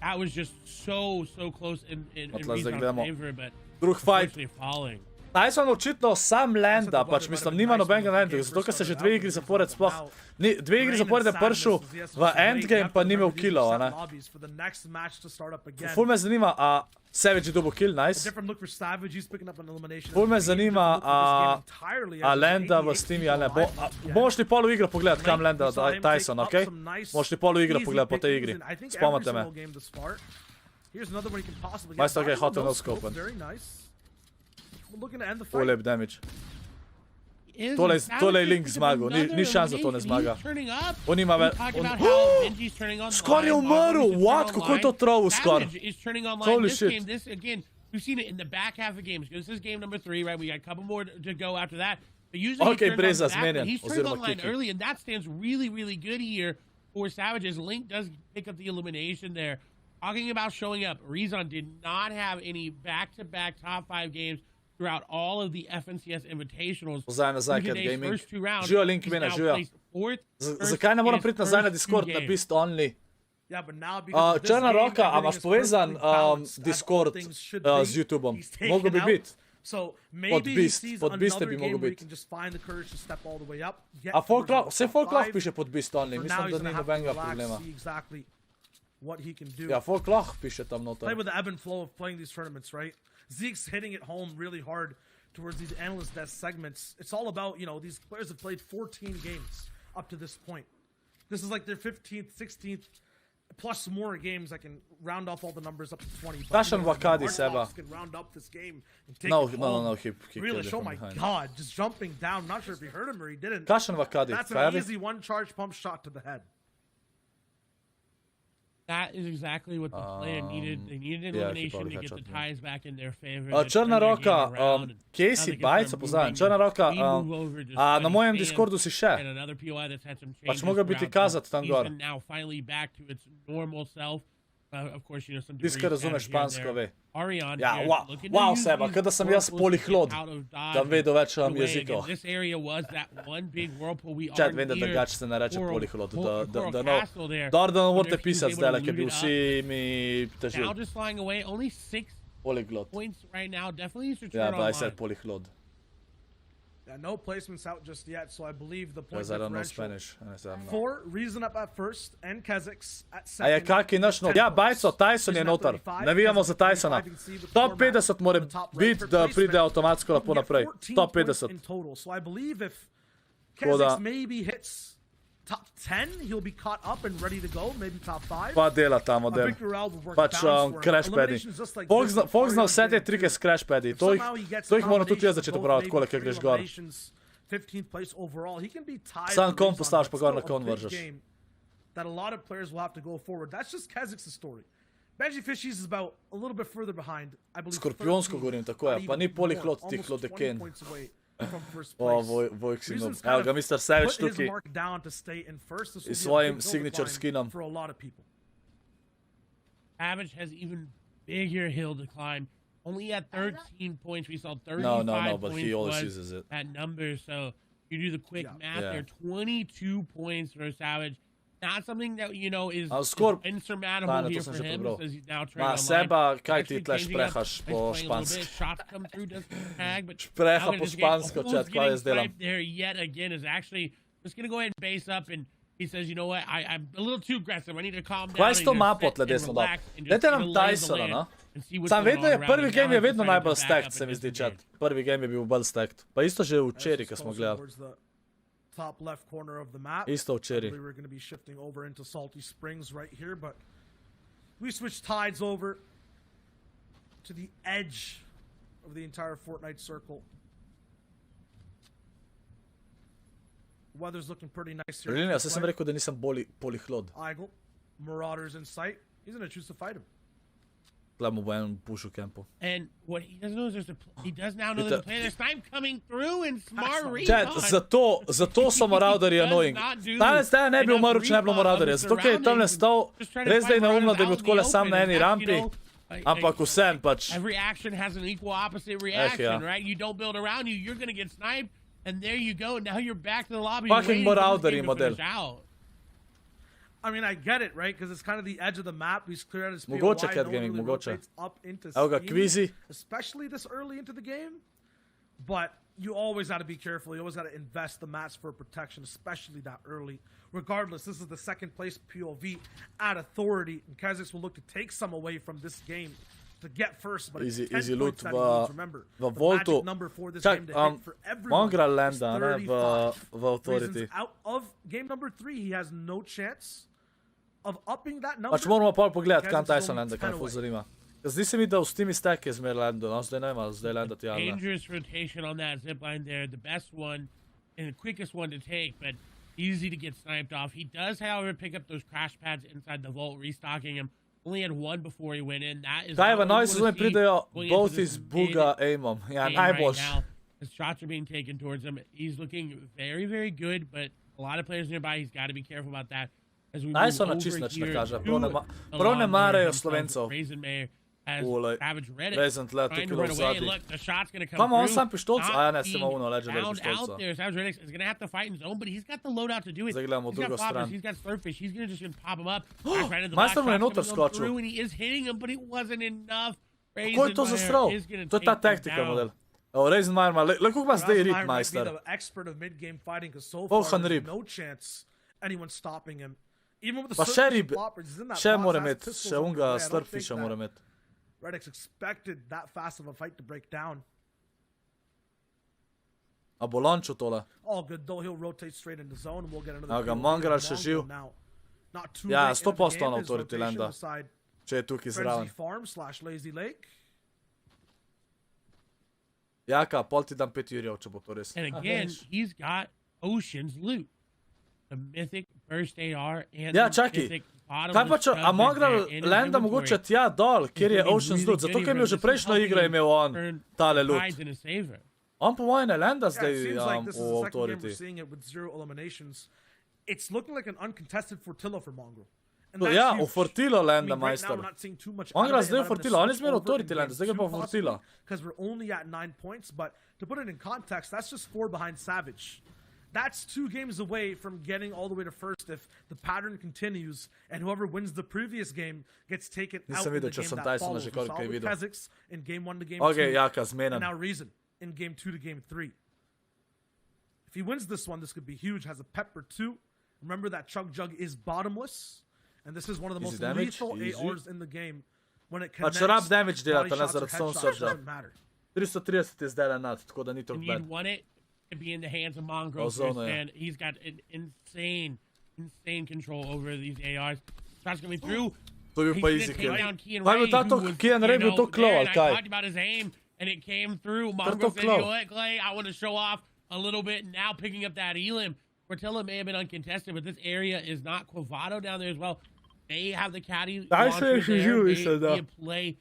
That was just so close in Atlas, zdaj RiSSen's gledamo favor, but drug fight. unfortunately falling. Tyson očitno sam landa, pač mislim, nima nobenega landa, zato ker se že dve igri zapored sploh, dve igri zapored je pršel v endgame, pa ni imel killov, ne. Ful me zanima, a Savage je dobil kill, nice. Ful me zanima, a landa v Steam'i ali ne. Bomo šli polu igro pogledat, kam landa Tyson, okej? Bomo šli polu igro pogledat po tej igri. Spomnite me. Majster ga je hotel no-scopen. Ful lep damage. Tole je Link zmagal, ni šans, da to ne zmaga. On ima več... Skor je umrl, what? Kako je to troll, Skor? Holy shit. We've seen it in the back half of games. This is game number 3, right? We got a couple more to go after that. But usually Okay, he turns Breza on the back, zmenjen, but he's turned oziroma online Kiki. early, and that stands really good here for Savages. Link does pick up the elimination there. Talking about showing up, RiSSen did not have any back-to-back top 5 games throughout all of the FNCS Invitationals. Pozaj nazaj, Cat Today's Gaming. first 2 rounds, Živijo, Link he's mene, now živijo. placed fourth. Zakaj ne moram His priti nazaj na first Discord, two na games. Beast Only? Yeah, but now because of this Črna game, roka, a everything imaš is povezan perfectly balanced, as all Discord things should z be. YouTubeom? He's taken Mogel bi out. biti. So maybe he Beast, sees pod Beaste another bi mogel game where he biti. can just find the courage to step all the way up. Get A towards vse top folk lahko five. piše pod Beast Only, For now, mislim, he's da gonna ni have to nobenega relax, problema. see exactly what he can do. Ja, folk lahko piše tam Play noter. with the ebb and flow of playing these tournaments, right? Zeke's hitting it home really hard towards these analyst desk segments. It's all about, you know, these players have played 14 games up to this point. This is like their 15th, 16th, plus more games that can round off all the numbers up to 20. Kašen Vakadi seba. Can round up this game and take No, it no, home. no, he Really, killed it oh from my behind. god, just jumping down. Not sure if he heard him or he didn't. Kašen Vakadi, That's kaj an je? easy one charge pump shot to the head. That is exactly what the player needed. They needed yeah, elimination he to probably get the had shot, ties back in their favor. Črna roka, kje si bajca poznam? Črna roka, na mojem Discordu si še. Pač mogel bi ti kazati tam gor. Now finally back to its normal self. Of course, you know, some Tisti, ki razume špansko, ve. Arion Ja, here, wow, looking to wow use seba, these kada sem jaz whirlpools polihlod, out of dodge da vedel več and away. jezikov. Again, this area was that one big whirlpool. We Čet, are vem, da near drugače se ne reče Coral- polihlod, Coral da Castle there. Dobro, da ne morate Wonder if he was pisati able to zdaj, ker bi loot it vsi mi Now težili. just flying away, only 6 Poliglot. points right now. Definitely needs to Ja, turn baj online. se polihlod. Yeah, no placements out just yet, so I believe the point Because I don't know differential Spanish. Ne znam. for RiSSen up at first and Kazakhs at A second. je kaki naš not? Ja, bajco, Tyson je noter. Navijamo za Tysona. Top 50 mora biti, da pride avtomatsko lepo naprej. Top 50. In total. So I believe if Tako da- Kazakhs maybe hits top 10, he'll be caught up and ready to go, maybe top 5. Pa dela ta A model. victory round would work Pač balance for him. crash padi. Eliminations just like Folk this, zna vse te Arion trike s crash padi. To Somehow he gets jih moram tudi jaz combinations začeti of uporabljati, both, takole, maybe ker greš three gor. eliminations, 15th place overall. He can be tied Sam for kon RiSSen, postaviš, but pa gor na still a kon big vržeš. game that a lot of players will have to go forward. That's just Kazakh's story. Benji Fishies is about a little bit further behind. I believe Skorpionsko 13, govorim, tako je, not pa ni even more, polihlod tih almost 20 lodeken. points away from first O, place. Vojk si RiSSen's noob. Evo ga, kind of Mr. Savage put his tukaj. mark down to stay in first. This will I be a svojim big signature climb skinom. for a lot of people. Savage has even bigger hill to climb. Only at 13 points, we saw 35 No, but points he always was uses it. that number. So You do the quick math there. 22 points for Savage. Not something that, you know, is insurmountable here for him. Says he's now trying to Seba, kaj ti tle šprehaš po španski? Špreha po špansko, chat, kaj jaz delam? There yet again is actually just going to go ahead and base up, and he says, you know what, I'm a little too aggressive. I need to calm down. Kaj s to mapo tle desno dal? Dajte nam Tysona, no? Sam vedno je, prvi game je vedno najbolj stacked, se mi zdi, chat. Prvi game je bil bolj stacked. Pa isto že včeraj, ko smo gledali. Top left corner of the map. Isto včeraj. We're going to be shifting over into Salty Springs right here, but we switch tides over to the edge of the entire Fortnite circle. Weather's looking pretty nice here. Really, jaz sem rekel, da nisem polihlod. Eagle, Marauders in sight. He's going to choose to fight him. Gledamo v enem pushu campu. And what he doesn't know is he does now know there's a player. There's time coming through and smart read. Chat, zato so Marauderi annoying. Danes ne bi umrl, če ne bilo Marauderja. Zato, ker je tamle stal, res da je neumno, da bi odkole sam na eni rampi. Ampak vsem pač. Every action has an equal opposite reaction, right? You don't build around you, you're going to get sniped. And there you go. Now you're back to the lobby. Fucking Marauderi model. I mean, I get it, right? Because it's kind of the edge of the map. He's clear out his POI. Mogoče Cat Gaming, mogoče. Evo ga, Kvizi. Especially this early into the game. But you always got to be careful. You always got to invest the mats for protection, especially that early. Regardless, this is the second place POV at authority. And Kazakhs will look to take some away from this game to get first. But easy loot v Voltu. Čak, Mongra landa, ne, v authority. Out of game number 3, he has no chance of upping that number. Pač moramo pol pogledati, kam Tyson landa, kaj me ful zanima. Zdi se mi, da v Steamy stack je zmer lando, no, zdaj nema, zdaj landa ti Alena. Dangerous rotation on that zipline there, the best one and the quickest one to take, but easy to get sniped off. He does, however, pick up those crash pads inside the vault, restocking him. Only had one before he went in. That is kaj v novi sezoni pridejo both iz buga aimom. Ja, najboljš. His shots are being taken towards him. He's looking very, very good, but a lot of players nearby, he's got to be careful about that. Naj so na čist nič ne kaže. Prav ne marajo Slovencov. Ryzen tle, to kilo v zadnji. Kam on sam pištolca? A ne, sem ono, legendary pištolca. He's going to have to fight in zone, but he's got the loadout to do it. Zdaj gledamo drugo stran. He's got Slurfish. He's going to just pop him up. Majster mu je noter skočil. And he is hitting him, but it wasn't enough. Kako je to zastral? To je ta taktika model. Evo, Ryzen Meyer ima, le kako ima zdaj rip, majster. Polhan rip. Pa še rip, še mora imeti, še unga Slurfisha mora imeti. Redix expected that fast of a fight to break down. A bo launchil tole. All good though, he'll rotate straight into zone and we'll get another. A ga Mongral še živ. Ja, 100% na authority landa. Če je tukaj zraven. Lazy Lake. Jaka, pol ti dam 5 jurjev, če bo to res. And again, he's got Ocean's loot. The Mythic Burst AR and ja, čaki. Kaj pa če, a Mongral landa mogoče tja dol, kjer je Ocean's loot, zato ker je imel že prejšnjo igro imel on tale loot. On po mojem ne landa zdaj v authority. It's looking like an uncontested Fortilla for Mongral. Ja, v Fortilo landa, majster. On gra zdaj v Fortilo, on je zmer authority landa, zdaj ga pa v Fortilo. Because we're only at 9 points, but to put it in context, that's just 4 behind Savage. That's 2 games away from getting all the way to first if the pattern continues and whoever wins the previous game gets taken out in the game that follows. We saw with Kazakhs in game 1 to game 2 and now Ryzen in game 2 to game 3. If he wins this one, this could be huge. Has a Pepper 2. Remember that Chug Jug is bottomless and this is one of the most lethal ARs in the game when it connects. Pa če rab damage delata, ne zaradi Stone Surge. 330 je zdaj nad, tako da ni to bad. To be in the hands of Mongrels, and he's got an insane control over these ARs. Shots coming through. To bi pa easy kill. Kaj bi ta to, Kian Ray bil to claw, ali kaj? I talked about his aim, and it came through. Mongrels said, you know what, Clay, I want to show off a little bit, and now picking up that Elim. Fortilla may have been uncontested, but this area is not Quavado down there as well. They have the caddy launcher there. They play.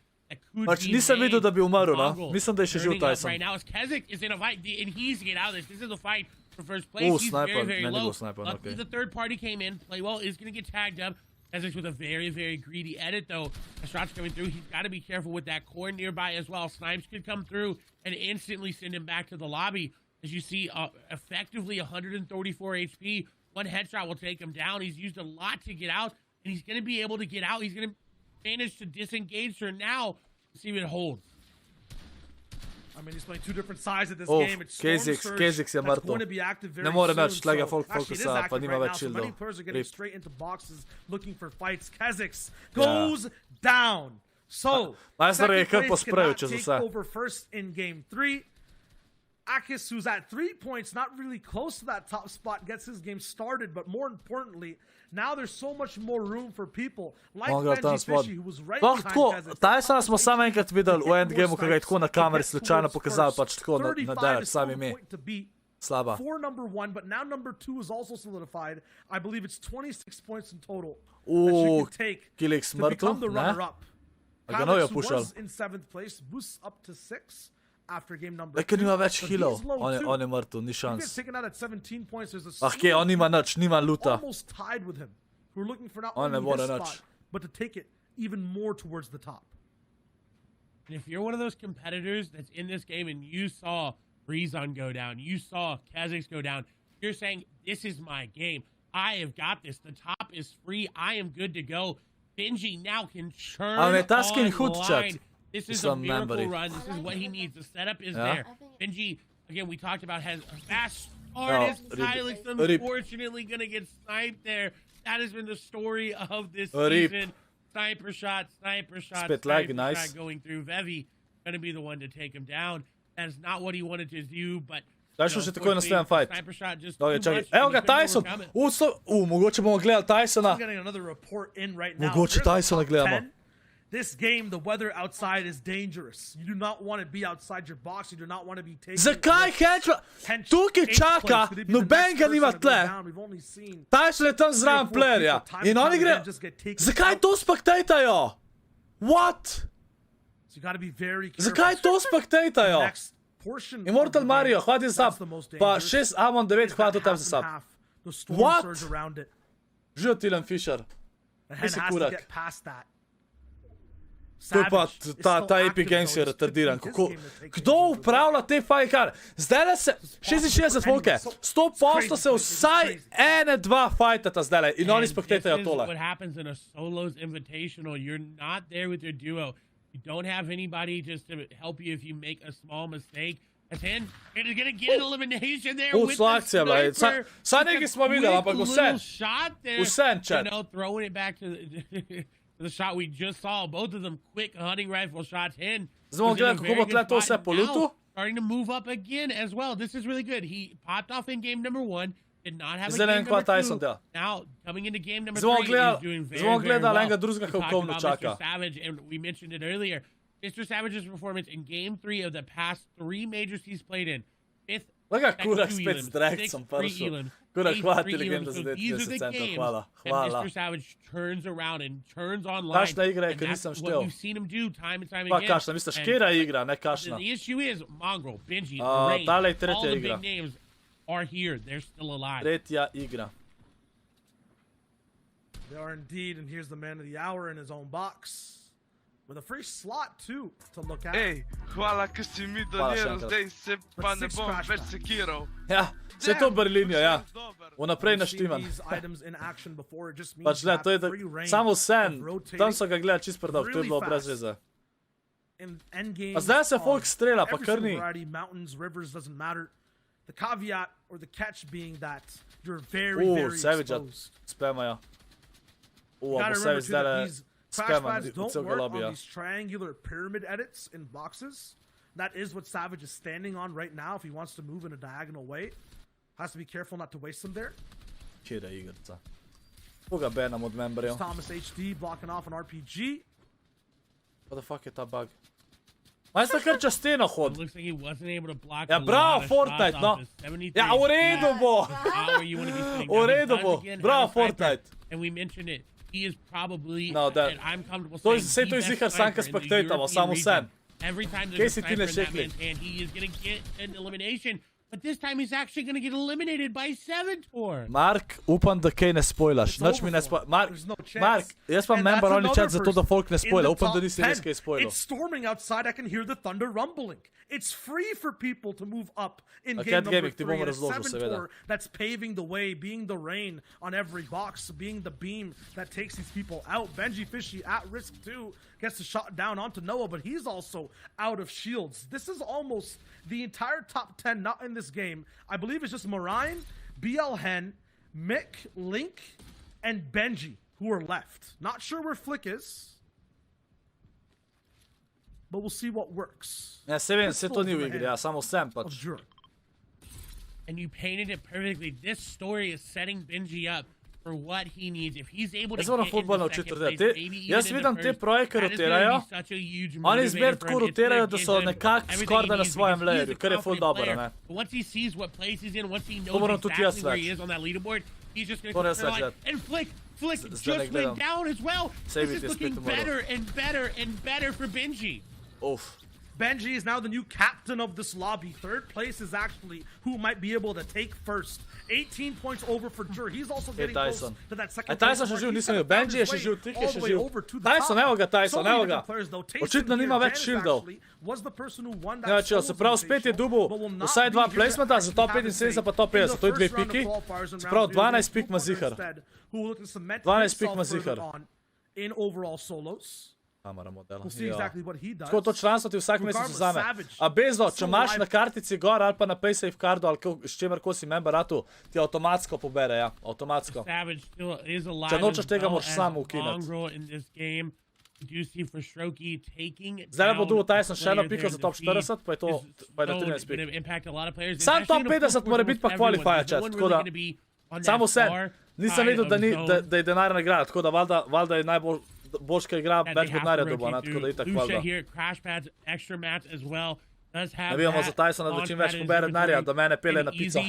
Pač nisem videl, da bi umrl, no? Mislim, da je še živ Tyson. Right now, as Kazakh is in a fight, and he's to get out of this. This is a fight for first place. He's sniper, very, very low. Sniper, Luckily, the third party came in. Playwell is going to get tagged up. Kazakh's with a very, very greedy edit, though. The shots coming through. He's got to be careful with that core nearby as well. Snipes could come through and instantly send him back to the lobby. As you see, effectively 134 HP. One headshot will take him down. He's used a lot to get out, and he's going to be able to get out. He's going to manage to disengage her now. See if it holds. I mean, he's playing two different sides of this game. It's KZX je mrtvo. Ne more meč, tlega folk fokusa, pa nima več shieldov. Many players are getting straight into boxes looking for fights. KZX goes down. So, Majstor je kar second place posprejil cannot čez take vse. over first in game 3. Akis, who's at 3 points, not really close to that top spot, gets his game started. But more importantly, now there's so much more room for people like Benji Fishy, who was right behind KZX. Tysona smo samo enkrat videli v endgameu, ko ga je tako na kameri slučajno pokazal, pač tako na delač, sami mi. Slaba. For number 1, but now number 2 is also solidified. I believe it's 26 points in total that you can take Kilix to become the mrtvo, ne? runner-up. A ga nojo KZX, who pušal. was in 7th place, boosts up to 6 after game number 2. Ker nima več But healov, he's low on too. je mrtv, ni He šans. gets taken out at 17 points. There's a Ah, kje, on nima nič, nima luta. almost tied with him. We're looking for not On ne only more his nič. spot, but to take it even more towards the top. And if you're one of those competitors that's in this game and you saw BlueRiSSen go down, you saw KZX go down, you're saying, this is my game. I have got this. The top is free. I am good to go. Benji now can churn Ale tasking hood chat. online. This is a miracle run. This is what he needs. The setup is there. Benji, again, we talked about, has a fast start. Kylix, unfortunately, going to get sniped there. That has been the story of this season. Sniper shot, sniper shot, Spit lag, nice. shot going through. Vevi going to be the one to take him down. That is not what he wanted to do, but... Daj še tako enostaven fight. Sniper shot just Dobre, too čakaj. much, Evo and ga, he couldn't Tyson. overcome it. Mogoče bomo gledali Tysona. I'm getting another report in right now. Mogoče We're in the Tysona top gledamo. 10. This game, the weather outside is dangerous. You do not want to be outside your box. You do not want to be taking... Zakaj Henčva? Tukaj čaka, noben ga nima tle. Tyson je tam zraven playerja. In oni grejo... Zakaj to spektajtajo? What? So you got to be very careful. Zakaj to spektajtajo? Next portion Immortal of the Mario, game, hvati that's sap. the most Pa dangerous. 6 Amon 9, Is hvati that tam half za and sap. half. The storm What? surge around it. Živ Tilen Fisher. The Ti hen si has to kurak. get past that. To pa Savage is ta still Epic active, Games though. je It's retardiran. his Kako, game to take kdo over. upravlja te fajkare? Zdaj se 66 volke, 100% se vsaj ene, dva fajtata zdaj in oni spektajtajo This is tole. what happens in a solos invitational. You're not there with your duo. You don't have anybody just to help you if you make a small mistake. As in, you're gonna get an elimination there with the akcija, ble. sniper. Saj nekaj smo videli, ampak Quick vse. little shot there. Vse, chat. You know, throwing it back to the shot we just saw. Both of them quick hunting rifle shots in. Zdaj bomo gledali, kako bo tle to vse po lutu. Starting to move up again as well. This is really good. He popped off in game number 1. Did not have a Zdaj ne game vem, kva number Tyson 2. dela. Now, coming into game number Zdaj 3, he's doing very, very gledali well. enega drugega, We kako talked kovno about čaka. Mr. Savage, and we mentioned it earlier. Mr. Savage's performance in game 3 of the past 3 majors he's played in. 5th, Lega second, kurak 2 spet elims, s direktom 6th, 3 pršel. elims, Kurak, 8th, hvala 3 ti legenda elims. za So these are 30 the centov, games hvala, that hvala. Mr. Savage turns around and turns online. Kašna igra je, and ker that's nisem what štel. we've seen him do time and time Pa again. kašna, misliš, And kera igra, ne kašna. the issue is Mongrel, Benji, Rain, tale je all tretja the igra. big names are here. They're still alive. Tretja igra. They are indeed, and here's the man of the hour in his own box. With a free slot, too, to look at. Ej, hvala, ker si mi doniral, zdaj se pa ne bom več sekiral. Ja, vse to Berlinja, ja. Vnaprej naštiman. Pač ne, to je samo sen. Tam so ga gledali čist predolg, to je bilo brez veze. A zdaj se folk strela, pa kar ni. Mountains, rivers, doesn't matter. The caveat or the catch being that you're very, very Savage exposed. spamajo. You gotta Bo remember Savage too that zdaj these crash spama pads don't celega work on lobija. these triangular pyramid edits in boxes. That is what Savage is standing on right now if he wants to move in a diagonal way. Has to be careful not to waste them there. Kjera igrca. Koga benam od memberjev? Thomas HD blocking off an RPG. What the fuck je ta bug? Majster kar čez steno hod. Looks like he wasn't able to block Ja, a lot bravo, of Fortnite, shots no. off his 73 Ja, v redu bo. power you wanna be sitting V down. He redu does bo. again Bravo, have a sniper, Fortnite. And we mentioned it. He is probably, No, that- and I'm comfortable To je- saying, sej to je the zihar best sanka sniper in the spektatamo, European samo region. sen. Every time Kaj there's si a ti ne sniper in that šekli? man's hand, he is gonna get an elimination. but this time he's actually going to get eliminated by 7-Tor. Mark, upam, da kaj ne spoilaš. Nič mi ne spoilaš. Mark, jaz pa member only chat zato, da folk ne spoila. Upam, da nisi res kaj spoilal. It's storming outside. I can hear the thunder rumbling. It's free for people to move up in Okay, game number Gaming, ti 3. bomo And it's razložil, seveda. 7-Tor that's paving the way, being the rain on every box, being the beam that takes these people out. Benji Fishy at risk too. Gets the shot down onto Noah, but he's also out of shields. This is almost the entire top 10 not in this game. I believe it's just Marine, BL Hen, Mick, Link, and Benji who are left. Not sure where Flick is, but we'll see what works. Ja, se vem, se to ni v igri, ja, samo sem pač. And you painted it perfectly. This story is setting Benji up for what he needs. If he's able to Jaz moram get futbol into naučiti second place, rotirati. maybe even Jaz in the vidim te first, projekte that is gonna rotirajo. be such a huge Oni motivator zmer for tako him. It's gonna rotirajo, da give so him nekako everything skoraj he na needs svojem because he's layerju, a kar je ful confident dobro, player. ne. But once he sees what place he's in, once he knows moram tudi jaz exactly where več. he is on that leaderboard, he's just To gonna res control več it. And Flick Zdaj just ne went gledam. down as well. Save This it, is je spet looking umrl. better and better and better for Benji. Uf. Benji is now the new captain of this lobby. Third place is actually who might be able to take first. 18 points over for Jur. He's also getting close Tyson. to that second Tyson place še živ, mark. nisem He's videl. Benji je še found živ, his way Tik je all še the way živ. over to the Tyson, top. evo ga, Tyson, So many evo ga. different players, though. Tyson Očitno here, nima več Janice shieldov. actually was the person who won that Ja, če solo se prav spet je dubu but will not vsaj be dva here to placementa, za top actually have a 75 say pa top in the 50, to je dve first round of piki. qualifiers and Se pravi, round two. 12 pik ima Kocka zihar. instead, who will look to cement 12 pik himself ima further zihar. on in overall solos. Kamera modela. We'll see Ja. exactly what he does. Tako to članstvo ti vsak mesec Regardless, vzame. Savage, A bezno, če still imaš alive. na kartici gor ali pa na PaySafe kardu ali s čemer ko si member ratu, ti avtomatsko pobere, ja, avtomatsko. Savage still is alive. Če nočeš as tega, well moraš as sam ukiniti. Mongrel in this game. We do see for Stroky taking Zdaj bo down dobil Tyson še eno players piko there za in top the feed. 40, pa je to, This pa je na zone 13 is gonna pik. impact a lot of players. It's Sam actually top gonna 50 force mora biti pa almost everyone. qualifier, There's no chat, one tako really da- gonna be on that Samo sen, far nisem side videl, of da, ni, zone. da je denarna igra, tako da valjda je najbolj boljška igra, That več they bo have denarja to dobil, ne, rotate tako da through. itak Lucia valjda. here, crash pads, extra mats as well. Does have Navijamo that za Tysona, da launch čim več pad in his pobere denarja, inventory. da mene pelje na Can pico.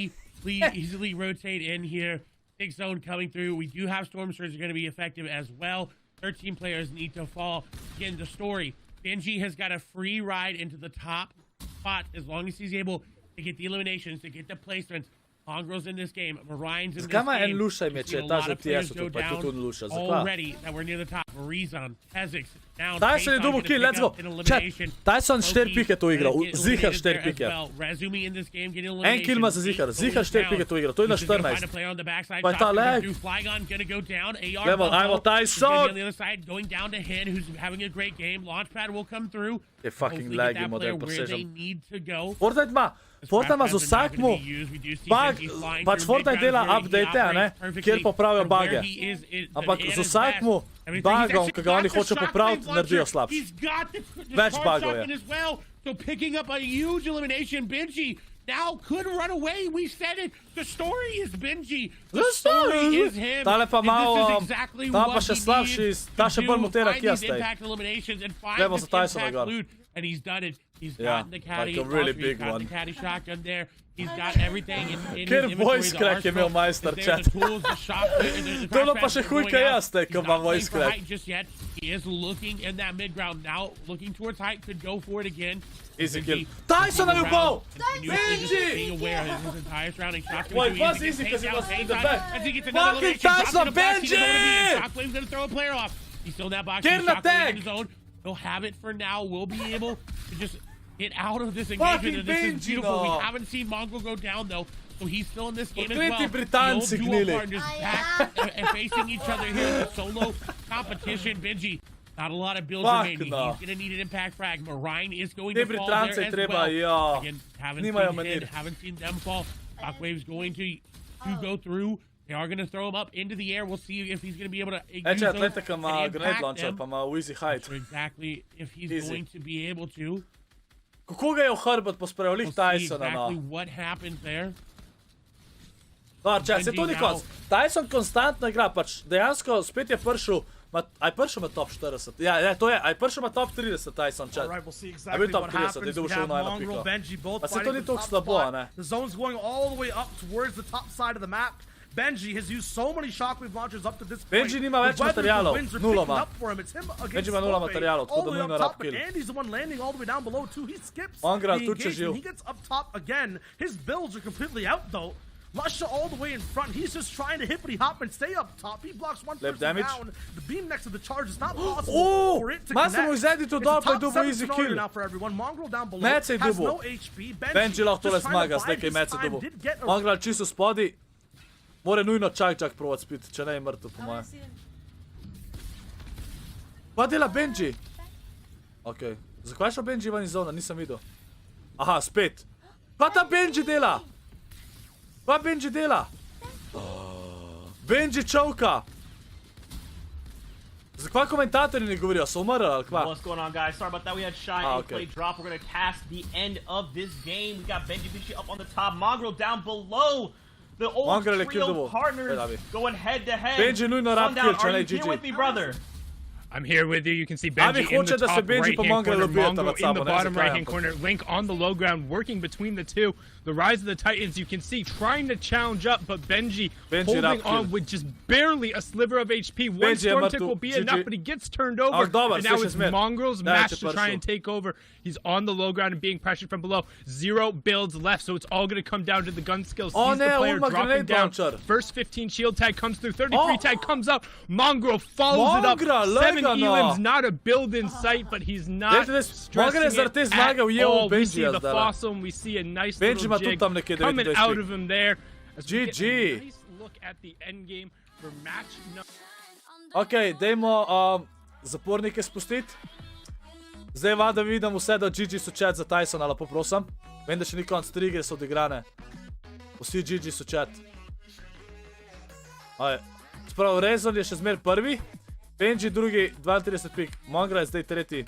easily rotate in here. 6 zone coming through. We do have Storm Surge going to be effective as well. 13 players need to fall. Again, the story. Benji has got a free ride into the top spot as long as he's able to get the eliminations, to get the placements. Mongrel's in this game. Marines in this Zakaj ima en game. luša ime, We've če seen je a ta lot že of players TS-u, go pa je down tudi luša, zakaj? already that we're near the top. Marizon, Pezix, down. Tyson je Tayson dobil gonna kill, pick let's go. up an elimination. Tyson 4 pike tu igral, Gonna get zihar eliminated 4 there as pike. well. Razumi in this game getting En kill ima za elimination. zihar 4 pike tu igral, to je na He's just gonna 14. find a player on the backside. Pa je ta Shot coming lag. through. Flygon gonna go down. AR Gremo, Bubble ajmo is gonna be Tyson! on the other side, going down to Hen, who's having a great game. Launchpad will come through. Je fucking Hopefully laggy get that model, player where they presežem. need to go. Fortnite ima z vsakmu bug, pač Fortnite dela update, a ne, kjer popravijo buge. Ampak z vsakmu bugom, ki ga oni hočejo popraviti, naredijo slabši. Več bugov je. So picking up a huge elimination, Benji now could run away. We said it. The story is Benji. The story is him. Tale pa And malo, this is exactly ta what pa še he slabši, needs ta to še bolj do, mutira find kje these zdaj. impact eliminations and find Gremo this za Tysona impact gor. loot. And he's done it. He's Yeah, gotten the caddy. like a really He's big got one. the caddy shotgun there. He's got everything in Kjer his voice inventory. crack je imel majster, chat. To no pa še hujka jaz, ko ima voice crack. Just yet. He is looking in that mid ground now, looking towards height, could go for it again. Easy kill. Tyson na ljubov! Benji! Being aware of his entire surrounding shots. Well, it was easy because he was in the back. Fucking Tyson, Benji! Shockwave's gonna throw a player off. He's still in that box. Get in the Shockwave tag! in his zone. He'll have it for now. We'll be able to just get out of this Fucking engagement. This is Benji, beautiful. no. We haven't seen Mongrel go down though. So he's still in this game as Odkriti well. Britanci The old gnili. duo partners back and facing each other here in the solo competition. Benji, not a lot of builds Fuck remaining. no. He's going to need an impact frag. Marine is going Te to fall Britanci there as treba, well. ja. Again, haven't Nimajo seen manir. him, haven't seen them fall. Shockwave's going to go through. They are going to throw him up into the air. We'll see if he's going to be able to use Eče, those Atletika and ima grenade impact launcher, them. pa ima easy height. So exactly if he's Easy. going to be able to. Kako ga je v hrbet posprejel, lih We'll see Tysona, exactly no. what happens there. Dobar, čak, se to ni konc. Tyson konstantno igra, pač dejansko spet je prišel, aj prišel med top 40. Ja, to je, aj prišel med top 30 Tyson, čak. All right, we'll see Aj exactly bil top what 30, happens. je We došel have na eno Mongrel, piko. Benji both Pa se to fighting ni for toliko top slabo, a spot. ne? The zone's going all the way up towards the top side of the map. Benji has used so many shockwave launchers up to this point. Benji nima več materialov, nula ima. Benji ima nula materialov, tako da nujno rab kill. Andy's the one landing all the way down below too. He skips On gre the tudi, če živ. engagement. He gets up top again. His builds are completely out though. Lusha all the way in front. He's just trying to hippity hop and stay up top. He blocks one person down. The beam next to the charge is not possible for it to connect. Masimo izedi to dol, pa je dobil easy kill. Now for everyone. Mongrel down below Mece je has dobil. no HP. Benji lahko tole zmaga, zdaj kaj Mece dobil. On gre čisto spodi. More nujno čak provat spit, če ne je mrtev po moje. Pa dela Benji? Okej. Zakaj je šel Benji van iz zona? Nisem videl. Aha, spet. Pa ta Benji dela? Pa Benji dela? Benji čovka! Zakaj komentatorji ne govorijo? So umrli ali kva? What's going on, guys? Sorry about that. We had Shy and play drop. We're going to cast the end of this game. We got Benji Bishi up on the top. Mongrel down below. The old trio partners going head to head. Benji nujno rab kill, če ne Are you here GG. with me, brother? I'm here with you. You can see Benji Abi in the hoče, da se top Benji po right-hand corner, Mongrelu bije Mongrel tam in the od sabo, ne, bottom zakaj, right-hand ampak. corner, Link on the low ground, working between the two. The Rise of the Titans, you can see, trying to challenge up, but Benji holding on with just barely a sliver of HP. One Storm Tick will be enough, but he gets turned over. And now it's Mongrel's match to try and take over. He's on the low ground and being pressured from below. 0 builds left, so it's all going to come down to the gun skills. Sees the player dropping down. First 15 shield tag comes through, 33 tag comes out. Mongrel follows it up. 7 elims, not a build in sight, but he's not stressing it at all. We see the fossil and we see a nice little jig coming out of him there. GG. Nice look at the end game for match number. Ok, dajmo zapornike spustiti. Zdaj vada vidim vse, da GG so chat za Tysona, lepo prosim. Vem, da še ni konc, 3 igre so odigrane. Vsi GG so chat. Spravo, Rezon je še zmer prvi. Benji drugi, 32 pik. Mongrel je zdaj tretji.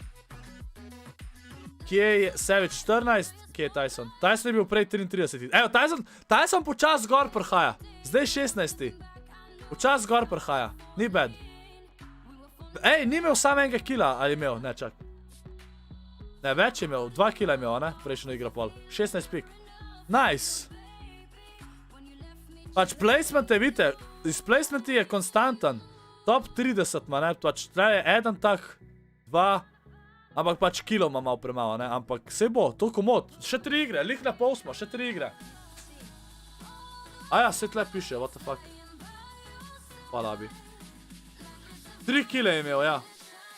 Kje je Savage 14? Kje je Tyson? Tyson je bil prej 33. Evo, Tyson počas gor prhaja. Zdaj 16. Počas gor prhaja. Ni bad. Ej, ni imel samo enega killa. Ali je imel? Ne, čak. Ne, več je imel. 2 killa je imel, ne? Prejšnjo igra pol. 16 pik. Nice. Pač placement je, vidite, displacement je konstanten. Top 30 ima, ne? Pač traje eden tak, 2, ampak pač kilo ima malo premalo, ne? Ampak se bo, toliko mod. Še 3 igre, lih na pol smo, še 3 igre. Aja, se tle piše, what the fuck. Hvala bi. 3 kile je imel, ja.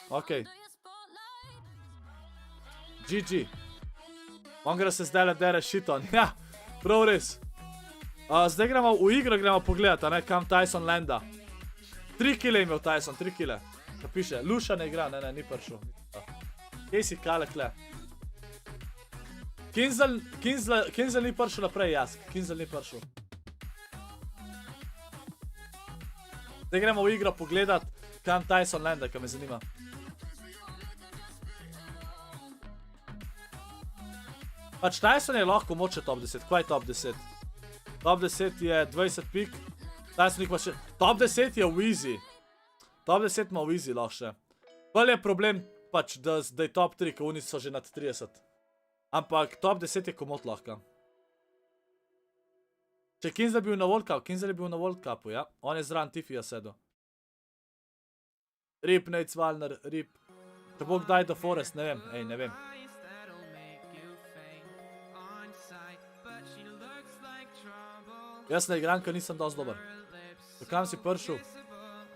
Okej. GG. On gre se zdaj le dere shiton. Ja, prav res. Zdaj gremo v igro, gremo pogledati, ne, kam Tyson landa. 3 kile je imel Tyson, 3 kile. Kaj piše, Luša ne igra, ne, ni prišel. Kje si kale kle? Kinzel ni prišel naprej, jaz. Kinzel ni prišel. Zdaj gremo v igro pogledati, kam Tyson landa, kaj me zanima. Pač Tyson je lahko moče top 10, kaj je top 10? Top 10 je 20 pik. Tyson jih pa še... Top 10 je v easy. Top 10 ima v easy lahko še. Bolj je problem pač, da je top 3, ko oni so že nad 30. Ampak top 10 je komot lahko. Če Kinzel bil na World Cup, Kinzel je bil na World Cupu, ja? On je zran Tifija sedel. Rip, Nate Svalner, rip. Če bo kdaj do Forest, ne vem, ej, ne vem. Jaz na igranka nisem dosti dober. Kam si prišel?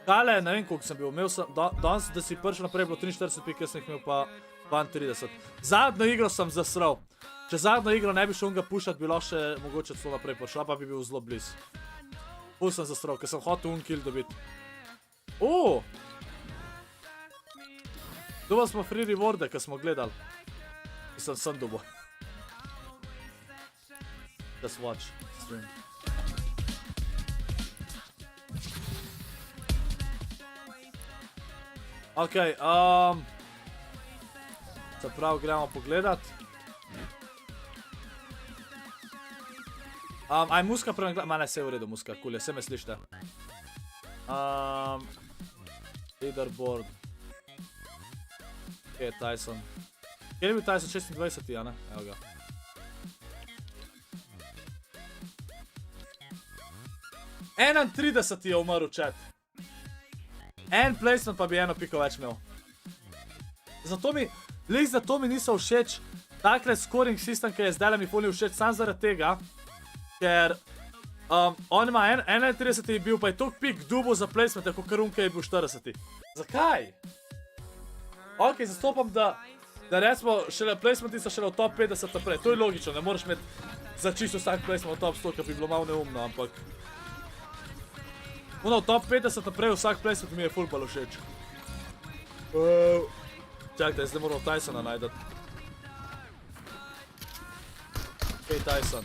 Kale, ne vem koliko sem bil. Imel sem, danes, da si prišel naprej, bilo 43 pik, jaz sem jih imel pa 32. Zadnjo igro sem zasral. Če zadnjo igro ne bi šel ga pušati, bi lahko še mogoče celo naprej prišel, pa bi bil zelo bliz. Pul sem zasral, ker sem hotel kill dobiti. Dobil smo free rewarde, ker smo gledali. Mislim, sem dobil. Just watch stream. Okej, se pravi, gremo pogledat. Aj muska prvo gleda, ma ne, se je v redu muska, cool je, se me slište. Leaderboard. Kje je Tyson? Kje je bil Tyson 26, ja ne? Evo ga. 31 je umrl, chat. En placement pa bi 1 piko več imel. Zato mi niso všeč takle scoring system, ki je zdaj mi fully všeč, sam zaradi tega, ker on ima 31 je bil, pa je tok pik dubo za placement, kot Karunke je bil 40. Zakaj? Ok, zastopam, da recimo placementi so šele v top 50 naprej, to je logično, ne moreš imeti za čisto vsak placement v top 100, ker bi bilo malo neumno, ampak v top 50 naprej vsak placement mi je full bolj všeč. Čakajte, zdaj moramo Tysona najdati. Hej, Tyson.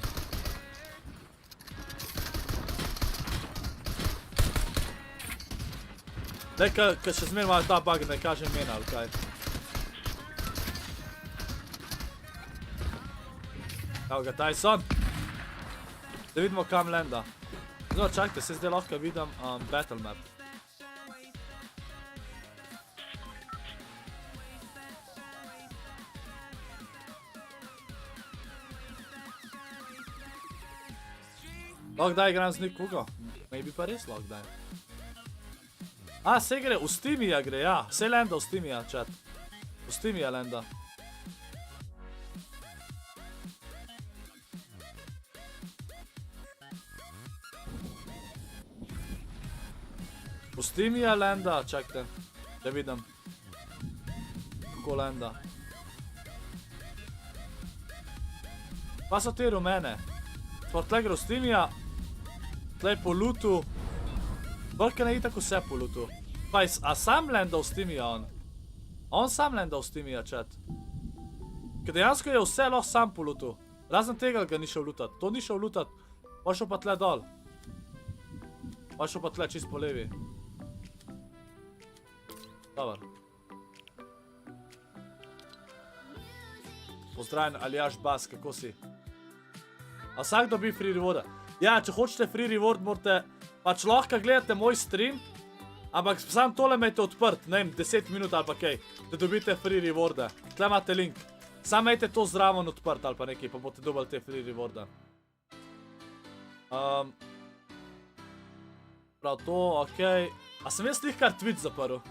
Daj, kad še zmer malo ta bug, da ne kažem imena, ali kaj. Evo ga, Tyson. Da vidimo, kam lenda. No, čakajte, se zdaj lahko vidim battle map. Lahko daj igram z nikoga. Maybe pa res lahko daj. A, se gre, v Steamija gre, ja. Se lenda v Steamija, chat. V Steamija lenda. V Steamija lenda, čakajte. Da vidim. Kako lenda. Pa so te rumene. Sport tle gre v Steamija. Tle po lootu. Bolj ne je tako vse po lootu. Pa, a sam lenda v Steamija on? On sam lenda v Steamija, chat. Ker dejansko je vse lahko sam po lootu. Razen tega ga ni šel lootat. To ni šel lootat. Pa šel pa tle dol. Pa šel pa tle čist po levi. Dobar. Pozdravljen, Aljaš Bas, kako si? A vsak dobi free rewarda. Ja, če hočete free reward, morate pač lahko gledate moj stream, ampak sam tole imejte odprt, ne vem, 10 minut ali pa kaj, da dobite free rewarda. Tle imate link. Sam imejte to zraven odprt ali pa nekaj, pa boste dobili te free rewarda. Prav to, okej. A sem jaz tih kar tweet zaprl?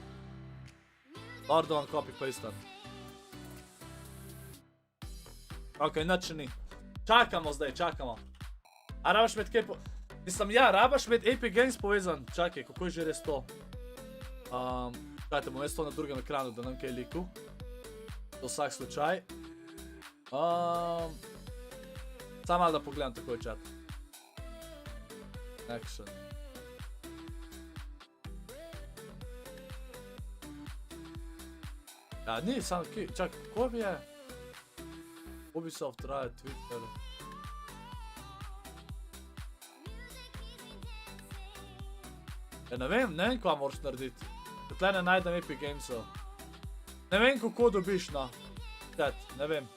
Dobro, da vam copy pastam. Okej, nič ni. Čakamo zdaj, čakamo. A rabaš imeti kaj Mislim, ja, rabaš imeti Epic Games povezan. Čakaj, kako je že res to? Čakajte, bom jaz to na drugem ekranu, da nam kaj liku. To vsak slučaj. Samo malo da pogledam takoj chat. Action. Ja, ni, samo kaj, čak, ko bi je? Ubisoft, Riot, Twitter. Ja, ne vem, kva moraš narediti. Tle ne najdem Epic Gamesov. Ne vem, kako dobiš, no. Tet, ne vem.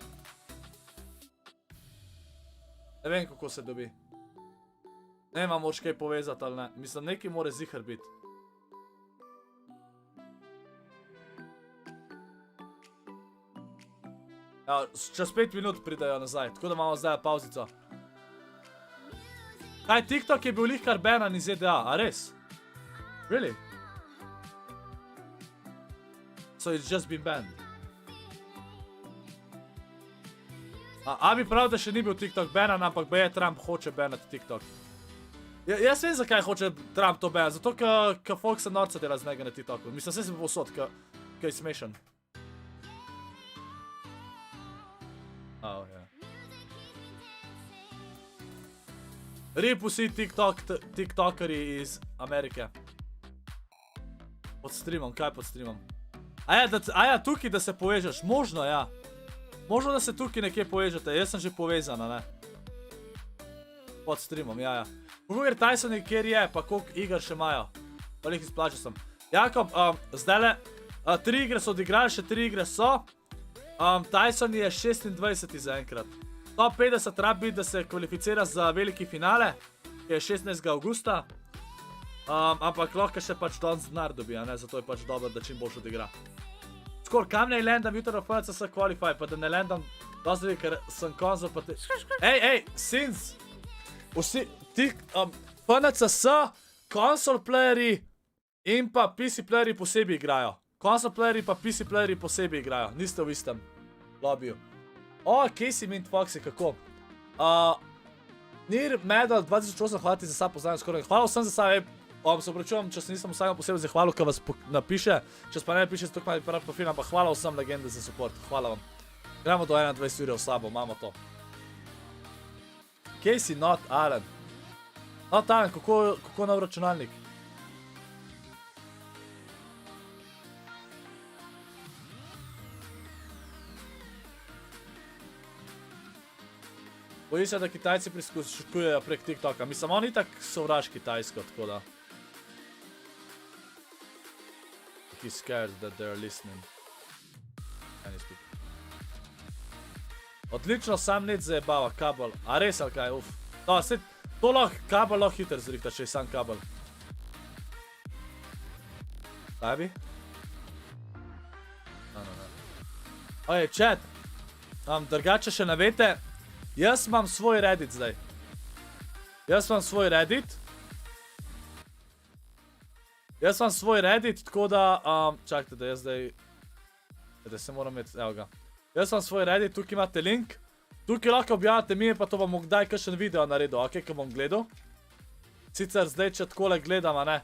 Ne vem, kako se dobi. Ne vem, a moraš kaj povezati ali ne. Mislim, nekaj mora zihar biti. Ja, čez 5 minut pridajo nazaj, tako da imamo zdaj pauzico. Kaj, TikTok je bil lihkar banan iz ZDA, a res? Really? So it's just been banned. A bi prav, da še ni bil TikTok banan, ampak je Trump hoče banati TikTok. Jaz vem, zakaj hoče Trump to banati, zato ka folk se norca dela z njega na TikToku. Mislim, se bi posod, ka je smešen. Oh, ja. Rip vsi TikTokeri iz Amerike. Pod streamom, kaj pod streamom? Aja, tukaj da se povežeš, možno, ja. Možno, da se tukaj nekje povežete, jaz sem že povezana, ne. Pod streamom, ja. Koliko gre Tysoni, kjer je, pa koliko iger še imajo. Pa lih izplačal sem. Jakob, zdajle, 3 igre so odigrali, še 3 igre so. Tyson je 26 zaenkrat. Top 50 rabi, da se kvalificira za veliki finale, ki je 16. augusta. Ampak lahko še pač danes denar dobi, a ne, zato je pač dobro, da čim boljš odigra. Skor, kam ne landam jutro v FCS Qualify, pa da ne landam dozdaj, ker sem konzol, pa te... Ej, sins! Vsi, PNCS, console playeri in pa PC playeri posebej igrajo. Console playeri pa PC playeri posebej igrajo. Niste v istem lobiju. Casey Mint Foxy, kako? Nir Medal 2008, hvala ti za sad pozdravljam skoraj. Hvala vsem za sad, se obračujem, če se nisem vsega posebej zahvalil, ko vas napiše. Če pa ne napiše, tako malo prvi profil, ampak hvala vsem legende za support. Hvala vam. Gremo do 21 ure v slabo, imamo to. Casey Not Alen. Not Alen, kako nov računalnik? Boji se, da Kitajci priskuškujejo prek TikToka. Mislim, oni tak sovraž Kitajsko, tako da. He's scared that they're listening. Odlično, sam net zajebava, kabel. A res, ali kaj, uf. No, se to lahko, kabel lahko hiter zrihta, če je sam kabel. Kaj bi? Oje, chat. Drugače še ne vete. Jaz imam svoj Reddit zdaj. Jaz imam svoj Reddit, tako da, čakajte, da jaz zdaj, da se moram imeti, evo ga. Jaz imam svoj Reddit, tukaj imate link. Tukaj lahko objavite mi, pa to bom kdaj kakšen video naredil, ok, ko bom gledal. Sicer zdaj, če takole gledam, a ne,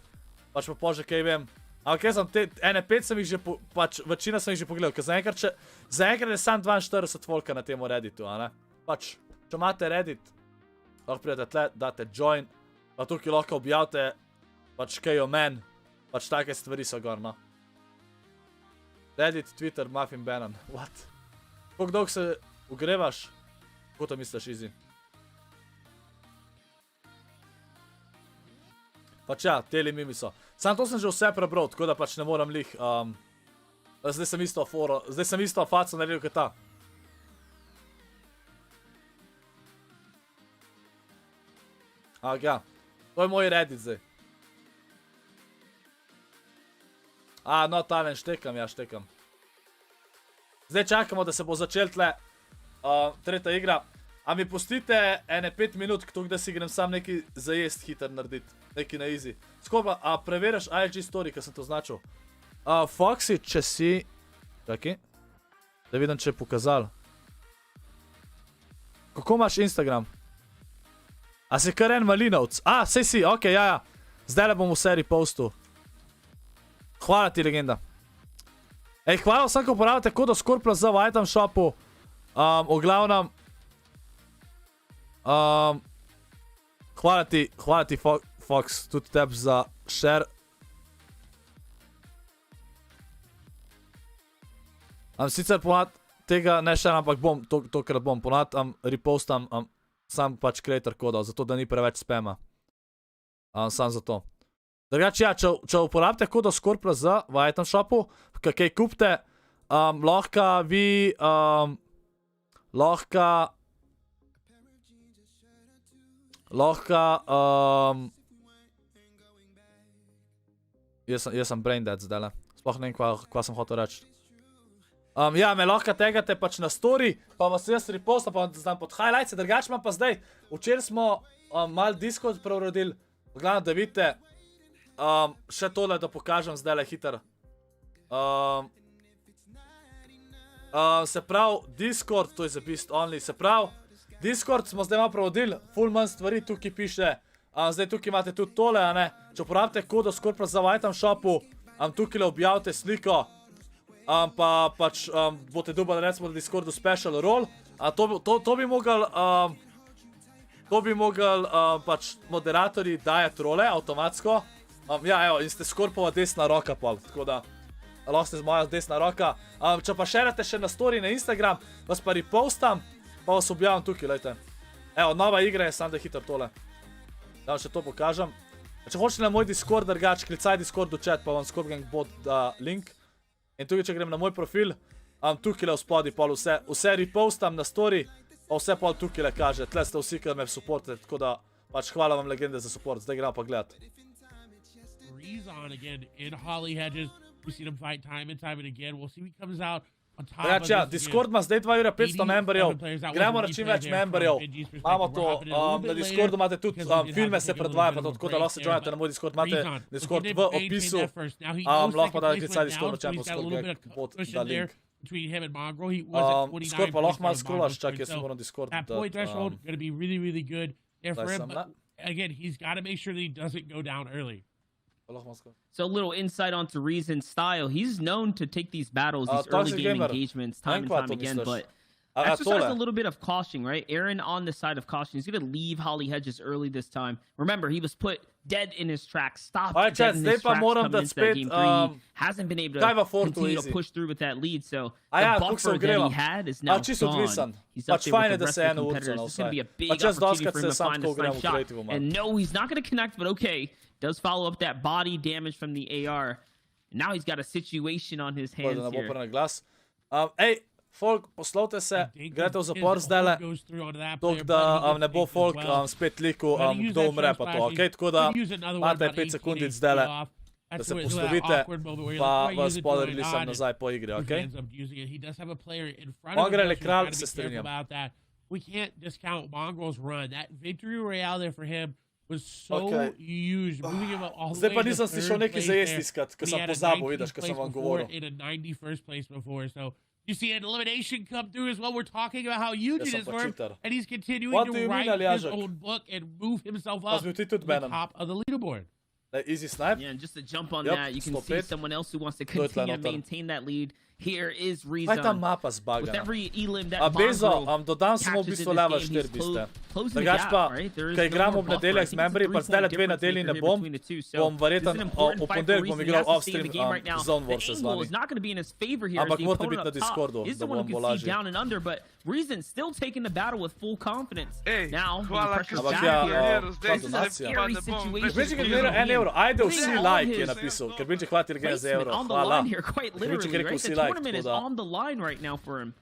pač pa pože, kaj vem. Ampak jaz sem te, ene 5 sem jih že, pač večina sem jih že pogledal, ker zaenkrat je sam 42 volka na temu Redditu, a ne. Pač, če imate Reddit, lahko pridete tle, date join, pa tukaj lahko objavite, pač kaj o men, pač take stvari so gor, no. Reddit, Twitter, Muffin Bannon, what? Koliko dolgo se ogrevaš? Kako to misliš, Easy? Pač ja, teli mimi so. Sam to sem že vse prebral, tako da pač ne moram lih, zdaj sem isto faco naredil kot ta. Ampak ja, to je moj Reddit zdaj. No, Alen, štekam, ja, štekam. Zdaj čakamo, da se bo začel tle tretja igra. A mi pustite ene 5 minut, da si grem sam neki zajest hiter narediti. Neki na easy. Skopla, a preveriš IG story, ker sem to značil. Foxy, če si... Čaki. Da vidim, če je pokazal. Kako imaš Instagram? A si kar en malinovc? Sej si, okej, ja. Zdaj le bom v seriji postil. Hvala ti, legenda. Ej, hvala vsem, ko uporabljate kodo ScorpLZ v item shopu. V glavnem... Hvala ti, Fox, tudi tebi za share. Sicer ponad tega ne share, ampak bom, tokrat bom ponad, repostam sam pač creator koda, zato da ni preveč spama. Sam zato. Drugače, ja, če uporabite kodo ScorpLZ v item shopu, kaj kupite, lahko vi, jaz sem brain dead zdaj, sploh ne vem, kva sem hotel reči. Ja, me lahko tegate pač na story, pa vas jaz repostam, pa vam znam pod highlights, drugače imam pa zdaj, včeraj smo mal Discord preurodili, v glavnem, da vidite, še tole, da pokažem zdaj le hiter. Se pravi, Discord, to je za beast only, se pravi, Discord smo zdaj malo preurodili, full manj stvari tukaj piše, zdaj tukaj imate tudi tole, a ne, če uporabite kodo ScorpLZ v item shopu, tukaj le objavite sliko, pa pač boste dobili recimo na Discordu special role, to bi mogli pač moderatorji dajati role avtomatsko. Ja, evo, in ste Scorpova desna roka pol, tako da lahko ste z moja desna roka. Če pa šerate še na story na Instagram, vas pa repostam, pa vas objavim tukaj, lejte. Evo, nova igra je, sam da hiter tole. Da vam še to pokažem. Če hočete na moj Discord drugač, klicaj Discordu chat, pa vam ScorpGang bot da link. In tukaj, če grem na moj profil, tukaj le v spodi pol vse repostam na story, pa vse pol tukaj le kaže. Tle ste vsi, ki me supportite, tako da pač hvala vam legende za support. Zdaj gremo pa gledat. On again in Holly Hedges. We've seen him fight time and time and again. We'll see if he comes out Znači, ja, Discord ima zdaj 2 ure 500 memberjev, gremo na čim več memberjev, imamo to, na Discordu imate tudi, filme se predvaja, pa to tako da lahko se joinate na moj Discord, imate Discord v opisu, lahko pa date klicaj Discord, če imamo Scorp, bot, da link. Scorp pa lahko malo scrollaš, čak, jaz sem moram Discord. That point threshold going to be really, really good there for him, but again, he's got to make sure that he doesn't go down early. So a little insight onto ReZSen's style. He's known to take these battles, these early game engagements time and time again, but exercise a little bit of caution, right? Eren on the side of caution. He's going to leave Holly Hedges early this time. Remember, he was put dead in his tracks, stopped dead in his tracks coming into that game 3. Hasn't been able to continue to push through with that lead, so the buffer that he had is now gone. He's up there with the rest of the competitors. It's going to be a big opportunity for him to find his snipe shot. And no, he's not going to connect, but okay. Does follow up that body damage from the AR. And now he's got a situation on his hands here. Ej, folk, poslovite se, grete v zapor zdajle, tok da ne bo folk spet liku, kdo umre pa to, okej? Tako da imate 5 sekundic zdajle, da se poslovite, pa vas podarili sem nazaj po igri, okej? On gre le kralj, se strinjam. We can't discount Mongrel's run. That victory royale there for him was so huge, moving him all the way to the third place there. He had a 19th place before in a 91st place before, so you see an elimination come through as well. We're talking about how huge it is for him, and he's continuing to write his own book and move himself up to the top of the leaderboard. Easy snipe. Yeah, and just to jump on that, you can see someone else who wants to continue to maintain that lead. Here is ReZSen. With every elim that Mongrel dodam samo v bistvu leva 4 biste. Drugač pa, kaj igramo v nedeljah z membri, pa zdaj 2 nedelji ne bom verjeten, v ponedeljek bom igral off-stream Zone Wars z vami. Ampak morate biti na Discordu, da bom bo lažje. ReZSen still taking the battle with full confidence. Now, ampak ja, ta donacija. Benji generira 1 euro, ajde vsi like je napisal, ker Benji hvala ti regenja za euro, hvala. Benji rekel vsi like. Tournament is on the line right now for him.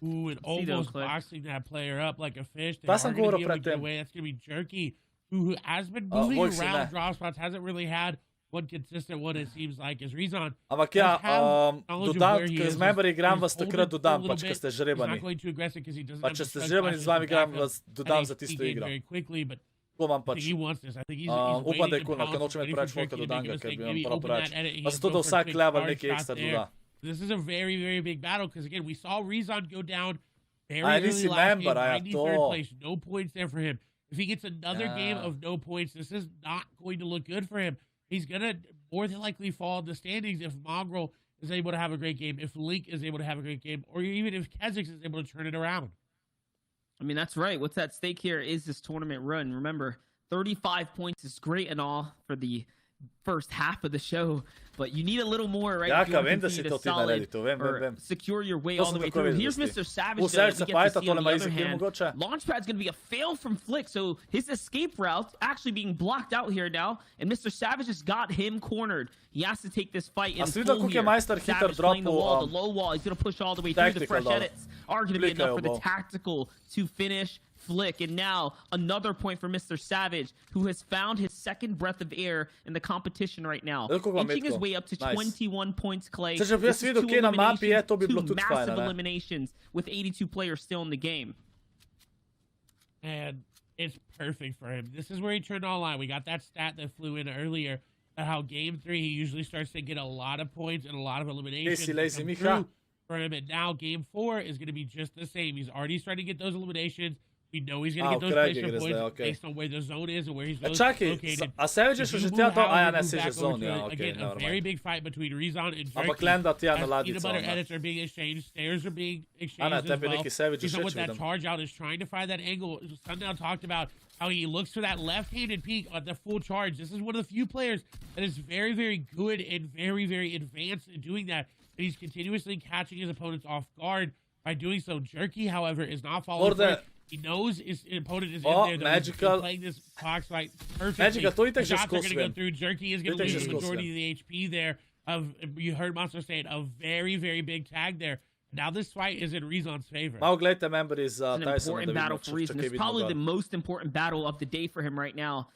Ooh, and almost boxing that player up like a fish. They are going to be able to get away. That's going to be Jerky, who has been moving around drop spots, hasn't really had one consistent one, it seems like, is ReZSen. Ampak ja, dodam, ker z membri igram, vas takrat dodam, pač, ker ste žrebani. Pa če ste žrebani z vami igram, vas dodam za tisto igro. Ko imam pač, upam, da je cool, ker nočem imeti preveč folka dodam ga, ker bi imam prav preveč. Pa zato, da vsak level nekaj ekstra doda. This is a very, very big battle, because again, we saw ReZSen go down very early last game, 93rd place, no points there for him. If he gets another game of no points, this is not going to look good for him. He's going to more than likely fall in the standings if Mongrel is able to have a great game, if Link is able to have a great game, or even if Kha'Zix is able to turn it around. I mean, that's right. What's at stake here is this tournament run. Remember, 35 points is great and all for the first half of the show, but you need a little more, right? Jaka, vem, da si to ti naredil, vem. Secure your way all the way through. Here's Mr. Savage, though, we get to see on the other hand. Launchpad's going to be a fail from Flick, so his escape route actually being blocked out here now, and Mr. Savage has got him cornered. He has to take this fight in full here. Savage playing the wall, the low wall. He's going to push all the way through. The fresh edits are going to be enough for the tactical to finish Flick. And now another point for Mr. Savage, who has found his second breath of air in the competition right now, inching his way up to 21 points. Clay, this is 2 eliminations, 2 massive eliminations with 82 players still in the game. And it's perfect for him. This is where he turned online. We got that stat that flew in earlier, how game 3 he usually starts to get a lot of points and a lot of eliminations for him. And now game 4 is going to be just the same. He's already starting to get those eliminations. We know he's going to get those placement points based on where the zone is and where he's located. A Savage je že tja dal, a ja ne seže zone, ja, again, a very big fight between ReZSen and Jerky. Ampak Lenda tja na ladico. Peanut butter edits are being exchanged, stairs are being exchanged as well. He's with that charge out is trying to find that angle. Sundown talked about how he looks for that left-handed peek on the full charge. This is one of the few players that is very, very good and very, very advanced in doing that. And he's continuously catching his opponents off guard by doing so. Jerky, however, is not following through. He knows his opponent is in there. Magical. He's playing this box fight perfectly. Magical, the shots are going to go through. Jerky is going to lose the majority of the HP there. You heard Monster say it, a very, very big tag there. Now this fight is in ReZSen's favor. It's an important battle for ReZSen. It's probably the most important battle of the day for him right now.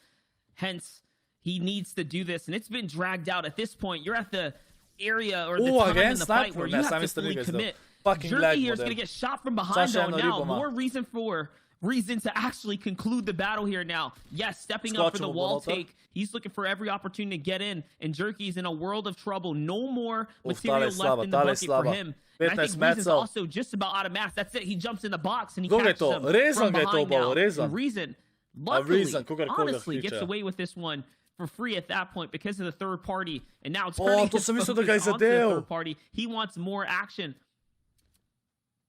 Hence, he needs to do this, and it's been dragged out. At this point, you're at the area or the time in the fight where you have to fully commit. Jerky here is going to get shot from behind though now. More reason to actually conclude the battle here now. Yes, stepping up for the wall take. He's looking for every opportunity to get in, and Jerky's in a world of trouble. No more material left in the bucket for him. And I think Reason's also just about out of mass. That's it. He jumps in the box and he catches him from behind now. Reason, luckily, honestly, gets away with this one for free at that point because of the third party. And now turning his focus onto the third party. He wants more action.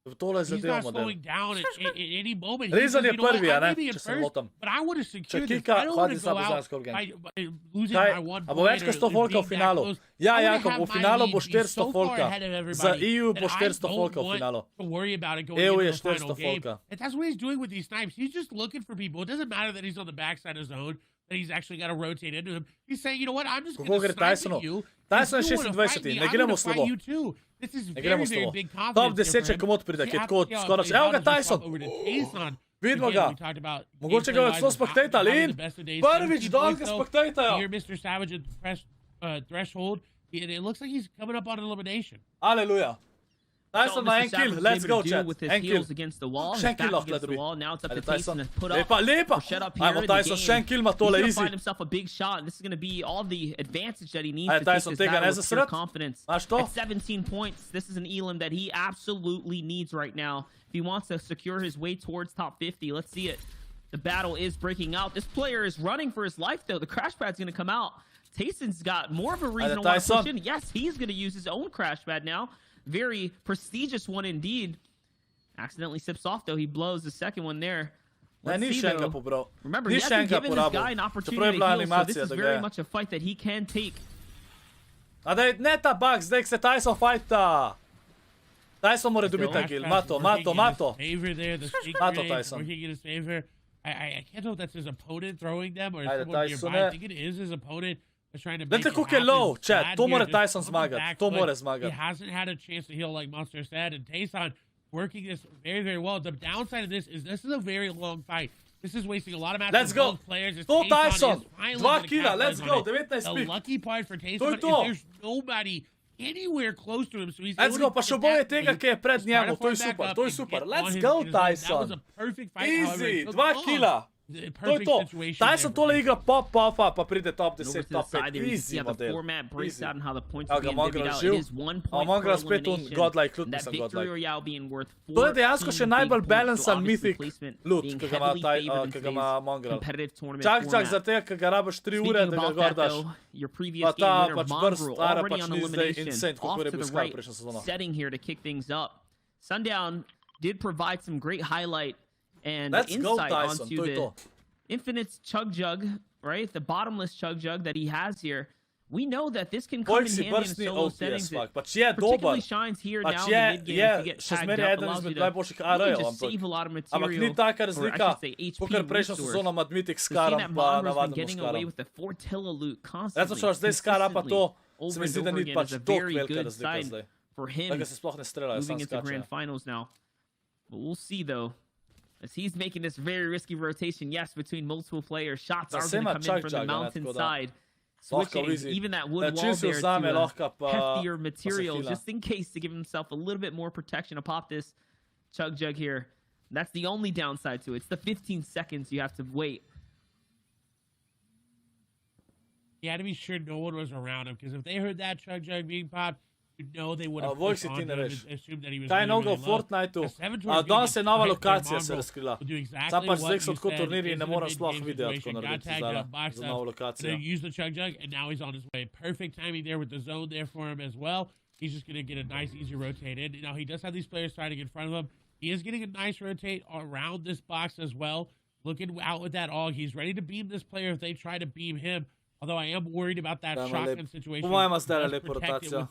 He's not slowing down at any moment. Ryzen je prvi, a ne? Če se motam. But I would have secured this. Kika, I don't want to go out by losing by 1 point. A bo več kot 100 folka v finalu. Ja, Jakob, v finalu bo 400 folka. Za EU bo 400 folka v finalu. EU je 400 folka. And that's what he's doing with these snipes. He's just looking for people. It doesn't matter that he's on the backside of zone, that he's actually got to rotate into him. He's saying, you know what, I'm just going to snipe at you. Tyson je 26, ne gremo slovo. This is very, very big confidence. Top 10 komod pride, ki je tako skoro. Evo ga Tyson! Vidimo ga. Mogoče ga celo spektatali in prvič dol ga spektatajo. Here Mr. Savage at threshold. It looks like he's coming up on elimination. Aleluja. Tyson na en kill, let's go chat. En kill. Še en kill lahko dobi. Ajde Tyson. Lepa, lepa. Ajmo Tyson, še en kill ima tole, easy. This is going to be all the advantage that he needs to take this battle with pure confidence. At 17 points, this is an Elam that he absolutely needs right now. If he wants to secure his way towards top 50, let's see it. The battle is breaking out. This player is running for his life though. The crash pad's going to come out. Tayson's got more of a reason to want to push in. Yes, he's going to use his own crash pad now. Very prestigious one indeed. Accidentally sips off though. He blows the second one there. Let's see though. Remember, he hasn't given this guy an opportunity to heal, so this is very much a fight that he can take. A da je ne ta bug, zdaj se Tyson fajta. Tyson mora dobiti ta kill. Mato. Favor there, the Mato Tyson. Working in his favor. I can't know if that's his opponent throwing them or someone nearby. I think it is his opponent. Dajte koliko je low, chat, to mora Tyson zmagati, to mora zmagati. He hasn't had a chance to heal like Monster said, and Tayson working this very, very well. The downside of this is a very long fight. This is wasting a lot of matches. Let's go. Players. To Tyson, 2 killa, let's go, 19 The pick. lucky part for Tayson is there's nobody anywhere close to him, so he's let's go, pa še boje tega, ki je pred njemu, to je super, let's go Tyson. That was a perfect fight. Easy, 2 killa. To je to. Tyson tole igra pop-ofa, pa pride top 10, top 5. Easy model. Easy. Evo ga Mongrel živ. A Mongrel spet un godlike loot, nisem godlike. To je dejansko še najbolj balansan mythic loot, ki ga ima Mongrel. Čak za tega, ki ga rabiš 3 ure, da ga gor daš. Pa ta pač brz stara pač ni zdaj insane, kako je bil skar prejšnja sezona. Setting here to kick things up. Sundown did provide some great highlight and insight onto the infinite chug jug, right? The bottomless chug jug that he has here. We know that this can come in handy in solo settings. It particularly shines here now in the mid game to get tagged up, allows you to really just save a lot of material, or I should say HP resource. We've seen that Mongrel's been getting away with the 4 Tilla loot constantly, consistently, over and over again. It's a very good sign for him moving into grand finals now. But we'll see though. As he's making this very risky rotation, yes, between multiple players. Shots are going to come in from the mountainside. Switching, even that wood wall there to heftier material, just in case to give himself a little bit more protection to pop this chug jug here. That's the only downside to it. It's the 15 seconds you have to wait. He had to be sure no one was around him, because if they heard that chug jug being popped, you know they would have pushed on him and assumed that he was Kaj je nogo v Fortniteu? Danes je nova lokacija se razkrila. Sam pač zdaj so tako turniri in ne moram sploh videti, kako narediti za novo lokacijo. Use the chug jug and now he's on his way. Perfect timing there with the zone there for him as well. He's just going to get a nice easy rotate in. Now he does have these players trying to get in front of him. He is getting a nice rotate around this box as well. Looking out with that AUG. He's ready to beam this player if they try to beam him. Although I am worried about that shotgun situation. Po mojem zdaj lepo rotacijo.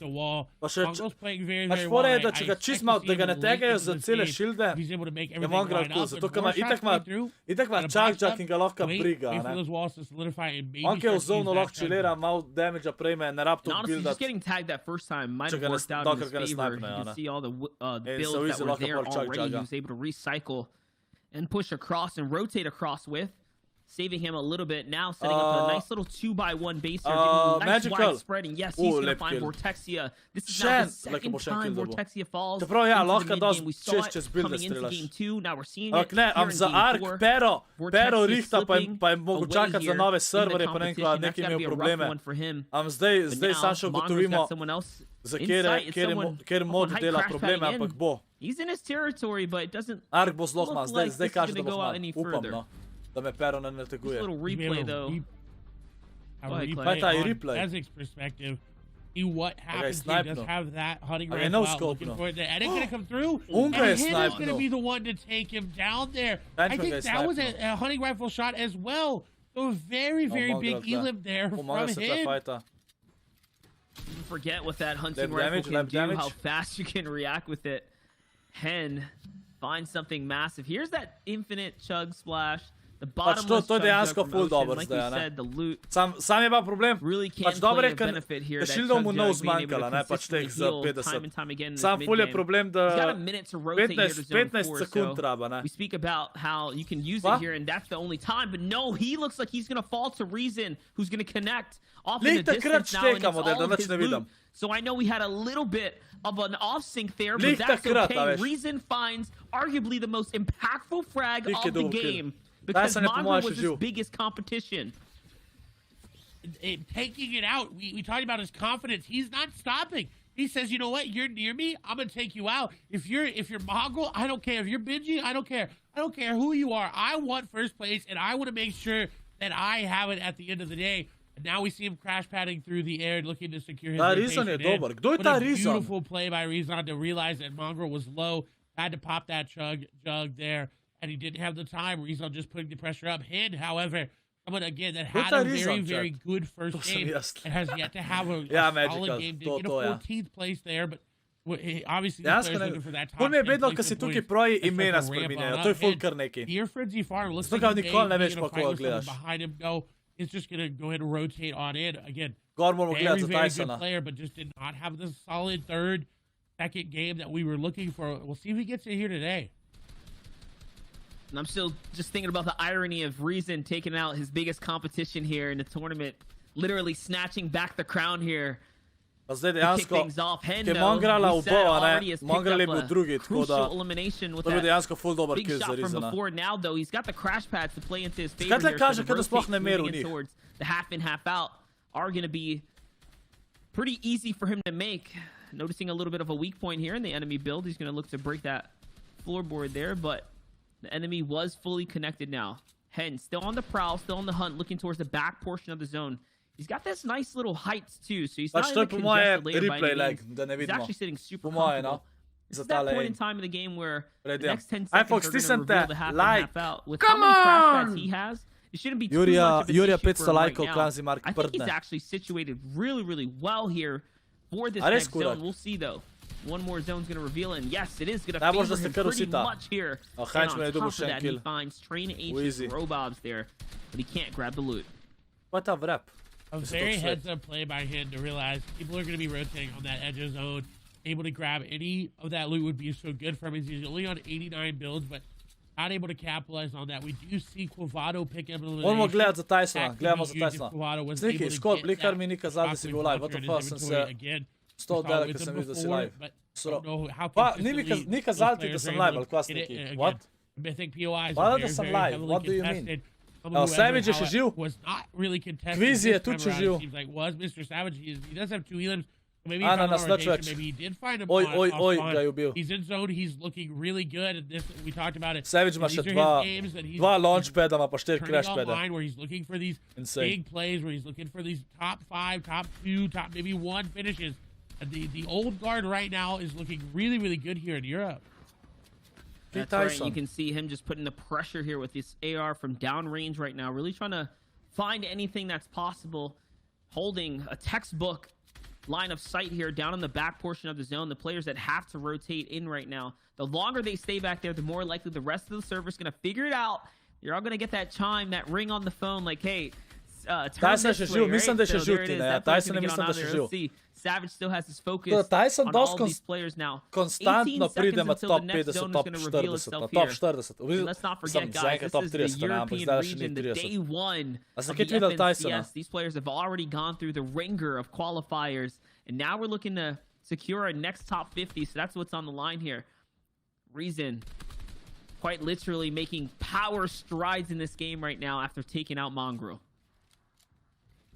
Pa še pač fora je, da če ga čist malo, da ga ne tegajo za cele šilde, je Mongrel cool, zato ker itak ima čak in ga lahko briga, ne. On ki je v zonu lahko chillera, malo damage-a prejme, ne rab to buildat. Just getting tagged that first time might have worked out in his favor. You can see all the builds that were there already. He was able to recycle and push across and rotate across with. saving him a little bit. Now setting up a nice little 2x1 base here, getting nice wide spread. And yes, he's gonna find Vortexia. This is now the second time Vortexia falls. Čeprav ja, lahko da We saw it čez builde coming into strelaš. game 2. Now we're seeing it Ne, here in za game Ark, 4. Pero rihta, slipping pa je mogo away čakati za here nove in the servere, pa ne vem, competition. neki That's gotta imel be a rough probleme. one for him. Zdaj But now, sam še Mongo's ugotovimo, got someone else za inside. kjer mod Someone dela high crash probleme, padding ampak in. bo. He's in his territory, but it doesn't Ark bo zelo look mal, like zdaj this is kaže, da gonna bo go out mal. any Upam, further. no, da me Pero ne This nateguje. little replay though. Kaj ta je replay? Baznik's perspective. See what happens. He snipe does no. have that hunting Okay, rifle no out, scope, looking no. for it. And it's gonna come through. Unga and je Hit snipe, is gonna no. be the one to take him down there. Bench I ga think je that was snipe, a hunting rifle shot as well. So a very, very big elim there from him. Forget what that hunting Lab rifle damage, can lab do, damage. how fast you can react with it. Hen finds something massive. Here's that infinite chug splash. The bottomless to je chug dejansko jug from full Ocean. dober Like zdaj, we ne. said, the loot Sam je pa problem, really can pač dobro play je, a benefit here. ker That shieldov chug mu ne jug being able zmanjkala, to ne, pač teh consistently za heal time and 50. time again in Sam this ful je mid-game. problem, He's got a da minute to rotate here to zone 15 4, sekund so treba, ne. we speak about how you can use What? it here, and that's the only time. But no, he looks like he's going to fall to Reason, who's going to connect off in the Glej, takrat distance now, and it's štekamo, da all of nič his ne loot. vidim. So I know we had a little bit of an off sync there, but Glej, that's takrat, a okay. veš. Reason finds arguably the most impactful frag Glej, of the double kill. game Daj because se ne Mongo pomožeš was his živ. biggest competition. Taking it out. We talked about his confidence. He's not stopping. He says, you know what? You're near me. I'm gonna take you out. If you're Mongo, I don't care. If you're Benji, I don't care. I don't care who you are. I want first place, and I want to make sure that I have it at the end of the day. And now we see him crash padding through the air, looking to secure his Ta rotation Reason je in. dober. Kdo je What ta a Reason? beautiful play by Reason to realize that Mongo was low, had to pop that jug there, and he didn't have the time. Reason just putting the pressure up. Hind, however, someone again that had a very, very good first game and has yet to have a solid game. Did get a 14th place there, but obviously the player's looking for that top 10 Pol mi je vedno, ker si placement tukaj points proji and start imena to ramp spreminjajo. on To je up. full And kar neki. Here, Frenzy Farm looks Zato like ga he nikoli ne may veš, be in pa a fight koga with someone gledaš. behind him. No, it's just gonna go ahead and rotate on in again. Gor moramo Very, gledati za very good Tysona. player, but just did not have the solid second game that we were looking for. We'll see if he gets it here today. And I'm still just thinking about the irony of Reason taking out his biggest competition here in the tournament, literally snatching back the crown here. Pa zdaj To kick dejansko, things off. ki Hendo, je Mongrala we said, ubova, already ne, has picked Mongrel je up bil a drugi, tako crucial da elimination with to je bil that dejansko full dober big kill za shot from Reasona. before. Now though, he's got the crash pads to play into his favor Zakaj here. kaže, So kot da the sploh ne rotates meril moving in njih? towards the half in, half out are going to be pretty easy for him to make. Noticing a little bit of a weak point here in the enemy build. He's going to look to break that floorboard there, but the enemy was fully connected now. Hen still on the prowl, still on the hunt, looking towards the back portion of the zone. He's got this nice little heights too, so he's not in to a je po moje congested layer by replay any lag, means. da ne He's vidimo. actually sitting super Po moje, comfortable. no. This Za is that tale point in aim. time of the game where the Predjem. next 10 Aj, seconds Fox, are ti going to sem reveal te the half and like. half out. With Come how many crash pads on! he has, it shouldn't be too Jurija- much of an Jurija issue 500 for him right lajkov, now. Kanzi Mark I think he's prdne. actually situated really, really well here for this A res next kurak. zone. We'll see though. One more zone's going to reveal, and yes, it is going to Najbolj, favor da ste him kar pretty vsi ta. much here. A And Heinz on mu je top dobil of še en that, he kill. finds Train V easy. H's Robobs there, but he can't grab the loot. Kaj je ta vrap? A very heads-up play by him to realize people are going to be rotating on that edge of zone. Able to grab any of that loot would be so good for him. He's only on 89 builds, but not able to capitalize on that. We do see Quavado pick up a little Moramo gledati za Tysona, gledamo za Tysona. Tysona. Sniki, Scorp, kar mi ni kazal, da si bil live. What the fuck, sem se 100 dela, ker sem videl, da si live. Pa, ni kazal ti, da sem live, ali kva Sniki? What? I think POIs Pa, are da very, sem very live, heavily what do you mean? contested. Savage je še živ? Was not really contested. Kviz je this tudi time še around, živ. it seems like was Mr. Savage. He does have 2 elims. Maybe, Na, he found na, a sled rotation. več. Maybe he did find him Oj, on, oj, off oj, spawn. ga je ubil. He's in zone. He's looking really good at this. We talked about it. Savage ima And še these are dva, his games that he's dva launchpada, ima pa 4 turning crashpada. online where he's looking for these Insane. big plays, where he's looking for these top 5, top 2, top maybe 1 finishes. And the old guard right now is looking really, really good here in Europe. That's right. You can see him just putting the pressure here with this AR from downrange right now. Really trying to find anything that's possible. Holding a textbook line of sight here down in the back portion of the zone. The players that have to rotate in right now. The longer they stay back there, the more likely the rest of the server's going to figure it out. You're all going to get that chime, that ring on the phone like, hey, Tyson še živ, mislim, da je še živ, Tine. Tyson ne mislim, da še živ. Savage still has his focus Tyson on all these players now. Konstantno pride med top 50, top 40, top 40. Let's not forget, guys, this is the European region, the day one of the FNCS. These players have already gone through the ringer of qualifiers, and now we're looking to secure our next top 50, so that's what's on the line here. RYSSen quite literally making power strides in this game right now after taking out Mongrel.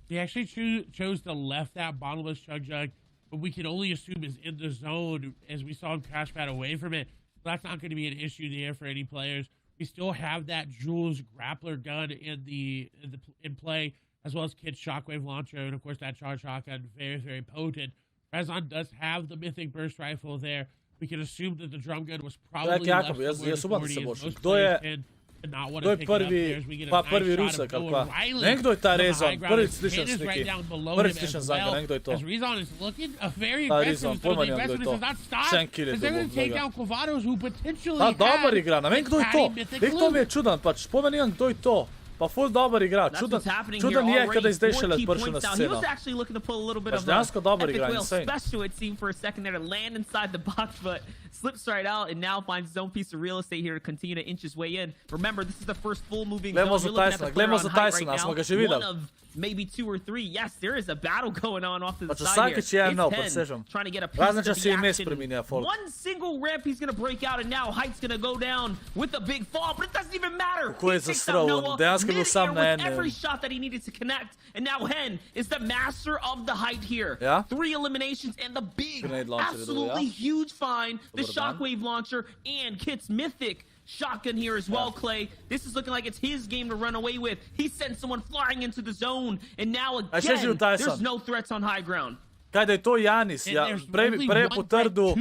He actually chose to left that bottomless Chug Jug, but we can only assume is in the zone as we saw him crash pad away from it. So that's not going to be an issue there for any players. We still have that Jules grappler gun in play, as well as Kit's shockwave launcher, and of course that charge shotgun, very, very potent. RYSSen does have the mythic burst rifle there. We can assume that the drum gun was probably left somewhere in the 40 as most players did not want to pick it up there as we get a nice shot of Noah Riley. Nekdo je ta rezon, prvi slišan sliki. Prvi slišan zanga, nekdo je to. As RYSSen is looking very aggressive, so the aggressiveness does not stop. As they're going to take down Kovados, who potentially had dobar igra, ne vem kdo je to. Vek to mi je čudan, pač spomenjam kdo je to. Pa ful dobar igra, čudan je kada je zdaj šele pršel na sceno. Pač dejansko dobar igra, insane. Special it seemed for a second there to land inside the box, but slips right out and now finds his own piece of real estate here to continue to inch his way in. Remember, this is the first full moving zone. Gledamo za Tysona, smo ga že videli. One of maybe 2 or 3. Yes, there is a battle going on off to the side here. It's 10 trying to get a piece of the action. One single ramp he's going to break out, and now Height's going to go down with a big fall, but it doesn't even matter. He takes out Noah mid-air with every shot that he needed to connect, and now Hen is the master of the Height here. 3 eliminations and the big, absolutely huge find, the shockwave launcher and Kit's mythic shotgun here as well, Clay. This is looking like it's his game to run away with. He sent someone flying into the zone, and now again, there's no threats on high ground. Kaj da je to Janis, prej potrdil,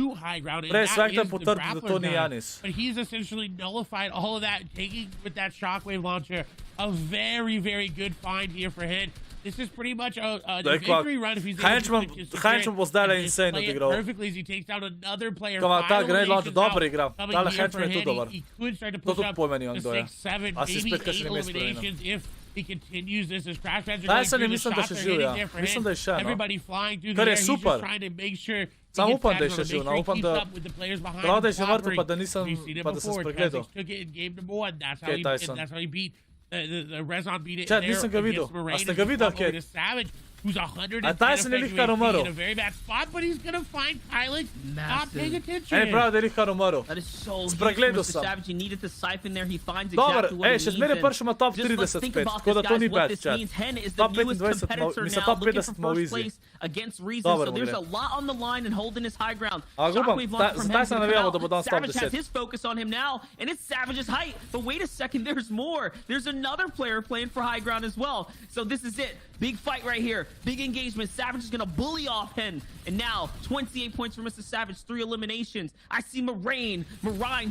prej Svekta potrdil, da to ni Janis. But he's essentially nullified all of that, taking with that shockwave launcher. A very, very good find here for Hen. This is pretty much a victory run if he's able to Henchman was dala insane odigral. Perfectly as he takes down another player. Ta grenade launcher dobro igra. Tale Henchman je tu dobar. He could start to To push tudi up pomeni on to kdo je. 6, 7, A si maybe spet 8 kakšen ime eliminations if he continues this as crash pads are Tyson going mislim, through. da The še shots are živ, hitting ja. there for Mislim, da je še, him. no. Everybody flying through the Kar air. je He's super. just trying to make sure Sam he upam, da je gets še back živ, on, no, make sure upam, he da keeps up with the players behind prav, da je him že mrtev, cooperating. pa da nisem, We've seen it pa da sem before. spregledal. Kha'Zix took it in game number 1. That's how Okay, he Tyson. that's how he beat the RYSSen beat it Čet, there nisem ga videl. against Moraine. A ste ga videl, Over Kate? to Savage, who's 110 A Tyson je lihkar umrl. in a very bad spot, but he's gonna find Kylan not paying attention. Ej, prav, da je lihkar umrl. That is so Spregledal huge for sem. Mr. Savage. He needed to siphon there. He finds Dobar, exactly what he ej, še needs. zmeraj and pršel ima top just let's 30 think spet, about tako da this, to guys, ni what bad, this chat. means. Hen is the Top newest 25 competitor mislim, now, top looking 50 for smo first easy. place against RYSSen. Dobar So mu there's gre. a lot on the line and holding his high ground. A upam, Shockwave launch from zdaj Hen se to come navijamo, out. da bo danes top Savage has 10. his focus on him now, and it's Savage's height. But wait a second, there's more. There's another player playing for high ground as well. So this is it. Big fight right here. Big engagement. Savage is going to bully off Hen. And now 28 points for Mr. Savage, 3 eliminations. I see Marine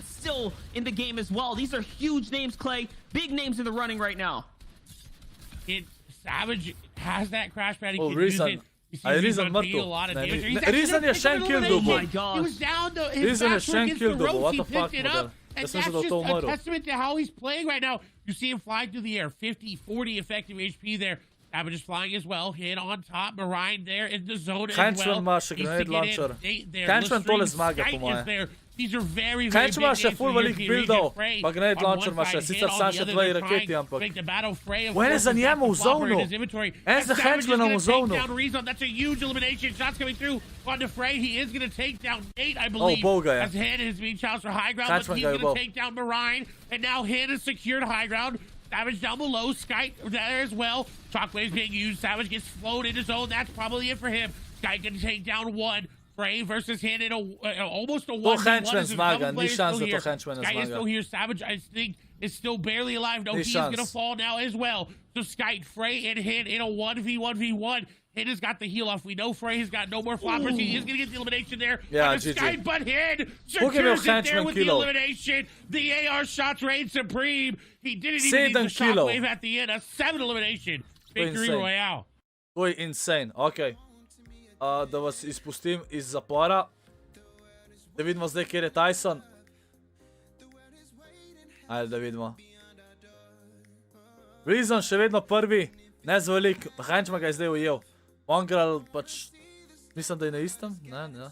still in the game as well. These are huge names, Clay. Big names in the running right now. Savage has that crash pad. He can use RYSSen. it. A RYSSen mrtev. RYSSen je še en kill dobil. Oh my gosh. He was down to RYSSen his je back še en against kill the dobil. ropes. What He the fuck, picked it model? up. And Jaz that's mislim, da just to a umrl. testament to how he's playing right now. You see him flying through the air, 50, 40 effective HP there. Savage is flying as well. Hit on top. Marine there in the zone as well. Henchman ima še grenade launcher. Henchman tole zmaga, po moje. These are very, very Henchman ima big še names full for velik European buildov, region. pa grenade On launcher one ima še, side, sicer hit, sam on the še other, 2 they're raketi, trying ampak. to make the battle fray, of On je course, za is njemu v back to cooperate zonu. his inventory. En And za Savage is Henchmanom gonna v zonu. take down RYSSen. That's a huge elimination. Shots coming through on the fray. He is going to take down Nate, I believe. Boga je. As Hen is being challenged for high ground, Henchman but he's ga je going bil. to take down Marine. And now Hen has secured high ground. Savage down below. Sky there as well. Shockwave's being used. Savage gets flowed into zone. That's probably it for him. Sky going to take down 1. Frey versus Hen in almost a 1v1. Henchman zmaga, ni šans, da to Henchman Sky is zmaga. still here. Savage, I think, is still barely alive. No, Ni he is going to šans. fall now as well. So Sky, Frey, and Hen in a 1v1v1. Hen has got the heal off. We know Frey has got no more floppers. He is going to get the elimination there. Yeah, on the GG. Sky, but Hen Look at secures him, it there Henchman with the kilo. elimination. The AR shots reign supreme. He didn't even need the 7 kilo. shockwave at the end. A 7 elimination. Victory insane. Royale. To je insane, okej. Da vas izpustim iz zapora. Da vidimo zdaj, kjer je Tyson. Ajde, da vidimo. RYSSen še vedno prvi. Ne za velik, Hančma ga je zdaj ujel. Mongrel pač, mislim da je na istem, ne.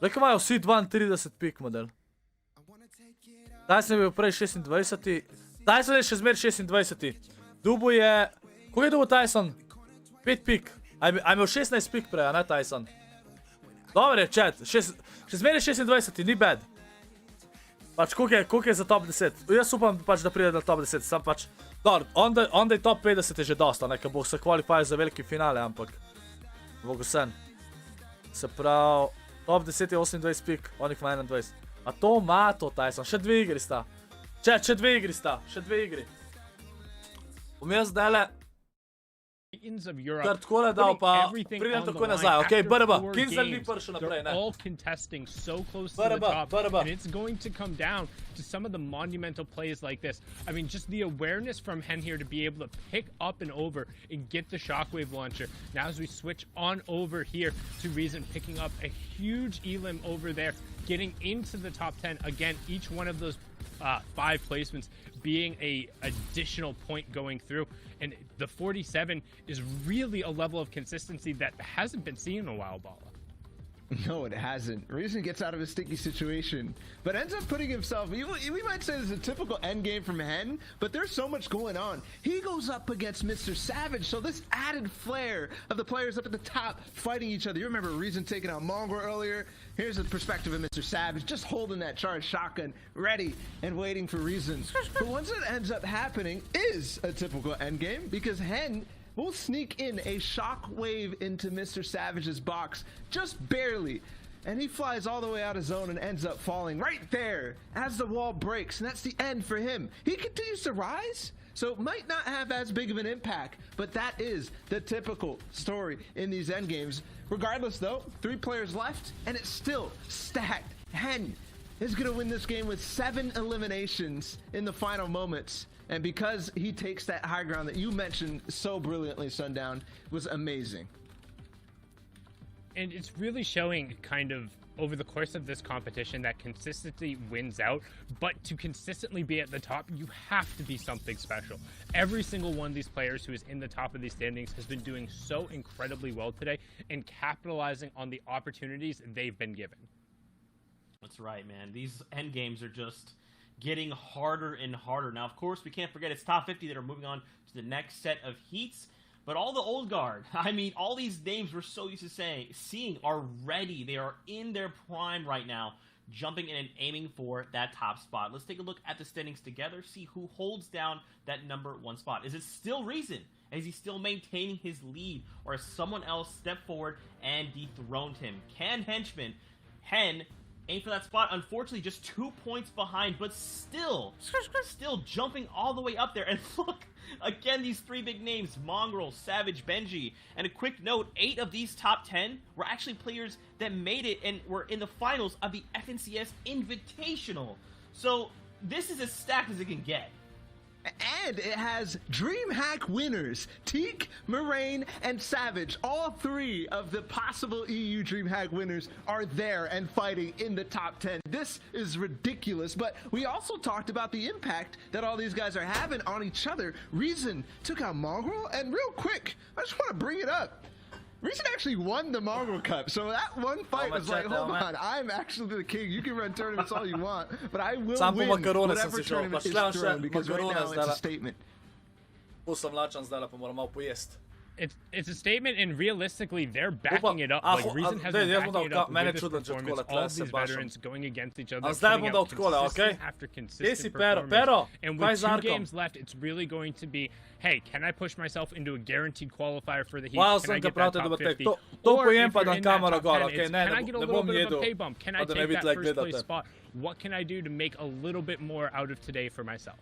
Rekaj imajo vsi 32 pik model. Tyson je bil prej 26. Tyson je še zmer 26. Dubu je, koliko je dubu Tyson? 5 pik. A je imel 16 pik prej, a ne Tyson? Dobre, chat, še zmer je 26, ni bad. Pač, koliko je za top 10? Jaz upam pač, da pride na top 10, sam pač, dobro, onda je top 50 je že dosta, ne, ka bo se kvalifajal za veliki finale, ampak, VSAK. Se pravi, top 10 je 28 pik, onih ima 21. A to ima to, Tyson, še 2 igri sta. Chat, še 2 igri sta, še 2 igri. Bom jaz zdajle kar takole dal, pa pridem takoj nazaj, okej, brba, Kinzel ni prišel naprej, ne. All contesting so close to the top, and it's going to come down to some of the monumental plays like this. I mean, just the awareness from Hen here to be able to pick up and over and get the shockwave launcher. Now as we switch on over here to Reason picking up a huge elim over there, getting into the top 10. Again, each one of those 5 placements being a additional point going through, and the 47 is really a level of consistency that hasn't been seen in a while, Bala. No, it hasn't. Reason gets out of a sticky situation, but ends up putting himself, we might say this is a typical end game from Hen, but there's so much going on. He goes up against Mr. Savage, so this added flair of the players up at the top fighting each other. You remember Reason taking out Mongrel earlier? Here's the perspective of Mr. Savage, just holding that charged shotgun, ready and waiting for Reason. But once it ends up happening is a typical end game, because Hen will sneak in a shockwave into Mr. Savage's box, just barely. And he flies all the way out of zone and ends up falling right there as the wall breaks. And that's the end for him. He continues to rise, so it might not have as big of an impact, but that is the typical story in these end games. Regardless though, 3 players left and it's still stacked. Hen is gonna win this game with 7 eliminations in the final moments. And because he takes that high ground that you mentioned so brilliantly, Sundown, was amazing. And it's really showing kind of over the course of this competition that consistency wins out, but to consistently be at the top, you have to be something special. Every single one of these players who is in the top of these standings has been doing so incredibly well today and capitalizing on the opportunities they've been given. That's right, man. These end games are just getting harder and harder. Now, of course, we can't forget it's top 50 that are moving on to the next set of heats. But all the old guard, I mean, all these names we're so used to seeing are ready. They are in their prime right now, jumping in and aiming for that top spot. Let's take a look at the standings together, see who holds down that #1 spot. Is it still Reason? Is he still maintaining his lead? Or has someone else stepped forward and dethroned him? Can Hen aim for that spot? Unfortunately, just 2 points behind, but still jumping all the way up there. And look, again, these 3 big names, Mongrel, Savage, Benji. And a quick note, 8 of these top 10 were actually players that made it and were in the finals of the FNCS Invitational. So this is as stacked as it can get. And it has DreamHack winners, Teak, Moraine, and Savage. All 3 of the possible EU DreamHack winners are there and fighting in the top 10. This is ridiculous, but we also talked about the impact that all these guys are having on each other. Reason took out Mongrel, and real quick, I just want to bring it up. Reason actually won the Mongrel Cup, so that one fight was like, hold on, I'm actually the king. You can run tournaments all you want, but I will win whatever tournament is thrown, because right now it's a statement. It's a statement, and realistically, they're backing it up. Like, Reason has been backing it up with this performance. All of these veterans going against each other, putting out consistent after consistent performance. And with 2 games left, it's really going to be, hey, can I push myself into a guaranteed qualifier for the heat? Can I get that top 50? Or if you're in that top 10, it's, can I get a little bit of a pay bump? Can I take that first place spot? What can I do to make a little bit more out of today for myself?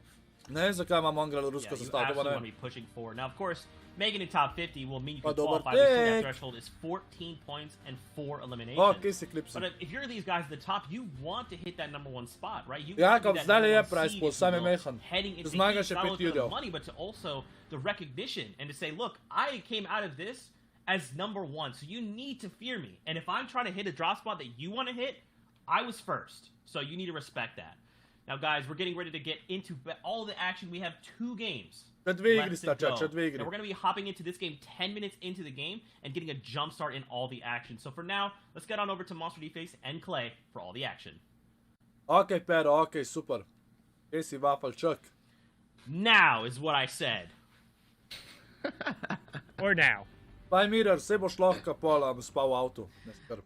You absolutely want to be pushing forward. Now, of course, making it top 50 will mean you can qualify. That threshold is 14 points and 4 eliminations. But if you're these guys at the top, you want to hit that #1 spot, right? You want to be that #1 seed, heading into not only the money, but to also the recognition and to say, look, I came out of this as #1, so you need to fear me. And if I'm trying to hit a drop spot that you want to hit, I was first, so you need to respect that. Now, guys, we're getting ready to get into all the action. We have 2 games. And we're going to be hopping into this game 10 minutes into the game and getting a jump start in all the action. So for now, let's get on over to Monster Deface and Clay for all the action. Okay, Pero, okay, super. Esi Vapalčak. Now is what I said. Or now. By Mirror, se boš lahko pola spal v autu.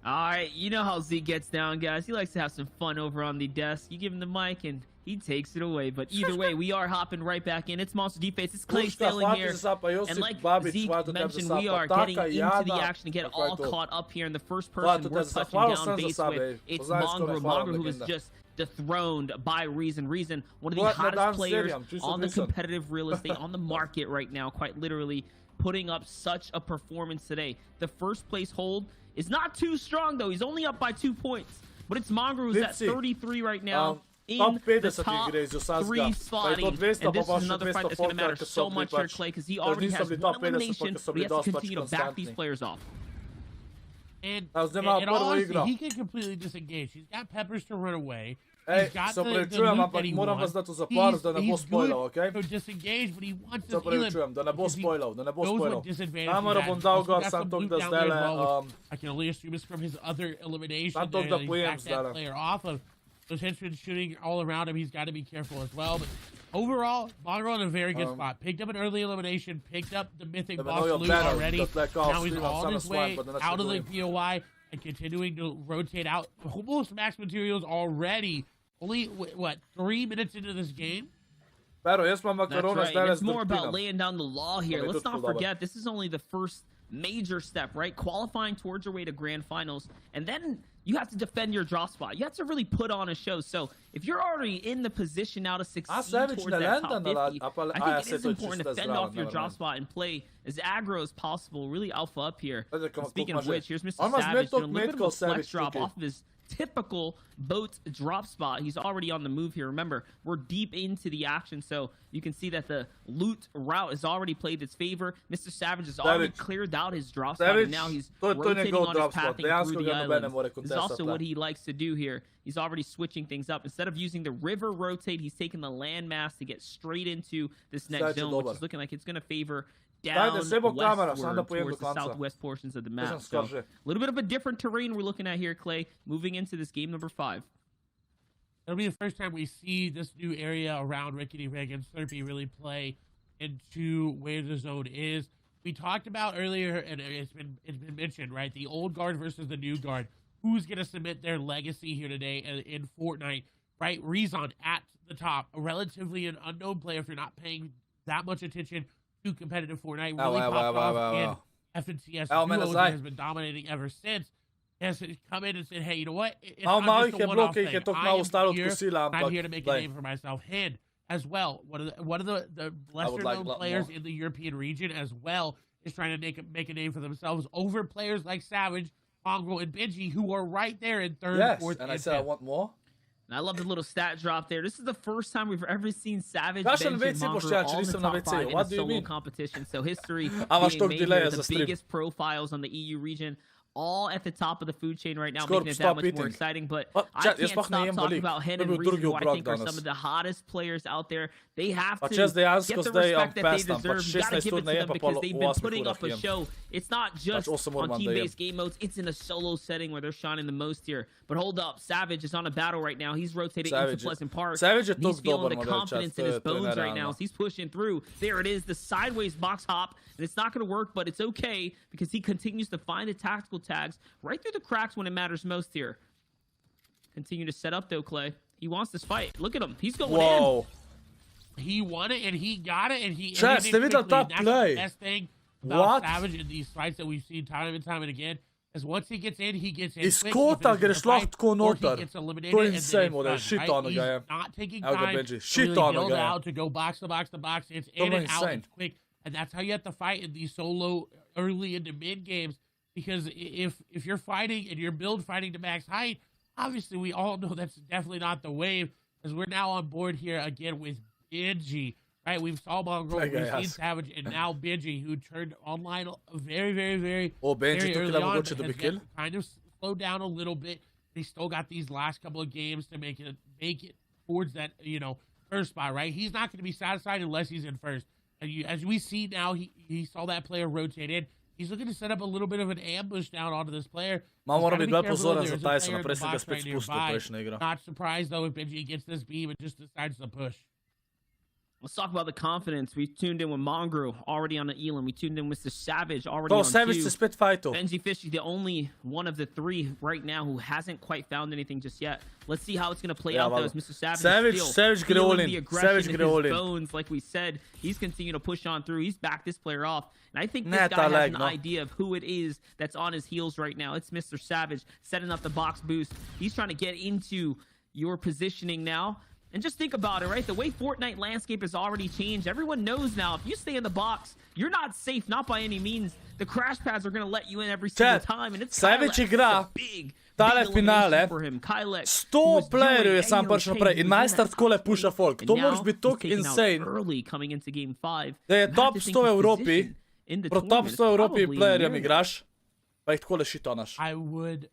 Alright, you know how Z gets down, guys. He likes to have some fun over on the desk. You give him the mic and he takes it away. But either way, we are hopping right back in. It's Monster Deface. It's Clay sailing here. And like Zeke mentioned, we are getting into the action to get all caught up here. And the first person we're touching down base with, it's Mongrel, who is just dethroned by RiSSen. RiSSen, one of the hottest players on the competitive real estate on the market right now, quite literally putting up such a performance today. The first place hold is not too strong though. He's only up by 2 points, but it's Mongrel who's at 33 right now. In the top 3 spotting, and this is another fight that's going to matter so much here, Clay, because he already has 1 elimination, but he has to continue to back these players off. And in all honesty, he can completely disengage. He's got peppers to run away. He's got the loot that he wants. He's good to disengage, but he wants to heal him. Knows what disadvantage he has. I can only assume it's from his other elimination there that he backed that player off of. Those henchmen shooting all around him. He's got to be careful as well. But overall, Mongrel in a very good spot. Picked up an early elimination. Picked up the mythic boss loot already. Now he's on his way out of the POI and continuing to rotate out. Almost max materials already. Only, what, 3 minutes into this game? That's right. It's more about laying down the law here. Let's not forget, this is only the first major step, right? Qualifying towards your way to grand finals. And then you have to defend your drop spot. You have to really put on a show. So if you're already in the position now to succeed towards that top 50, I think it is important to fend off your drop spot and play as aggro as possible. Really alpha up here. And speaking of which, here's Mr. Savage doing a little bit of a flex drop off of his typical boat drop spot. He's already on the move here. Remember, we're deep into the action, so you can see that the loot route has already played its favor. Mr. Savage has already cleared out his drop spot, and now he's rotating on his pathing through the island. This is also what he likes to do here. He's already switching things up. Instead of using the river rotate, he's taking the landmass to get straight into this next zone, which is looking like it's going to favor down westward towards the southwest portions of the map. So a little bit of a different terrain we're looking at here, Clay, moving into this game number 5. It'll be the first time we see this new area around Rickety Rig and Slurpee really play into where the zone is. We talked about earlier, and it's been mentioned, right? The old guard versus the new guard. Who's going to submit their legacy here today in Fortnite, right? RiSSen at the top, a relatively an unknown player if you're not paying that much attention to competitive Fortnite. Really popped off, and FNCS has been dominating ever since. Has come in and said, hey, you know what? It's not just a one-off thing. I'm here to make a name for myself. Hen as well. One of the lesser-known players in the European region as well is trying to make a name for themselves over players like Savage, Mongrel, and Benji, who are right there in 3rd, 4th, and I said I want more. And I love the little stat drop there. This is the first time we've ever seen Savage, Benji, and Mongrel all in the top 5 in a solo competition. So history being made here. The biggest profiles on the EU region, all at the top of the food chain right now, making it that much more exciting. But I can't stop talking about Hen and RiSSen, who I think are some of the hottest players out there. They have to get the respect that they deserve. You gotta give it to them because they've been putting up a show. It's not just on team-based game modes. It's in a solo setting where they're shining the most here. But hold up, Savage is on a battle right now. He's rotating into Pleasant Park. He's feeling the confidence in his bones right now. So he's pushing through. There it is, the sideways box hop. And it's not going to work, but it's okay because he continues to find the tactical tags right through the cracks when it matters most here. Continue to set up, though, Clay. He wants this fight. Look at him. He's going in. He won it, and he got it, and he ended it quickly. That's the best thing about Savage in these fights that we've seen time and time and again. Is once he gets in, he gets in quick. Kocka greš lahko noter. To je insane, model. Shit on He's ga je. not taking Evo ga time Benji. to Shit really on build ga je. out, to go box to box to box. It's in and out. It's quick. And that's how you have to fight in these solo early into mid games. Because if you're fighting and you're build fighting to max height, obviously we all know that's definitely not the wave. As we're now on board here again with Benji. Right, we've saw Mongrel, we've seen Savage, and now Benji, who turned online very, very, very, very early on, has kind of slowed down a little bit. They still got these last couple of games to make it towards that, you know, first spot, right? He's not going to be satisfied unless he's in first. And as we see now, he saw that player rotate in. He's looking to set up a little bit of an ambush down onto this player. Mora biti bar pozoran za Tysona, prej se ga spet spustil v prejšnjo igro. Not surprised though if Benji gets this beam and just decides to push. Let's talk about the confidence. We tuned in with Mongrel already on the Alen. We tuned in with the Savage already on Savage 2. se spet fajtov. Benji Fishy, the only one of the 3 right now who hasn't quite found anything just yet. Let's see how it's going to play out though as Mr. Savage gre all in. Savage gre all in. Bones, like we said, he's continuing to push on through. He's backed this player off. And I think this guy has an idea of who it is that's on his heels right now. It's Mr. Savage setting up the box boost. He's trying to get into your positioning now. And just think about it, right? The way Fortnite landscape has already changed, everyone knows now, if you stay in the box, you're not safe, not by any means. The crash pads are going to let you in every single time. And it's Savage igra tale finale, 100 playerjev je sam prišel naprej in najstar takole puša folk. To moraš biti tako insane, da je top 100 v Evropi, proti top 100 v Evropi playerjem igraš, pa jih takole šitonaš. I would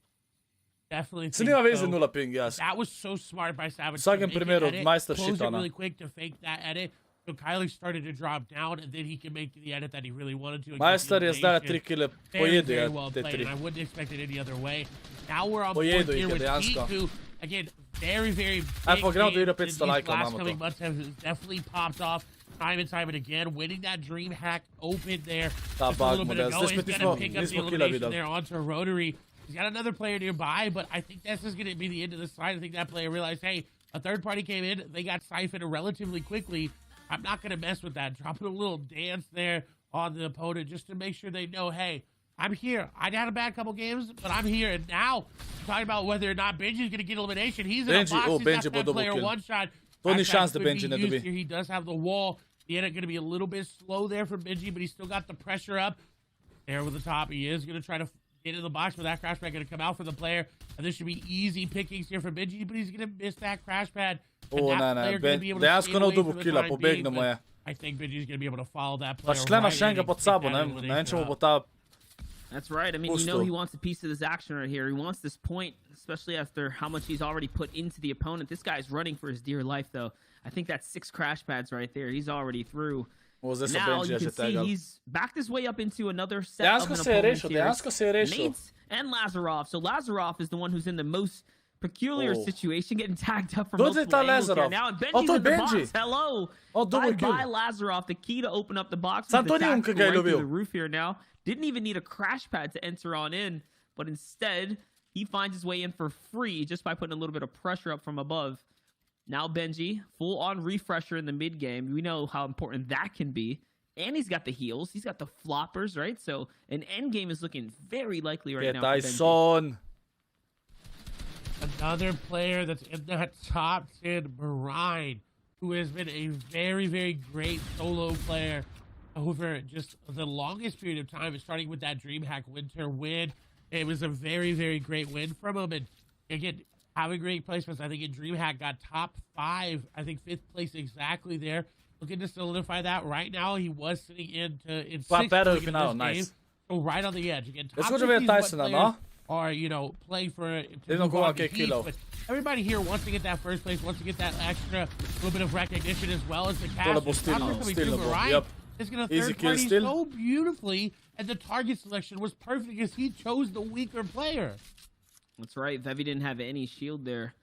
definitely think so. 0 ping, yes. That was so smart by Savage. V vsakem primeru majster shitona. Close it really quick to fake that edit. So Kylie started to drop down and then he can make the edit that he really wanted to. Majster je zdaj 3 kile pojedu te 3. I wouldn't expect it any other way. Now we're on board here with Pete, who, again, very big game. These last coming months have definitely popped off time and time and again, winning that dream hack open there. Just a little bit ago, he's going to pick up the elimination there onto Rotary. He's got another player nearby, but I think this is going to be the end of the side. I think that player realized, hey, a third party came in. They got siphoned relatively quickly. I'm not going to mess with that. Dropping a little dance there on the opponent just to make sure they know, hey, I'm here. I had a bad couple games, but I'm here. And now, talking about whether or not Benji's going to get elimination. He's in a box. He's got that player one shot. Only chance the Benji ne dobi. He does have the wall. The edit going to be a little bit slow there from Benji, but he's still got the pressure up. There with the top. He is going to try to get in the box, but that crash pad going to come out for the player. And this should be easy pickings here for Benji, but he's going to miss that crash pad. Dejansko nov dobu kila, pobegnemo je. I think Benji's going to be able to follow that player. Pa šle na še enega pod sabo, ne vem, če mu bo ta... That's right. I mean, you know he wants a piece of this action right here. He wants this point, especially after how much he's already put into the opponent. This guy's running for his dear life, though. I think that's 6 crash pads right there. He's already through. Now you can see he's backed his way up into another set of an opponent here. Nates and Lazarov. So Lazarov is the one who's in the most peculiar situation, getting tagged up from multiple angles here now. And Benji's in the box. Hello. Bye, Lazarov. The key to open up the box was the tag right through the roof here now. Didn't even need a crash pad to enter on in, but instead, he finds his way in for free just by putting a little bit of pressure up from above. Now Benji, full-on refresher in the mid-game. We know how important that can be. And he's got the heals. He's got the floppers, right? So an end game is looking very likely right now for Benji. Another player that's in that top 10, Marine, who has been a very great solo player over just the longest period of time, starting with that DreamHack Winter win. It was a very great win from him. And again, having great placements. I think in DreamHack got top 5, I think 5th place exactly there. Looking to solidify that right now. He was sitting in 6th nice. So right on the edge. Again, top 50 players are, you know, playing for but everybody here wants to get that first place, wants to get that extra little bit of recognition as well as the cast. It's going to third party so beautifully, and the target selection was perfect because he chose the weaker player. That's right. Vevi didn't have any shield there.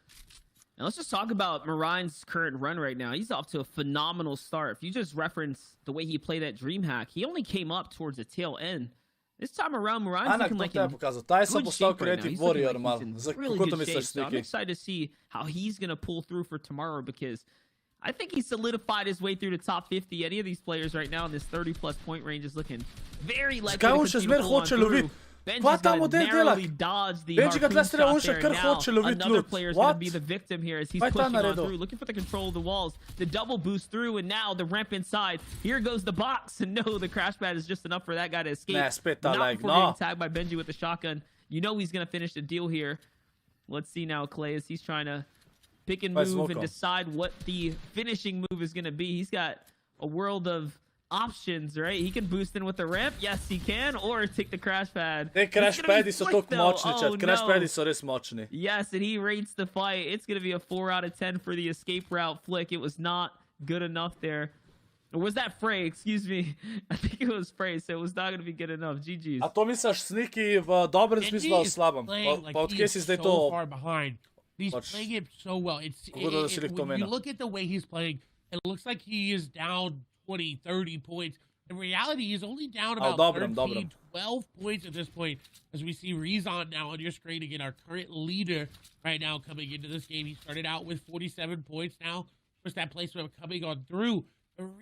Now let's just talk about Marine's current run right now. He's off to a phenomenal start. If you just reference the way he played at DreamHack, he only came up towards the tail end. This time around, Marine's looking like in good shape right now. He's looking like he's in really good shape. So I'm excited to see how he's going to pull through for tomorrow because I think he solidified his way through the top 50. Any of these players right now in this 30-plus point range is looking very likely to continue to pull on through. Benji's gonna narrowly dodge the harpoon shot there. Now another player's gonna be the victim here as he's pushing on through, looking for the control of the walls. The double boost through, and now the ramp inside. Here goes the box, and no, the crash pad is just enough for that guy to escape. Not before getting tagged by Benji with the shotgun. You know he's gonna finish the deal here. Let's see now, Clay, as he's trying to pick and move and decide what the finishing move is gonna be. He's got a world of options, right? He can boost in with the ramp. Yes, he can. Or take the crash pad. Te crash padi su tok moćni, chat. Crash padi su res moćni. Yes, and he rates the fight. It's going to be a 4 out of 10 for the escape route flick. It was not good enough there. Or was that Frey? Excuse me. I think it was Frey, so it was not going to be good enough. GG's. A to misliš Sniki v dobrem smislu, a v slabem? Pa od kje si zdaj to... far behind. He's playing it so well. When you look at the way he's playing, it looks like he is down 20, 30 points. In reality, he's only down about 13, 12 points at this point. As we see ReZon now on your screen again, our current leader right now coming into this game. He started out with 47 points now. First that placement coming on through.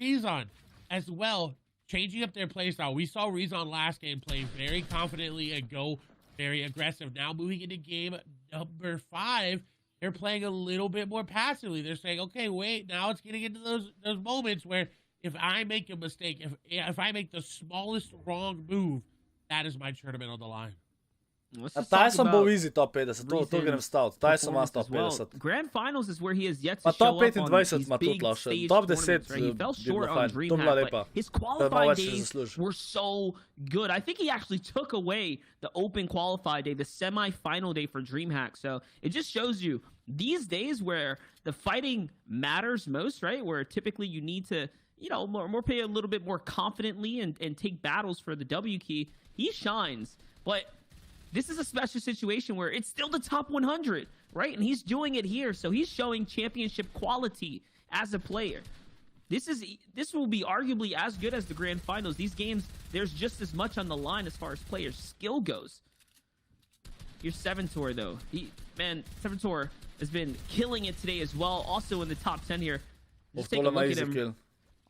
ReZon as well, changing up their playstyle. We saw ReZon last game play very confidently and go very aggressive. Now moving into game number 5, they're playing a little bit more passively. They're saying, okay, wait, now it's getting into those moments where if I make a mistake, if I make the smallest wrong move, that is my tournament on the line. Tyson bol easy top 50, to grem staviti. Tyson ima top 50. Grand Finals is where he has yet to show up on these big stage top 10 tournaments, right? He fell short on DreamHack, but his qualifying days were so good. I think he actually took away the open qualify day, the semi-final day for DreamHack. So it just shows you these days where the fighting matters most, right? Where typically you need to, you know, more play a little bit more confidently and take battles for the W key. He shines, but this is a special situation where it's still the top 100, right? And he's doing it here, so he's showing championship quality as a player. This will be arguably as good as the Grand Finals. These games, there's just as much on the line as far as player skill goes. Here's Seventor, though. Seventor has been killing it today as well, also in the top 10 here. Just take a look at him.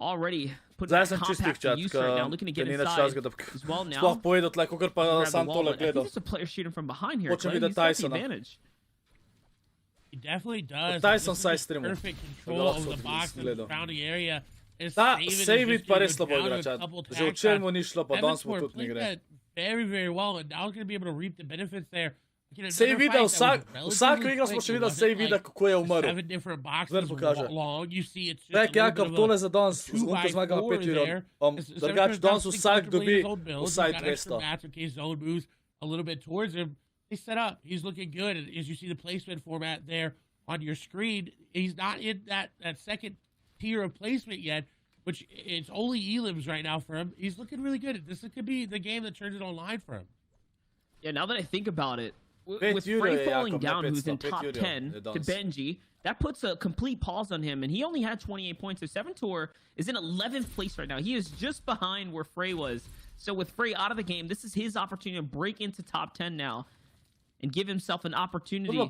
Already put that compact to use right now, looking to get inside as well now. Sploh povedal tle, kakor pa sam tole I think gledal. there's a player shooting from behind here. Hočem videti Tysona. He definitely does. Tyson saj streamu. Perfect control of the box and the surrounding area. Ta save pa res slabo igra, čat. Že včeraj mu ni šlo, pa danes mu tudi ne gre. Very, very well, and now he's going to be able to reap the benefits there. Sej videl, vsako igro smo še videli, sej videl, kako je umrl. Zdaj pokaže. Tek, Jakob, tole za danes, zgunko zmagamo 5 ur. Drugač, danes vsak dobi vsaj 200. A little bit towards him. They set up. He's looking good. As you see the placement format there on your screen, he's not in that second tier of placement yet, which it's only elims right now for him. He's looking really good. This could be the game that turns it online for him. Yeah, now that I think about it, with Frey falling down, who's in top 10, to Benji, that puts a complete pause on him, and he only had 28 points. So Seventor is in 11th place right now. He is just behind where Frey was. So with Frey out of the game, this is his opportunity to break into top 10 now and give himself an opportunity to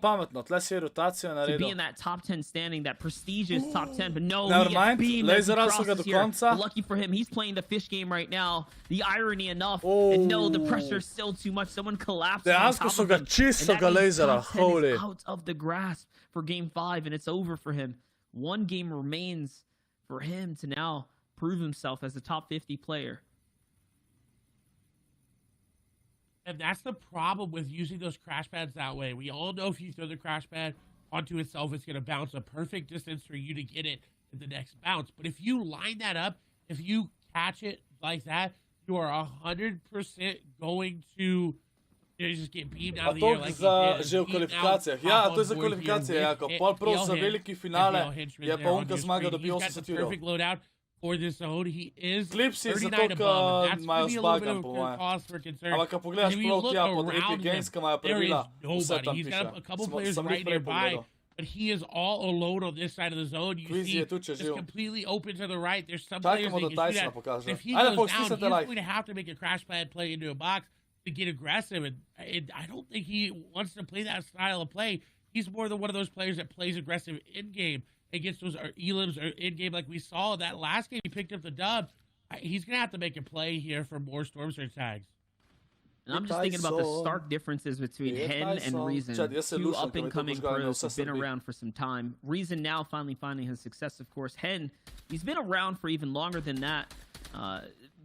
be in that top 10 standing, that prestigious top 10. But no, he gets beamed as he crosses here. Lucky for him, he's playing the fish game right now. The irony enough, and no, the pressure is still too much. Someone collapses on top of him, and that means top 10 is out of the grasp for Game 5, and it's over for him. One game remains for him to now prove himself as a top 50 player. And that's the problem with using those crash pads that way. We all know if you throw the crash pad onto itself, it's going to bounce a perfect distance for you to get it in the next bounce. But if you line that up, if you catch it like that, you are 100% going to just get beamed out of the air like že v kvalifikacijah. Ja, to je za kvalifikacije, Jakob. Pol prav za veliki finale je pa onka zmaga dobi 80 evrov. For this zone, he is Klipsi 39 above. That's going to be a little bit of a cause for concern. Ampak ko pogledaš prav tja pod Epic Gameska imajo pravila, vse tam He's got a couple players right nearby, but he is all alone on this side of the zone. You see, it's completely open to the right. There's some players that can shoot at. If he goes down, he's going to have to make a crash pad play into a box to get aggressive, and I don't think he wants to play that style of play. He's more than one of those players that plays aggressive in-game against those elims or in-game like we saw that last game. He picked up the dub. He's going to have to make a play here for more Storm Surge tags. And I'm just thinking about the stark differences between Hen and ReZen, two up-and-coming pros who've been around for some time. ReZen now finally finding his success, of course. Hen, he's been around for even longer than that.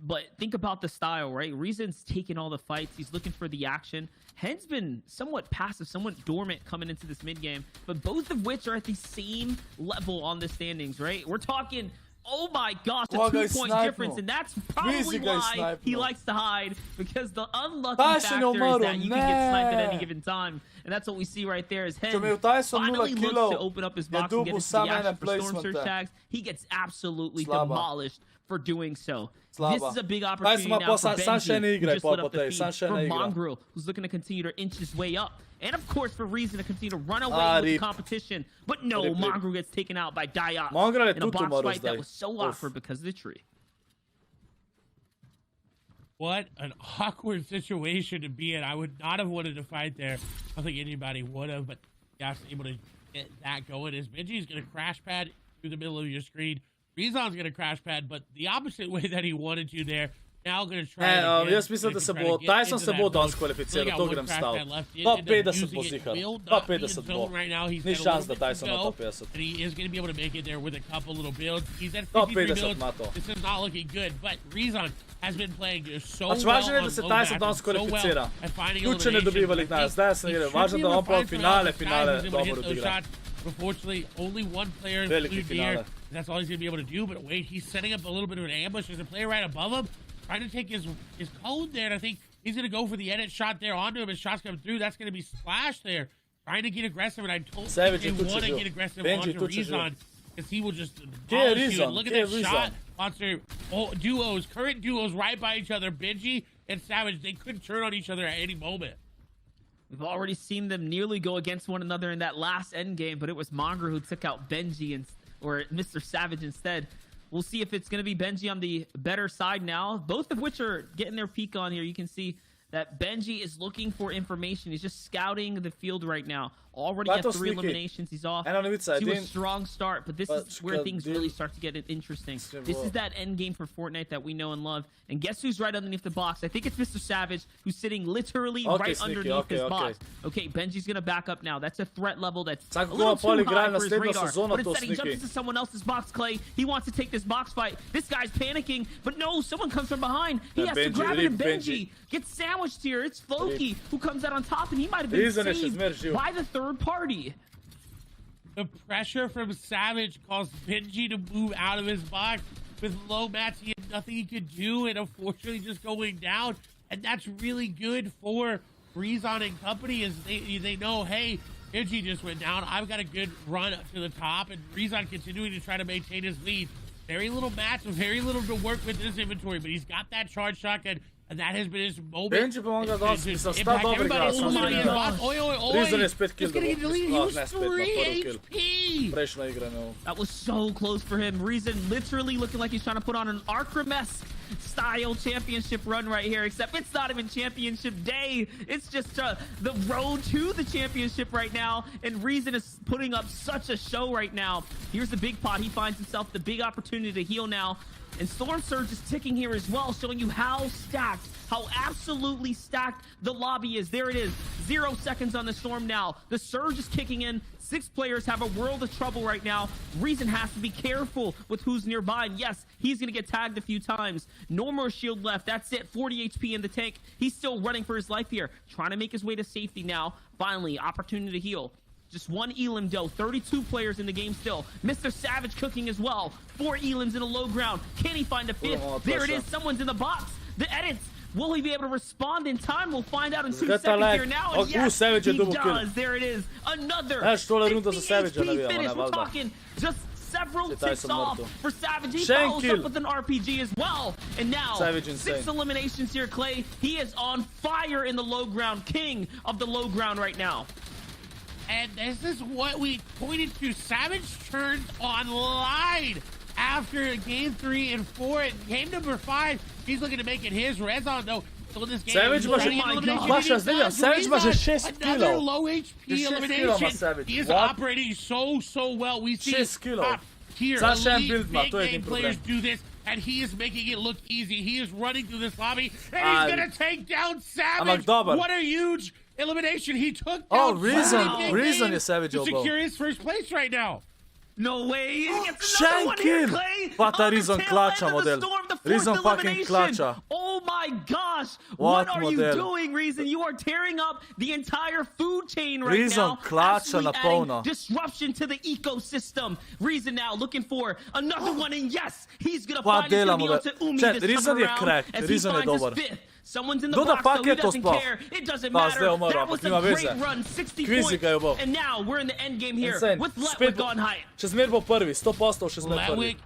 But think about the style, right? ReZen's taking all the fights. He's looking for the action. Hen's been somewhat passive, somewhat dormant coming into this mid-game, but both of which are at the same level on the standings, right? We're talking Oh my gosh, a Koga je 2-point snajpnuo. difference, and that's probably Vizi ga je why he snajpnuo. likes to hide, because the unlucky Tyson factor is umaru, that you can get sniped at ne. any given time, and that's what we see right there. Is Hen Če imel Tyson 0 finally looks killov, to open up his je box and get dobil into samo the ene action for storm surge placemente. tags. He gets absolutely Slaba. demolished for doing so. Slaba. This is a big Tyson opportunity ima now pa for sam še ne Benji, who igra just pol lit po up the tej, feed, sam še for ne igra. Mongrel, who's looking to continue to inch his way up. And of course, for reason to continue to run away with the rip. competition. But no, Rip. Mongrel gets taken out by Diop Mongrel je in a tudi box umrl fight that zdaj. was so Uf. awkward because of the tree. What an awkward situation to be in. I would not have wanted to fight there. I don't think anybody would have, but Yas able to get that going. As Benji's going to crash pad through the middle of your screen. Rezon's going to crash pad, but the opposite way that he wanted to there. Now going to try Ne, jaz mislim, da se bo, Tyson se bo danes kvalificiral, to grem stav. Top 50 bo zihar. Top 50 bo. Ni šans, da Tyson na top 50. And he is going to be able to make it there with a couple little builds. He's at Top 53 50 builds. ima to. This is not looking good, but Rezon has been playing so Pač well važno je, da on se low Tyson matches, danes so well kvalificira. at finding Tudi če ne elimination, dobiva but I lik nas, think zdaj se he gre. should Važno, be da able on to pol find for all finale, the guys who's able to dobro hit those odigra. shots. Unfortunately, only one player Veliki included here. finale. That's all he's going to be able to do. But wait, he's setting up a little bit of an ambush. There's a player right above him, trying to take his code there. And I think he's going to go for the edit shot there onto him. His shots come through. That's going to be splashed there. Trying to get aggressive. And I don't Savage think they tu want to će get aggressive Benji onto tu će Rezon, because he will just Gdje je demolish you. And Rezon? look at Gdje je that Rezon? shot. Monster duos, current duos right by each other. Benji and Savage, they could turn on each other at any moment. We've already seen them nearly go against one another in that last end game, but it was Mongrel who took out Benji or Mr. Savage instead. We'll see if it's going to be Benji on the better side now, both of which are getting their peak on here. You can see that Benji is looking for information. He's just scouting the field right now. Already Bato at 3 sneaky. eliminations. He's off En on ulica, to a jedin- strong start, but this But is where things really start to get interesting. This is that end game for Fortnite that we know and love. And guess who's right underneath the box? I think it's Mr. Savage, who's sitting literally Okay, right sneaky, underneath okay, his okay. box. Okay, Benji's going to back up now. That's a threat level that's Sad a kako little Poli too igra high na for his naslednjo radar. sezono, But to instead, he jumps sneaky. into someone else's box, Clay. He wants to take this box fight. This guy's panicking, but no, someone comes from behind. He Yeah, has to Benji, grab it, and rip, Benji gets sandwiched here. It's Floki who comes out on top, and he might have been Reason je še saved zmer živ. by the third party. The pressure from Savage caused Benji to move out of his box. With low mats, he had nothing he could do, and unfortunately just going down. And that's really good for Rezon and company, as they know, hey, Benji just went down. I've got a good run up to the top, and Rezon continuing to try to maintain his lead. Very little mats, very little to work with in his inventory, but he's got that charge shotgun, and that has been his moment. Benji pomaga dosti, It's mislim, sta impact dober everybody. igra, Oh samo my ne God. igra. Oj, oj, oj. Rezon je spet kill He's gonna get dobil. deleted. He Ah, was ne, spet ima 3 prvi kill. HP. Prejšnja igra imel. That was so close for him. Reason literally looking like he's trying to put on an Arkham-esque style championship run right here, except it's not even championship day. It's just the road to the championship right now, and Reason is putting up such a show right now. Here's the big pot. He finds himself the big opportunity to heal now, and Storm Surge is ticking here as well, showing you how stacked, how absolutely stacked the lobby is. There it is. 0 seconds on the Storm now. The Surge is kicking in. 6 players have a world of trouble right now. Reason has to be careful with who's nearby. And yes, he's going to get tagged a few times. No more shield left. That's it. 40 HP in the tank. He's still running for his life here. Trying to make his way to safety now. Finally, opportunity to heal. Just 1 Elim dough. 32 players in the game still. Mr. Savage cooking as well. 4 Elims in a low ground. Can he find a 5th? Oh, There it is. Someone's in the box. The edits. Will he be able to respond in time? We'll find out in 2 seconds here now. And yes, Savage he je double kill. does. There it is. Another Znaš, tole runda za 50 Savage-a HP navijamo, finish. ne, We're valjda. talking just several Če taj ticks sam off mrtav. for Savage. He Shen follows kill. up with an RPG as well. And now, Savage 6 insane. eliminations here, Clay. He is on fire in the low ground. King of the low ground right now. And this is what we pointed to. Savage turned online after game 3 and 4. And game number 5, he's looking to make it his. Rezon, though, still in this game. Savage ma že, baš razdelja, Savage ma že 6 Another killov. low HP 6 elimination. killov ima Savage. He is What? operating so well. We see 6 killov. top tier Sad še en elite build ima, big to je game edini players problem. do this. And he is making it look easy. He is running through this lobby, and Ali. he's gonna take down Savage. Ampak dober. What a huge elimination! He took down Oh, Reason Baznik je Savage to obal. secure his first place right now. No way. He gets Še another en one here, kill. Clay. Pa ta On the Rizon tail klača end of the model. storm, the fourth Rizon fucking elimination. klača. Oh my gosh. What What are you model? doing, Reason? You are tearing up the entire food chain right Rizon now. klača na Absolutely adding polno. disruption to the ecosystem. Reason now looking for another one, and yes, he's gonna Pa find it's gonna be delamo, on to Umi Chat, this Rizon time je around crack, as he Rizon je finds his dober. fifth. Someone's in the Kdo da box, though. fuck He je to doesn't sploh? care. It doesn't Da, matter. zdaj je umrl, That was ampak a nima great veze. run, 60 Kvizi ga je points, bil. and now we're in the end game here Insane. with Spet Letwick on high. Še zmer bo prvi, 100% še zmer prvi. Letwick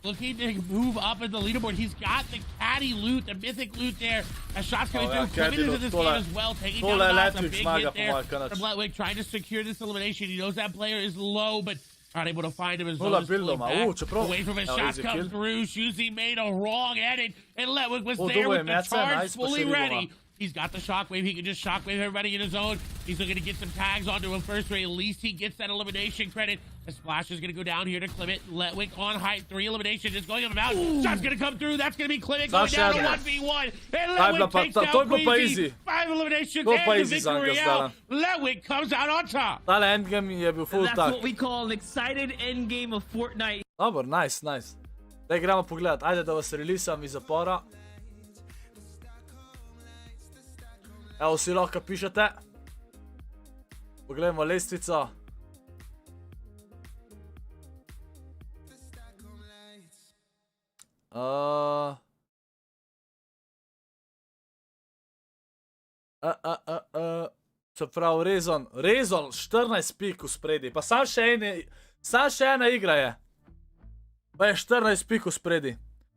looking to move up in the leaderboard. He's got the caddy loot, the mythic loot there. As shots coming through, coming into this game as well, taking down the box. A big hit there from Letwick, trying to secure this elimination. He knows that player is low, but not able to find him as well. Away from his shots come through. Shuzi made a wrong edit, and Letwick was there with the charge fully ready. He's got the shockwave. He can just shockwave everybody in his zone. He's looking to get some tags onto him first, or at least he gets that elimination credit. The splash is going to go down here to Clement. Letwick on height. 3 eliminations. It's going up and out. Shot's going to come through. That's going to be Clement going down to 1v1. And Letwick takes down Queasy. 5 eliminations and the victory out. Letwick comes out on top. Tale endgame je bil full That's tak. what we call an excited endgame of Fortnite. Dobar, nice. Daj gremo pogledat. Ajde da vas relisam iz zapora. Evo, vsi lahko pišete. Poglejmo lestvico. Se pravi, Rezon 14 pik v spredi. Pa sam še ena igra je. Pa je 14 pik v spredi.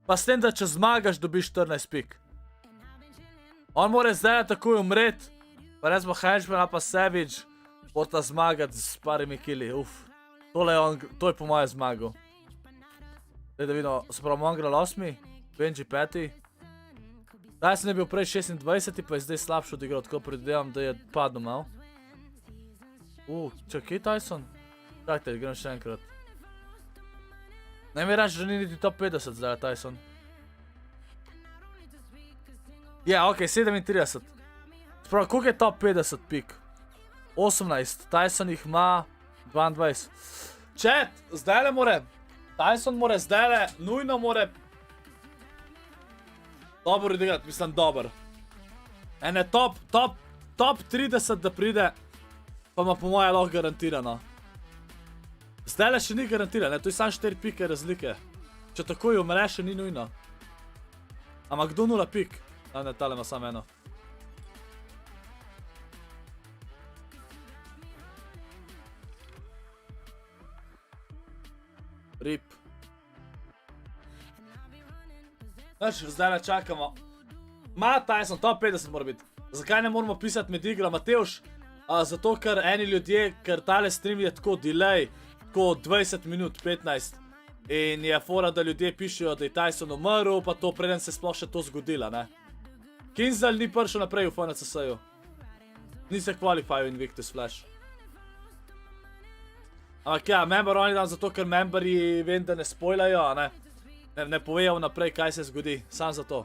Pa s tem, da če zmagaš, dobiš 14 pik. On mora zdaj takoj umret. Pa recimo Henchman pa Savage bota zmagati s parimi kili. To je po moje zmagal. Zdaj da vidimo, se pravi, Mongrel 8, Benji 5. Daj sem je bil prej 26, pa je zdaj slabši odigral, tako predvidevam, da je padel malo. Čakaj, Tyson? Čakajte, grem še enkrat. Ne mi reči, da ni niti top 50 zdaj, Tyson. Ja, ok, 37. Sprav, koliko je top 50 pik? 18. Tyson jih ima 22. Chat, zdaj le more. Tyson more zdaj le, nujno more. Dobro odigrati, mislim dober. Ene top 30 da pride, pa ima po moje lahko garantirano. Zdaj le še ni garantirano, to je samo 4 pike razlike. Če takoj umre, še ni nujno. Ama kdo 0 pik? Ne, tale ima samo eno. Rip. Znači, zdaj le čakamo. Tyson, top 50 mora biti. Zakaj ne moramo pisati med igra, Mateuš? Zato, ker eni ljudje, ker tale stream je tako delay, tako 20 minut, 15. In je fora, da ljudje pišejo, da je Tyson umrl, pa to preden se sploh še to zgodila, ne? Kinzel ni prišel naprej v FNCS-ju. Ni se qualifyal Invictus Flash. Ampak ja, member oni dan zato, ker memberi vem, da ne spoilajo, ne? Ne povejo naprej, kaj se zgodi. Sam zato.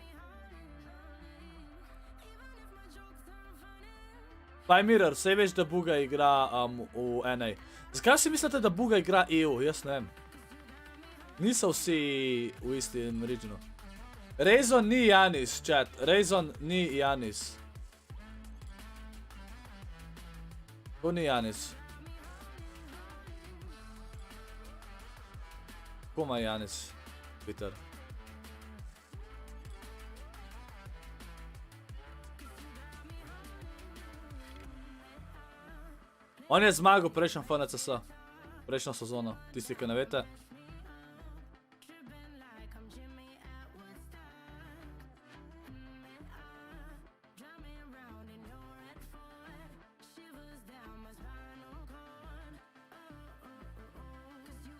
Pa je Mirror, vse veš, da Buga igra v NA. Zakaj si mislite, da Buga igra EU? Jaz ne vem. Niso vsi v istim regionu. Rezon ni Janis, chat. Rezon ni Janis. To ni Janis. Ko ima Janis? Peter. On je zmagal prejšnjem FNCS. Prejšnjo sezono. Tisti, ki ne vete.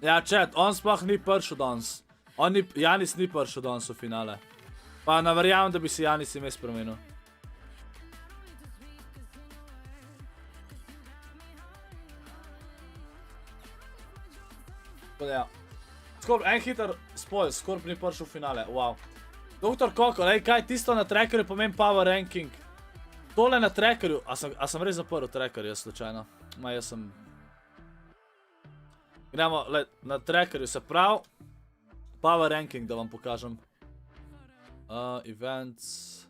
Ja, chat, on sploh ni prišel danes. Janis ni prišel danes v finale. Pa ne verjamem, da bi si Janis ime spremenil. Ja. Skorp, en hiter spoil, Skorp ni prišel v finale, wow. Doktor Kocka, kaj tisto na trackerju pomeni power ranking? Tole na trackerju, a sem res zaprl tracker, jaz slučajno? Ma, jaz sem... Gremo na trackerju, se pravi. Power ranking, da vam pokažem. Events.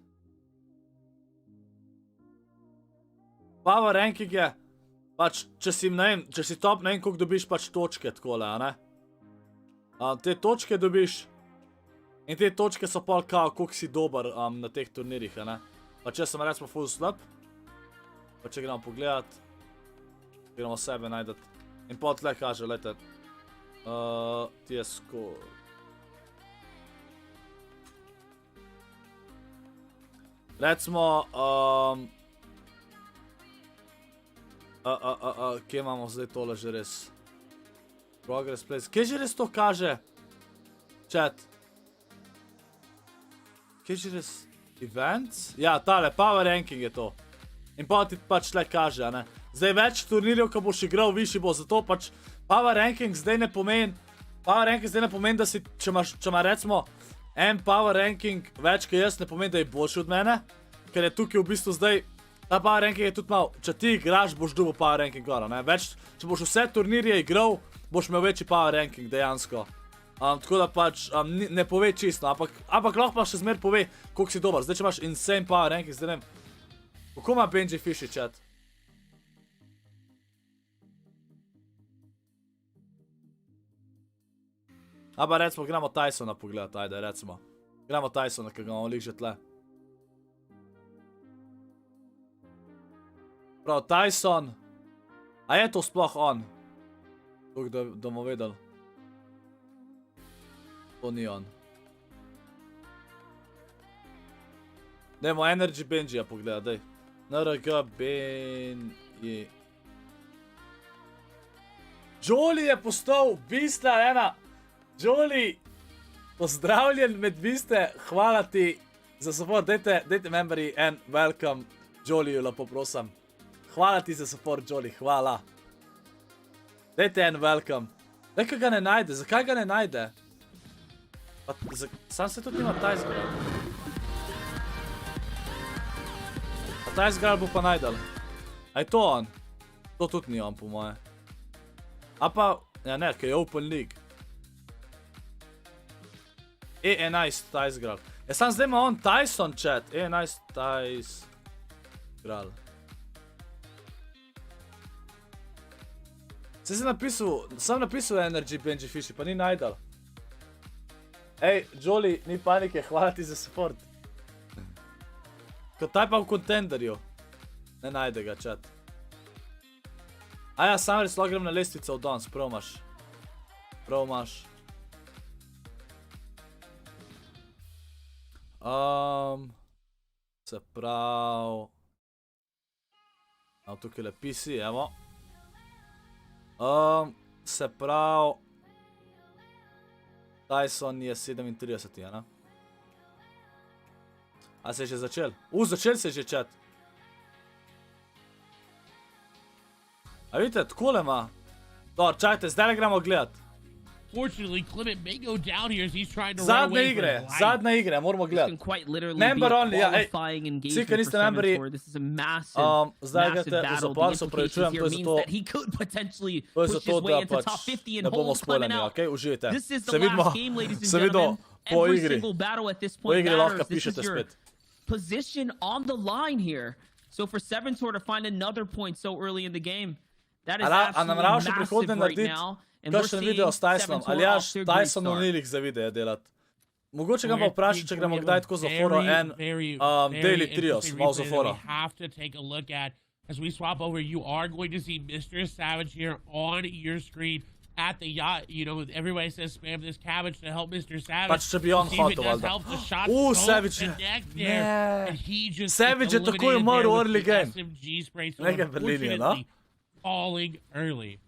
Power ranking je, pač, če si top, ne vem, koliko dobiš pač točke takole, a ne? Te točke dobiš in te točke so pol kao, koliko si dober na teh turnirjih, a ne? Pa če sem recimo full slab, pa če gremo pogledat, gremo sebe najdet. In pa tle kaže, lejte, ti je score. Recimo, kje imamo zdaj tole že res? Progress place, kje že res to kaže? Chat. Kje že res? Events? Ja, tale, power ranking je to. In pa ti pač tle kaže, a ne? Zdaj več turnirjev, ko boš igral, višji bo, zato pač power ranking zdaj ne pomeni, da si, če ima recimo en power ranking več, kot jaz, ne pomeni, da je boljši od mene, ker je tukaj v bistvu zdaj, ta power ranking je tudi malo, če ti igraš, boš dobil power ranking gora, ne? Več, če boš vse turnirje igral, boš imel večji power ranking, dejansko. Tako da pač ne pove čisto, ampak lahko pa še zmer pove, koliko si dober. Zdaj, če imaš insane power ranking, zdaj ne vem, kako ima Benji Fishy chat? Pa recimo, gremo Tysona pogledat, ajde, recimo. Gremo Tysona, ker ga imamo lik že tle. Prav, Tyson. A je to sploh on? Tukaj, da bomo vedeli. To ni on. Dajmo Energy Benjija pogledat, daj. NRG Benji. Jolie je postal bista ena. Jolie, pozdravljen med biste, hvala ti za support, dajte memberi en welcome Jolieju, lepo prosim. Hvala ti za support, Jolie, hvala. Dajte en welcome. Daj, kaj ga ne najde, zakaj ga ne najde? Sam se tudi nima Tysgral. Pa Tysgral bo pa najdel. A je to on? To tudi ni on, po moje. A pa, ja ne, kaj je Open League. E11 Tysgral. Ja, sam zdaj ima on Tyson chat. E11 Tysgral. Sam napisal Energy Benji Fishy, pa ni najdel. Ej, Jolie, ni panike, hvala ti za support. Kot taj pa v kontenderju. Ne najde ga, chat. Aja, sam res grem na lestvico v danes, prav imaš. Se prav. Tukaj le PC, evo. Se prav. Tyson je 37, ja, ne? A se je že začel? Začel se je že chat. A vidite, takole ima. Dobro, čajte, zdaj gremo gledat. Fortunately, Clement may go down here as he's trying to run away for his life. Zadnja igre, moramo gledati. Member only, ja, ej. Vsi, ki niste memberi, zdaj gledate v zapor, se upravičujem, to je zato, da pač ne bomo spoileni, okej, uživajte. Se vidimo po igri. Po igri lahko pišete spet. Position on the line here. So for Sevensor to find another point so early in the game, that is absolutely massive right now. Kakšen video s Tysonom, ali jaš Tysonu ni lik za videe delat. Mogoče ga pa vprašati, če gremo kdaj tako za foro en Daily Trios, malo za foro. As we swap over, you are going to see Mr. Savage here on your screen at the yacht. You know, everybody says spam this cabbage to help Mr. Savage. Pač če bi on hotel, valjda. Savage je. Savage je takoj umrl v early game. Nekaj Berlinije, no? Falling early.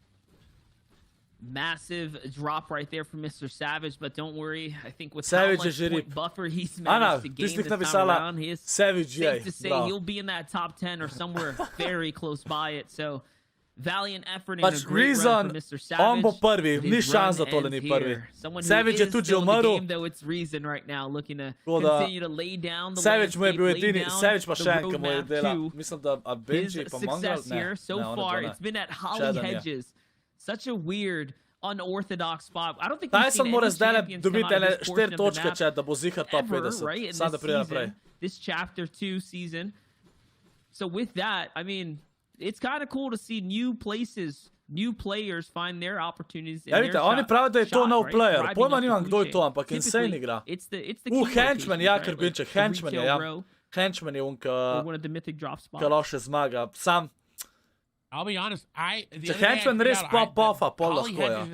Massive drop right there from Mr. Savage, but don't worry, I think with how much point buffer he's managed to gain this time around, he is safe to say he'll be in that top 10 or somewhere very close by it, so valiant effort and a great run from Mr. Savage. On bo prvi, ni šans da tole ni prvi. Savage je tudi že umrl. Though it's ReZen right now, looking to continue to lay down the Savage mu je bil edini, Savage pa še enka mu je dela. Mislim da Benji pa mangal. His success here so far, it's been at Holly Hedges. Such a weird unorthodox spot. I don't think Tyson mora zdaj dobiti 4 točke, če da bo zihar top ever, 50. right, in Sam da this pride naprej. season, this chapter 2 season. So with that, I mean, it's kind of cool to see new places, new players find their opportunities. Ja, vidite, oni pravijo, da je to nov player. Pojma nimam, kdo je to, ampak insane igra. Henchman, ja, Krbinček, Henchman je, ja. Henchman je unka, loše zmaga. Sam, I'll be honest, če Henchman res puffa, pol lahko, ja.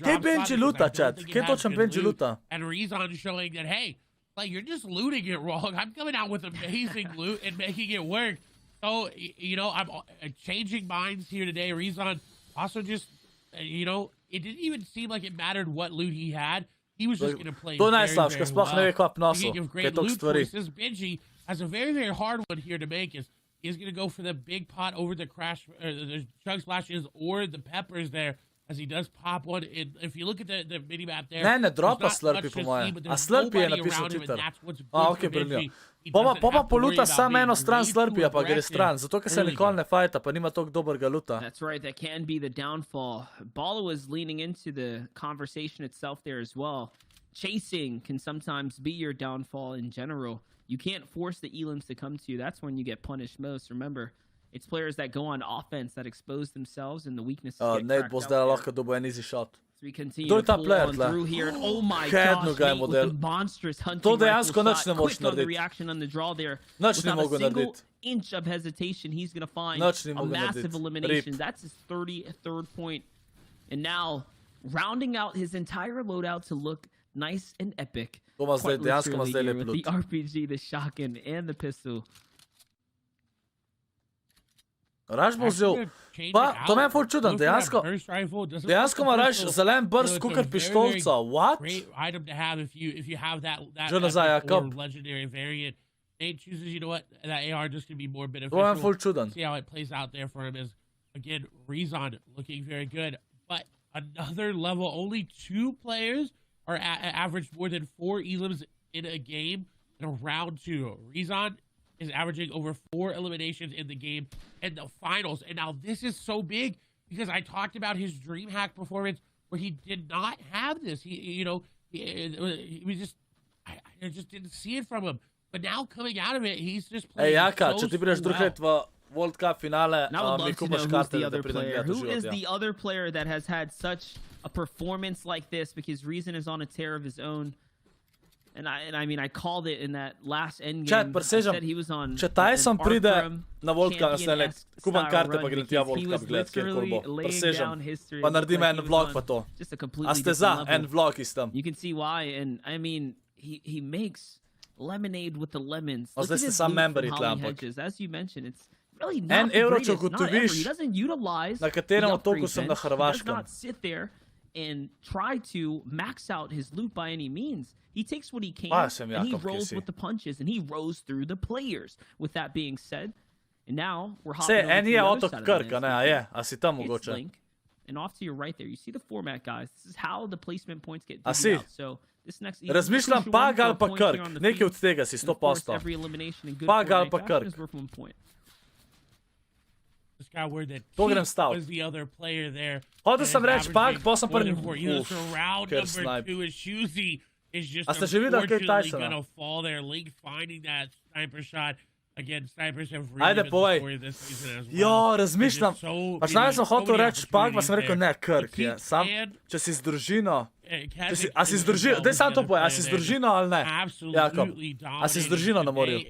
Kaj Benji luta, chat? Kaj točen Benji luta? And ReZon showing that, hey, like, you're just looting it wrong. I'm coming out with amazing loot and making it work. So, you know, I'm changing minds here today. ReZon also just, you know, it didn't even seem like it mattered what loot he had. He was just going to play very, very well. Speaking of great loot choices, Benji has a very, very hard one here to make. He's going to go for the big pot over the crash, the chug splashes or the peppers there. As he does pop one, if you look at the mini map there, ne dropa Slurpee po moje. A Slurpee je napisal cheater. A, ok, brilliant. Pa poluta samo eno stran Slurpeeja, pa gre stran, zato ker se nikoli ne fajta, pa nima toliko dobrega luta. That's right, that can be the downfall. Balo is leaning into the conversation itself there as well. Chasing can sometimes be your downfall in general. You can't force the elims to come to you. That's when you get punished most. Remember, it's players that go on offense that expose themselves and the weaknesses get cracked out there. Lahko dobo en easy shot. So we continue to pull on through here. And oh my gosh, Nate with the monstrous hunting rifle shot. Quick on the reaction on the draw there. Without a single inch of hesitation, he's going to find a massive elimination. That's his 33rd point. And now, rounding out his entire loadout to look nice and epic. Quite literally here with the RPG, the shotgun, and the pistol. Raž bo vzel, pa to me je ful čuden, dejansko ima Raž zelen brst kukar pištolca, what? Great item to have if you have that legendary variant. Nate chooses, you know what, that AR just to be more beneficial. To me je ful čuden. See how it plays out there for him is, again, ReZon looking very good, but another level, only 2 players are averaged more than 4 elims in a game in a round 2. ReZon is averaging over 4 eliminations in the game in the finals. And now this is so big because I talked about his DreamHack performance where he did not have this. He just, I just didn't see it from him. But now coming out of it, he's just playing Jaka, so če ti prideš druglet v World Cup finale, I would love to know who's the other player. Who is the the other player that has had such a performance like this? Because ReZon is on a tear of his own. And I mean, I called it in that last end game. I said he was on če Tyson pride na World Cup naslednje, kupam karte pa grem tja World Cup gledat, kjerkoli bo. Presežem. Pa naredim en vlog pa to. A ste za en vlog iz tam? You can see why, and I mean, he makes lemonade with the lemons. Zdaj ste sam memberi tle, ampak. As you mentioned, it's really not the greatest. Not ever. He doesn't utilize na katerem otoku sem na Hrvaškem. He does not sit there and try to max out his loot by any means. He takes what he can, and he rolls with the punches, and he rose through the players. With that being said, and now we're hopping over to the other side of the landscape. A si tam It's mogoče. Link, and off to your right there, you see the format, guys. This is how the placement points get divvied out. So this next Razmišljam Pag ali pa Krk. Nekaj od tega si 100%. Pag ali pa Krk. To grem stav. Hodil sem reči Pag, pa sem prvi. Ker snipe. A ste že videli kaj Tysona? Ajde, povej. Jo, razmišljam. Pač najbolj sem hotel reči Pag, pa sem rekel ne, Krk je. Sam, če si z družino. A si z družino, daj sam to povej, a si z družino ali ne? Jakob, a si z družino na morju?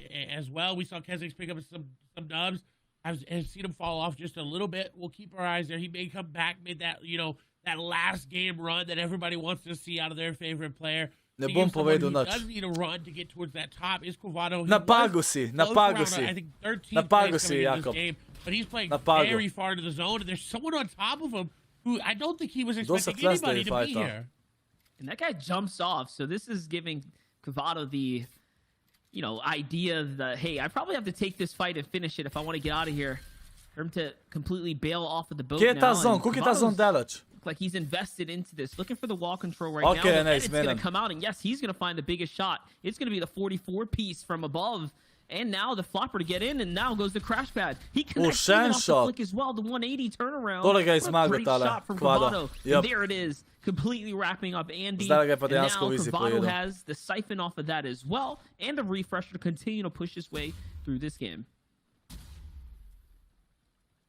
I've seen him fall off just a little bit. We'll keep our eyes there. He may come back, made that, you know, that last game run that everybody wants to see out of their favorite player. Ne bom povedal nič. Does need a run to get towards that top. Is Quavado. Napagal si. I think 13th place coming into this game, but he's playing very far into the zone, and there's someone on top of him who I don't think he was expecting anybody to be here. And that guy jumps off, so this is giving Quavado the, you know, idea that, hey, I probably have to take this fight and finish it if I want to get out of here. For him to completely bail off of the boat now. Kje je ta zon daleč? Like he's invested into this, looking for the wall control right now. And it's going to come out, and yes, he's going to find the biggest shot. It's going to be the 44 piece from above, And now the flopper to get in, and now goes the crash pad. He connects even off the flick as well, the 180 turnaround. What a great shot from Kvado. And there it is, completely wrapping up Andy. And now Kvado has the siphon off of that as well, and the refresher to continue to push his way through this game.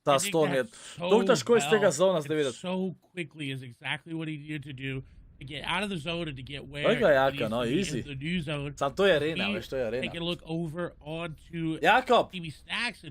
Ta Storm je toliko težko iz tega zona zdaj videti. So quickly is exactly what he needed to do to get out of the zone and to get where he needs to be in the new zone. Sam to je arena, veš, to je arena. Take a look over onto Jakob! TV Stacks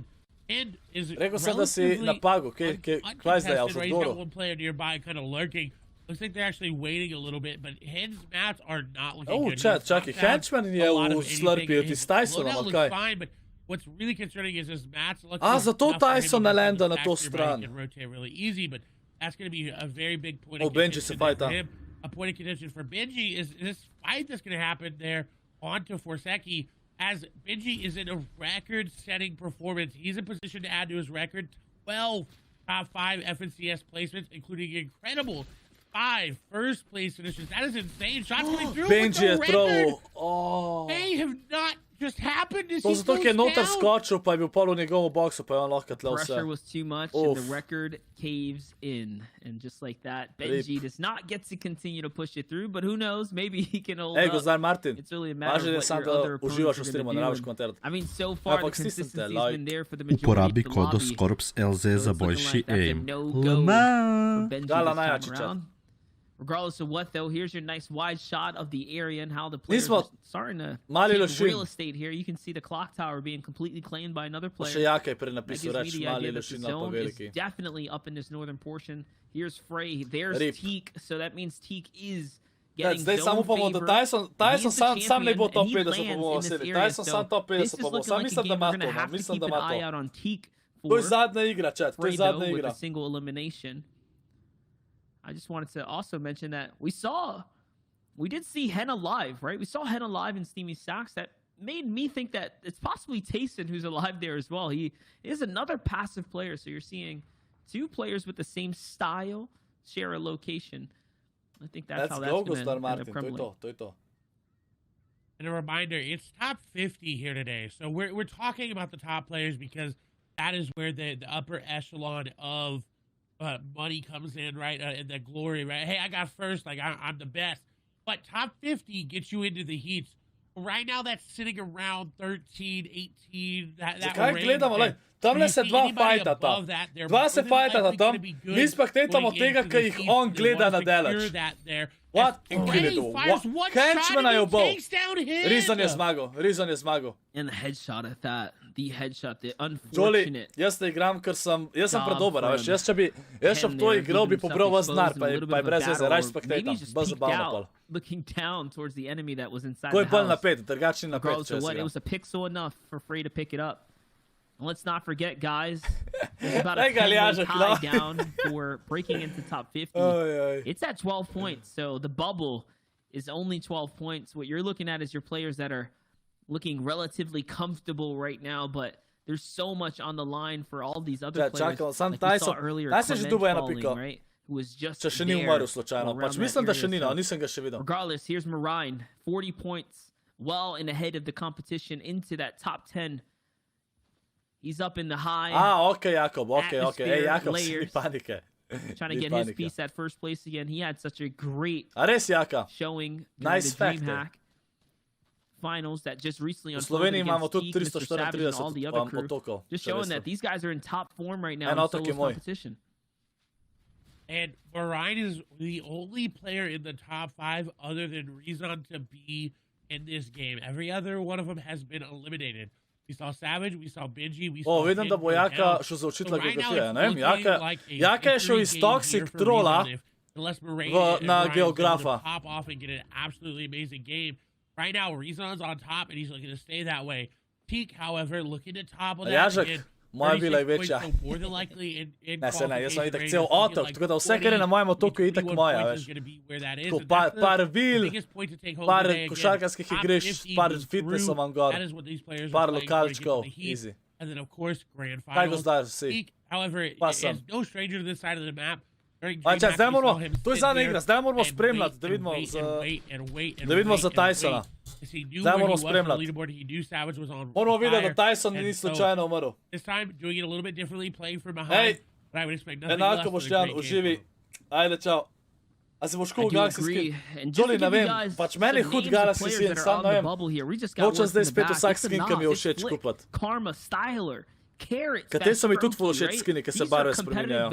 and is Rekao sam da si na pagu, kaj zdaj, ali He's got one player nearby kind of lurking. Looks like they're actually waiting a little bit, but Hen's mats are not looking good. Čakaj, Henchman je u slurpio ti s Tysonom, ali kaj? Fine, but what's really concerning is his mats. Zato Tyson ne lenda na to stran. Can rotate really easy, but that's going to be a very big point of Benji se fajta. for him. A point of contention for Benji is this fight that's going to happen there onto Forseki, as Benji is in a record-setting performance. He's in position to add to his record 12 top 5 FNCS placements, including incredible 5 first-place finishes. That is insane. Shots coming through Benji with the record. Oh. They have not just happened as To zato, ker je noter skočil, pa je bil pol v njegovom boksu, pa je on lahko tle vse. Pressure was too much, and the record caves in. And just like that, Benji does not get to continue to push it through, but who knows, maybe he can hold up. Gozdar Martin, it's really a matter of what your other opponents are going to do. I mean, so far, the consistency's been there for the majority of the lobby. Uporabi kodo ScorpLZ za boljši aim. Gala najjačića. Regardless of what, though, here's your nice wide shot of the area and how the players are starting to take real estate here. You can see the clock tower being completely claimed by another player. Nvidia is definitely up in this northern portion. Here's Frey. There's Teak. So that means Teak is getting zone favor. Tyson sam ne bo top 50 po bomo sedeli. Tyson sam top 50 po bomo. Sam mislim da ima to. Mislim da ima to. To je zadnja igra, chat. To je zadnja igra. With a single elimination. I just wanted to also mention that we did see Hen alive, right? We saw Hen alive in Steamy Sacks. That made me think that it's possibly Tayson who's alive there as well. He is another passive player, so you're seeing 2 players with the same style share a location. I think that's how that's going to end up crumbling. And a reminder, it's top 50 here today. So we're talking about the top players because that is where the upper echelon of money comes in, right? And the glory, right? Hey, I got first, like I'm the best. But top 50 gets you into the heats. Right now, that's sitting around 13, 18. That range. Tamle se dva fajtata. Dva se fajtata tam. Mi spektatamo tega, ki jih on gleda na deleč. What? Incredible. Henchmana je ubal. Ryzen je zmagal. And the headshot at that. The headshot, the Joli, unfortunate. jaz ne igram, ker sem predober, veš, jaz če bi v to igral, bi pobral vas denar, pa je brez veze, raje spektatam, bolj zabavno pol. Looking down towards the enemy that was inside Ko je the bolj house. napet, drugačni napet, če It was a pixel enough for Frey to pick it up. And let's not forget, guys, it's about a 10-way tie down for breaking into top 50. It's at 12 points, so the bubble is only 12 points. What you're looking at is your players that are looking relatively comfortable right now, but there's so much on the line for all these other players. Like we saw earlier, falling, right? Who was just there. Regardless, here's Marine, 40 points, well in ahead of the competition into that top 10. He's up in the high. Okay, Jakob, okay. Hey, Jakob, panike. Trying to get his piece at first place again. He had such a great showing during the DreamHack finals that just recently unfolded against Teak, Mr. Savage, and all the other crew. Just showing that these guys are in top form right now in solo competition. And Marine is the only player in the top 5 other than Ryzen to be in this game. Every other one of them has been eliminated. We saw Savage, we saw Benji, we saw vidim da bo Jaka šel za učitla geografije, ne vem, Jaka je šel iz Toxic trola na geografa. Pop off and get an absolutely amazing game. Right now, Ryzen's on top, and he's looking to stay that way. Teak, however, looking to topple that again. Moja bila je večja. Ne, se ne, jaz sem itak cel otok, tako da vse, kar je na mojem otoku, je itak moja, veš. Tako par vil, par košarkarskih igrišč, par fitnessov vam gor, par lokalčkov, easy. Kaj Gozdar si? Pa sem. Čas, zdaj moramo, to je zadnja igra, zdaj moramo spremljati, da vidimo za Tysona. Zdaj moramo spremljati. Moramo videti, da Tyson ni slučajno umrl. Hej, enako Boštjan, uživi. Ajde, čao. A se boš cool Galaxy skin? Jolly, ne vem, pač meni hud Galaxy skin, sam ne vem. Nočem zdaj spet vsak skin, ki mi je všeč kupati. Ker te so mi tudi ful všeč skini, ki se barve spreminjajo.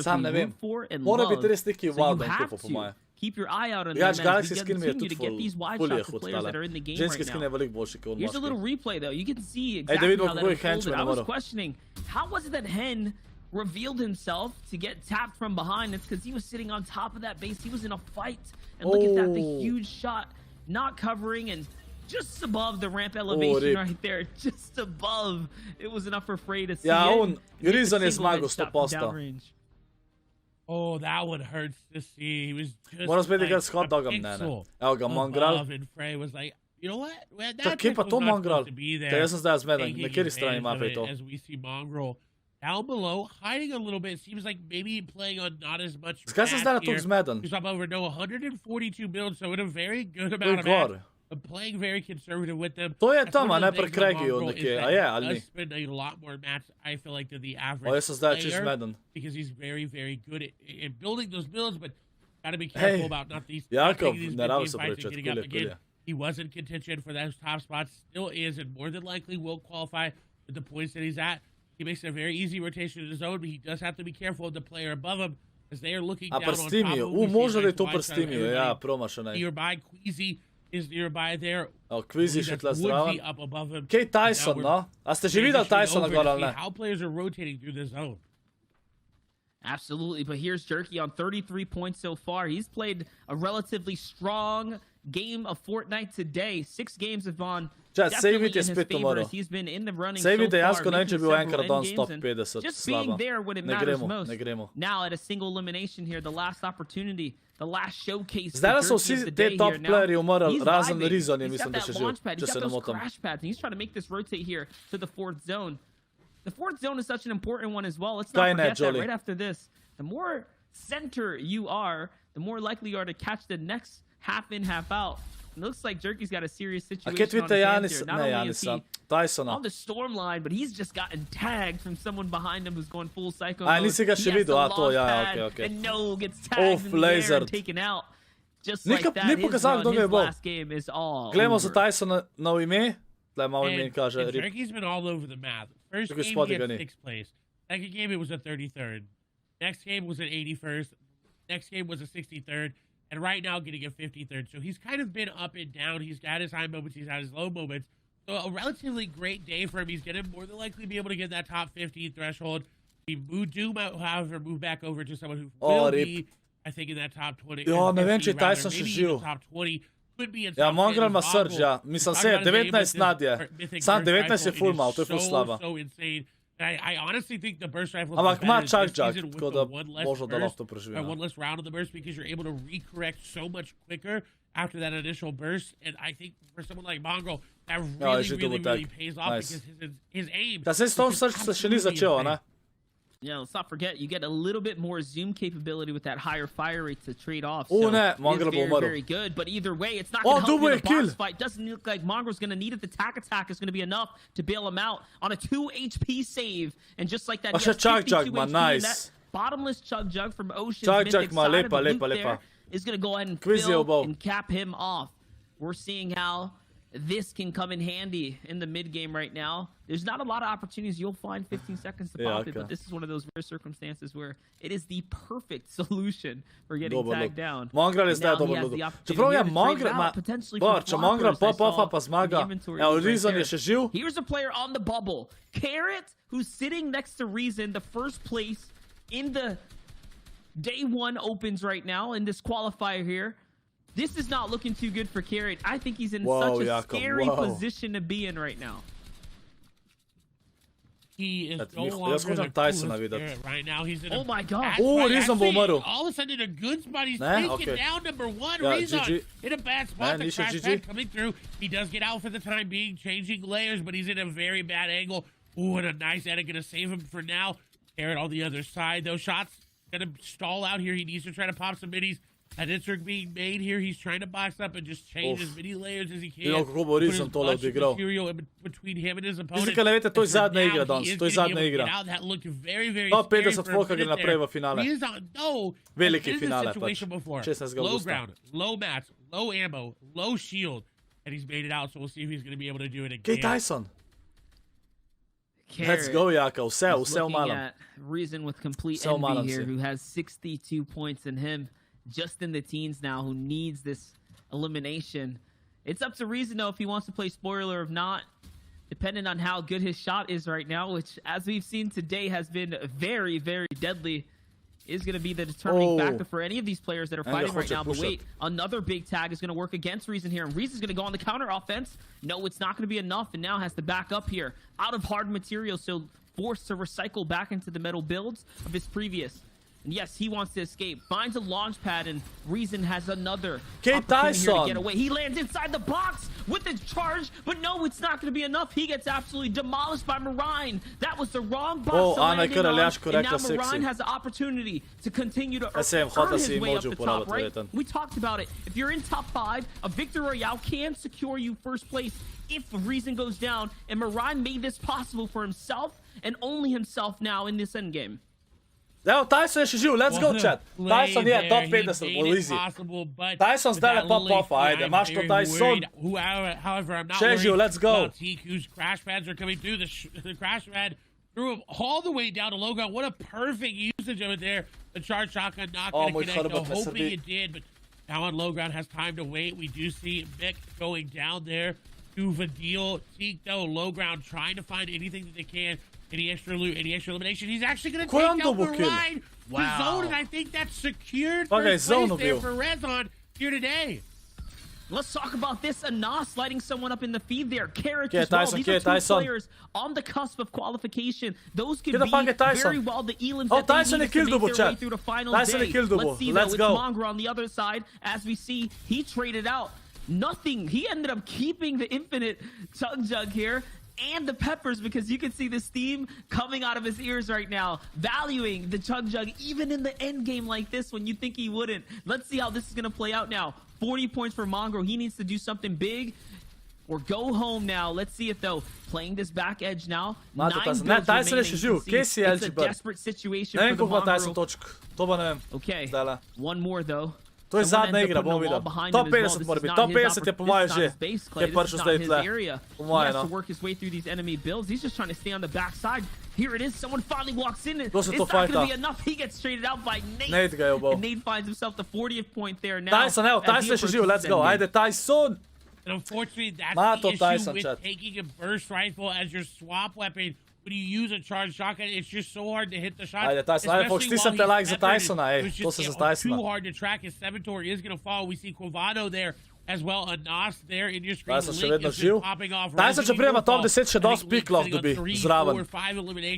Sam ne vem. Mora biti res neki wow, da jim kupo po moje. Drugač, Galaxy skin mi je tudi ful je hud tale. Ženski skin je veliko boljši kot moški. Ej, da vidimo, kako je henchman moral. How was it that Hen revealed himself to get tapped from behind? It's because he was sitting on top of that base. He was in a fight. And look at that, the huge shot, not covering and just above the ramp elevation right there. Just above. It was enough for Frey to see it. GRAFIČNA je zmagal 100%. Oh, that one hurts to see. He was just moram spet igrati s hot dogom, ne. Evo ga, Mongral. And Frey was like, you know what? Čak, kje pa to Mongral? Te jaz sem zdaj zmeden, na kjeri strani mape je to? As we see Mongrel down below, hiding a little bit. Seems like maybe playing on not as much. Zakaj sem zdaj na to zmeden? He's up over 142 builds, so in a very good amount of match. Playing very conservative with them. To je tam, a ne pri Craigu nekje. A je, ali ni? Spend a lot more match, I feel like, than the average jaz sem zdaj čist zmeden. Because he's very, very good at building those builds, but gotta be careful about not these. Jakov, ne rabi se prečati, kulje. He was in contention for those top spots, still is, and more than likely will qualify with the points that he's at. He makes a very easy rotation in his zone, but he does have to be careful of the player above him as they are looking down on top of him. Možno da je to prstimio, ja, promašeno je. Nearby, Queasy is nearby there. Queasy še tle zdraven. Kaj Tyson, no? A ste že videli Tysona gor ali ne? How players are rotating through the zone. Absolutely, but here's Jerky on 33 points so far. He's played a relatively strong game of Fortnite today. 6 games have gone definitely in his favor. He's been in the running so far. Dejansko ne če bil enkrat on top 50. Just being there when it matters most. Now at a single elimination here, the last opportunity, the last showcase. Zdaj so vsi te top playeri umrli, razen RYZZEN je mislim, da še živ, če se ne motim. He's trying to make this rotate here to the 4th zone. The 4th zone is such an important one as well. Let's not forget that right after this. The more center you are, the more likely you are to catch the next half in, half out. It looks like Jerky's got a serious situation on his hands here. Not only is he on the storm line, but he's just gotten tagged from someone behind him who's going full psycho mode. Nisi ga še videl, to ja, okay. And no gets tagged in the air and taken out. Just like that, his last game is all Gledamo za Tysona na ime. And Jerky's been all over the map. First game, he had 6th place. Second game, it was a 33rd. Next game was an 81st. Next game was a 63rd. And right now, getting a 53rd. So he's kind of been up and down. He's got his high moments. He's had his low moments. So a relatively great day for him. He's going to more than likely be able to get that top 50 threshold. We do, however, move back over to someone who will be, I think, in that top 20. Ja, ne vem, če Tyson še živ. Top 20. Ja, Mongrel ima srč, ja. Mislim se, 19 nad je. Sam 19 je full mal, to je full slaba. I honestly think the burst rifle ampak ima čak, tako da možno da lahko to preživi. One less round of the burst because you're able to recorrect so much quicker after that initial burst, and I think for someone like Mongrel, that really pays off because his aim. Da se s tom srč se še ni začel, ne? Yeah, let's not forget, you get a little bit more zoom capability with that higher fire rate to trade off. So it's very good, but either way, it's not going to help you in a boss fight. Doesn't look like Mongrel's going to need it. The tack attack is going to be enough to bail him out on a 2 HP save. And just like that, he has 52 HP, and that bottomless Chug Jug from Ocean's Mythic side of the loop there is going to go ahead and fill and cap him off. We're seeing how this can come in handy in the mid game right now. There's not a lot of opportunities you'll find 15 seconds to pop it, but this is one of those rare circumstances where it is the perfect solution for getting tagged down. Mongrel je zdaj dober look. Čeprav je Mongrel, če Mongrel pop-offa pa zmaga, RYZZEN je še živ. Here's a player on the bubble. Carrot, who's sitting next to RYZZEN, the first place in the day 1 opens right now in this qualifier here. This is not looking too good for Carrot. I think he's in such a scary position to be in right now. He is no longer right now. He's in oh my god. Oh, RYZZEN bo umrl. All of a sudden in a good spot. He's taken down number 1. RYZZEN in a bad spot. The crash pad coming through. He does get out for the time being, changing layers, but he's in a very bad angle. Oh, and a nice edit going to save him for now. Carrot on the other side. Those shots going to stall out here. He needs to try to pop some minis. An insert being made here. He's trying to box up and just change as many layers as he can. Vidimo kako bo Ryzen tole odigral. Between him and his opponent. Mislim, ne vete, to je zadnja igra danes, to je zadnja igra. Top 50 folka gre naprej v finale. Veliki finale pač. 16 Low augusta. ground, low mats, low ammo, low shield. And he's made it out, so we'll see if he's going to be able to do it again. Kaj Tyson? Let's go, Jaka. Vse v malem. Ryzen with complete envy here, who has 62 points in him, just in the teens now, who needs this elimination. It's up to Ryzen, though, if he wants to play spoiler or not, depending on how good his shot is right now, which, as we've seen today, has been very, very deadly, is going to be the determining factor for any of these players that are fighting right now. But wait, another big tag is going to work against Ryzen here, and Ryzen's going to go on the counter offense. No, it's not going to be enough, and now has to back up here. Out of hard materials, so forced to recycle back into the metal builds of his previous. And yes, he wants to escape. Finds a launch pad, and Ryzen has another opportunity here to get away. He lands inside the box with the charge, but no, it's not going to be enough. He gets absolutely demolished by Marine. That was the wrong box to land in on, and now Marine has the opportunity to continue to earn his way up the top, right? We talked about it. If you're in top 5, a Victor Royale can secure you first place if Ryzen goes down, and Marine made this possible for himself and only himself now in this endgame. Evo, Tyson još živ, let's go chat. Tyson je top 50, easy. Tyson zdaj pop-offa, ajde, maš to Tyson. However, I'm not Še živ, let's go. TQ's crash pads are coming through. The crash pad threw him all the way down to logo. What a perfect usage of it there. The charge shotgun not going to connect, though, hoping it did, but now on low ground has time to wait. We do see Mick going down there to Vadil. Teak, though, low ground trying to find anything that they can. Any extra loot, any extra elimination. He's actually going to take out Marine. Wow. Zone, and I think that's secured first place there for Rezon here today. Let's talk about this. Anas lighting someone up in the feed there. Carrot as well. These are two players on the cusp of qualification. Those could be very well the Elans that they need to make their way through the final day. Let's see, though, it's Mongra on the other side. As we see, he traded out nothing. He ended up keeping the infinite Chug Jug here. And the peppers, because you can see the steam coming out of his ears right now, valuing the Chug Jug even in the end game like this when you think he wouldn't. Let's see how this is going to play out now. 40 points for Mongrel. He needs to do something big or go home now. Let's see if, though, playing this back edge now. 9 builds remaining. It's a desperate situation for the Mongrel. Okay, one more, though. To je zadnja igra, bomo videli. Top 50 mora biti. Top 50 je po moje že. Je prišel zdaj tle. Po moje, no. Work his way through these enemy builds. He's just trying to stay on the backside. Here it is. Someone finally walks in. It's not going to be enough. He gets traded out by Nate. Nate ga je ubal. And Nate finds himself the 40th point there now. Tyson, evo, Tyson je še živ. Let's go. Ajde, Tyson. And unfortunately, that's the issue with taking a burst rifle as your swap weapon. When you use a charged shotgun, it's just so hard to hit the shot. Ajde, Tyson, ajde, folks, stisnite like za Tysona, ej. To se za Tysona. Too hard to track. His Saboteur is going to fall. We see Quavado there as well. Anas there in your screen. Tyson še vedno živ. Tyson če prijema top 10 še dost piklov dobi zraven.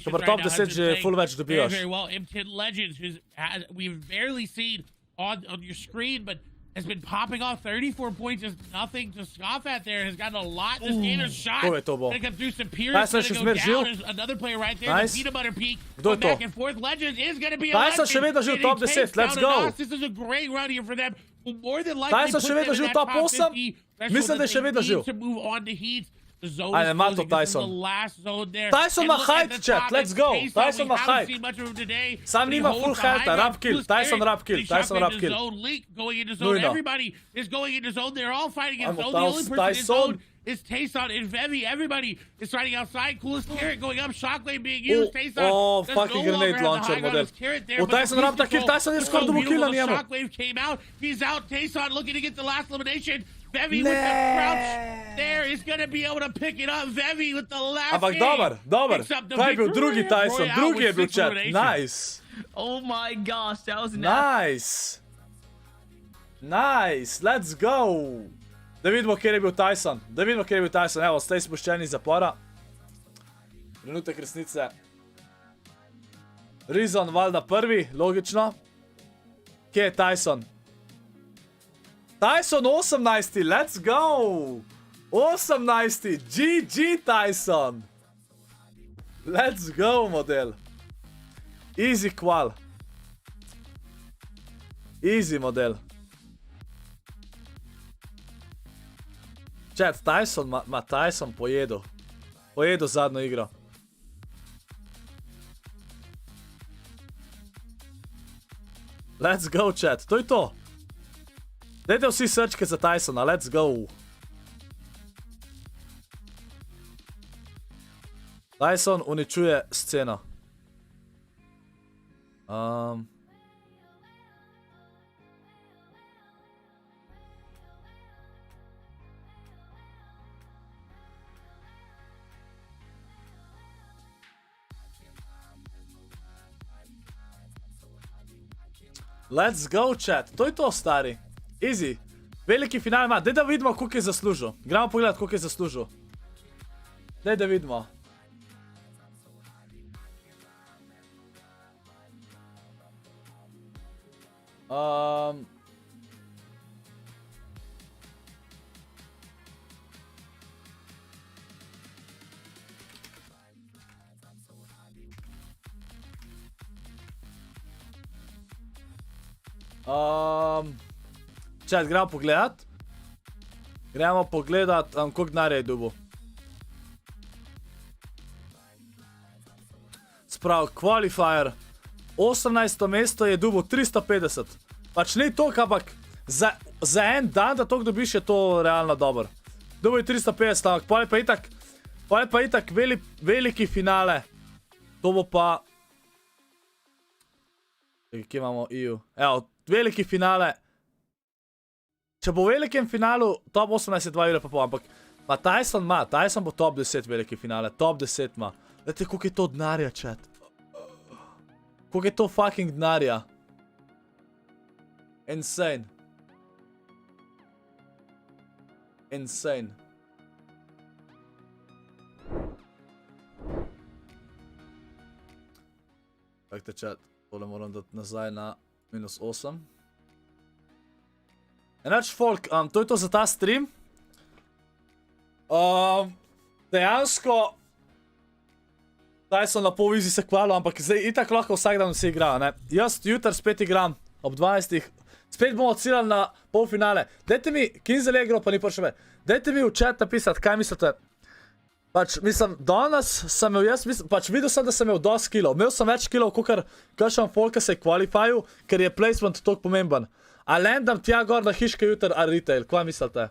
Dobar top 10 že full več dobijaš. Very well. M10 Legends, we've barely seen on your screen, but has been popping off 34 points, just nothing to scoff at there. Has gotten a lot in this game. A shot. Gonna come through Superior. Gonna go down. There's another player right there. The Peanut Butter Peak. Going back and forth. Legends is gonna be Tyson še vedno živ top 10. Let's go. This is a great run here for them. More than likely Tyson še vedno živ top 8. Mislim, da je še vedno živ. To move on to Heat. Ajde, ima to Tyson. Tyson ma height, chat, let's go. Tyson ma height. Sam nima full healtha, rap kill. Tyson rap kill. Tyson rap kill. Nujno. Everybody is going into zone. They're all fighting in zone. The only person in zone is Tayson and Vevi. Everybody is fighting outside. Coolest carrot going up. Shockwave being used. Tayson. Oh, fucking grenade launcher model. Oh, Tyson rap ta kill. Tyson je skoro dobu kill na njemu. Shockwave came out. He's out. Tayson looking to get the last elimination. Vevi with the crouch there is going to be able to pick it up. Vevi with the last Ampak dobar. Kaj je bil drugi Tyson? Drugi je bil chat. Nice. Oh my gosh, that was nice. Nice. Let's go. Da vidimo kjer je bil Tyson. Evo, stej spuščeni iz zapora. Trenutek resnice. Ryzen valjda prvi, logično. Kje je Tyson? Tyson 18, let's go! 18, GG Tyson! Let's go, model. Easy qual. Easy, model. Chat, Tyson ma Tyson pojedu. Pojedu zadnjo igro. Let's go, chat. To je to. Dajte vsi srčke za Tysona. Let's go. Tyson uničuje sceno. Let's go, chat. To je to, stari. Easy. Veliki final ima. Daj da vidimo, koliko je zaslužil. Gremo pogledati, koliko je zaslužil. Daj da vidimo. Čet, gremo pogledat. Gremo pogledat, koliko denarja je dobil. Sprav, qualifier. 18. mesto je dobil 350. Pač ni toliko, ampak za en dan, da toliko dobiš, je to realno dobro. Dobil je 350, ampak pol je pa itak veliki finale. To bo pa... Kje imamo EU? Evo, veliki finale. Če bo v velikem finalu, top 18 je 2 ure pa pol, ampak pa Tyson bo top 10 veliki finale, top 10 ima. Gledajte, koliko je to denarja, chat. Koliko je to fucking denarja. Insane. Insane. Takte, chat, tole moram dati nazaj na -8. Enač, folk, to je to za ta stream. Dejansko Tyson na pol vizi se hvalil, ampak zdaj itak lahko vsak dan vsi igrajo, ne. Jaz jutr spet igram ob 12. Spet bomo ciljali na polfinale. Dajte mi, Kinzel je igral, pa ni prišel me. Dajte mi v chat napisati, kaj mislite. Pač, mislim, danes sem imel jaz, pač videl sem, da sem imel dosti kilov. Imel sem več kilov, kakor kakšen folka se je qualifyju, ker je placement toliko pomemben. A landam tja gor na hiške jutr, a retail, kaj mislite?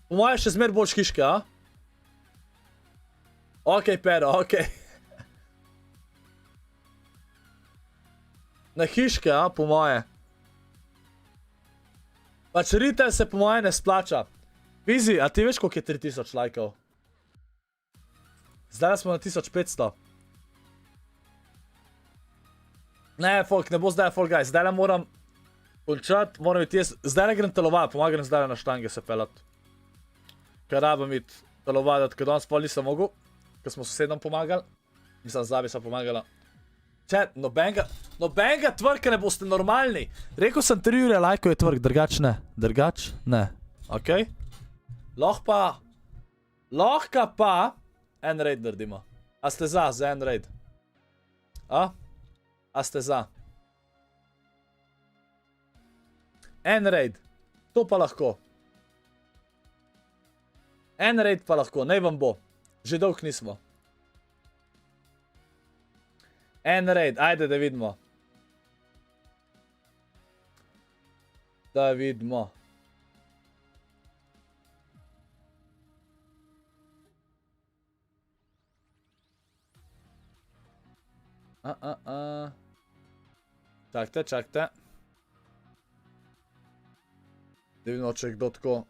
Po moje še zmer boljš hiške, a? Okej, pero, okej. Na hiške, a, po moje. Pač retail se po moje ne splača. Fizi, a ti veš, koliko je 3000 lajkov? Zdaj smo na 1500. Ne, folk, ne bo zdaj, folk, guys. Zdaj moram končati, moram iti jaz. Zdaj grem telovati, pomagam zdaj na štange se pelat. Ker rabim iti telovati, ker danes pol nisem mogel, ker smo sosedom pomagali. Mislim, zdaj sem pomagala. Chat, nobenega tvrka ne boste normalni. Rekel sem 3 ure lajkov je tvrk, drgač ne. Drgač ne. Okej? Lahko pa en raid naredimo. A ste za en raid? A ste za? En raid. To pa lahko. En raid pa lahko, naj vam bo. Že dolg nismo. En raid, ajde da vidimo. Da vidimo. Čakajte. Da vidimo, če je kdo tako.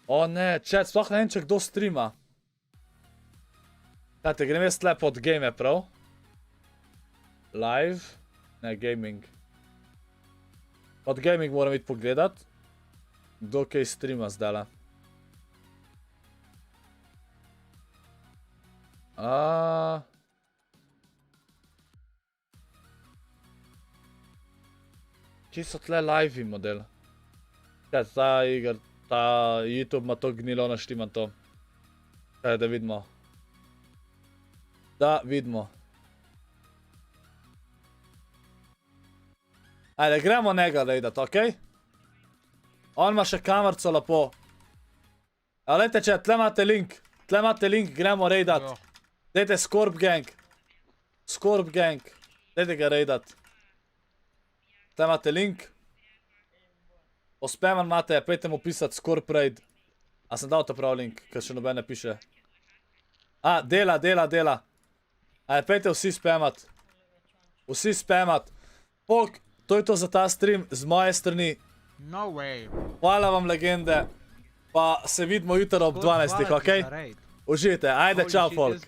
O ne, chat, sploh ne vem, če kdo streama. Dajte, grem jaz tle pod game, prav? Live? Ne, gaming. Pod gaming moram iti pogledat. Kdo kaj streama zdajle. Kje so tle live model? Chat, ta igra. Ta YouTube ima to gnilo naštiman to. Kaj, da vidimo. Da vidimo. Ajde, gremo njega raidat, okej? On ima še kamerco lepo. Evo, lejte, če tle imate link, gremo raidat. Dajte Scorp Gang. Scorp Gang. Dajte ga raidat. Tle imate link. Ospeman imate, pejte mu pisat Scorp Raid. A sem dal to prav link, ker še noben ne piše. A, dela. Ajde, pejte vsi spamat. Vsi spamat. Pok, to je to za ta stream z moje strani. No way. Hvala vam, legende. Pa se vidimo jutro ob 12, okej? Užijte, ajde, čau, folk.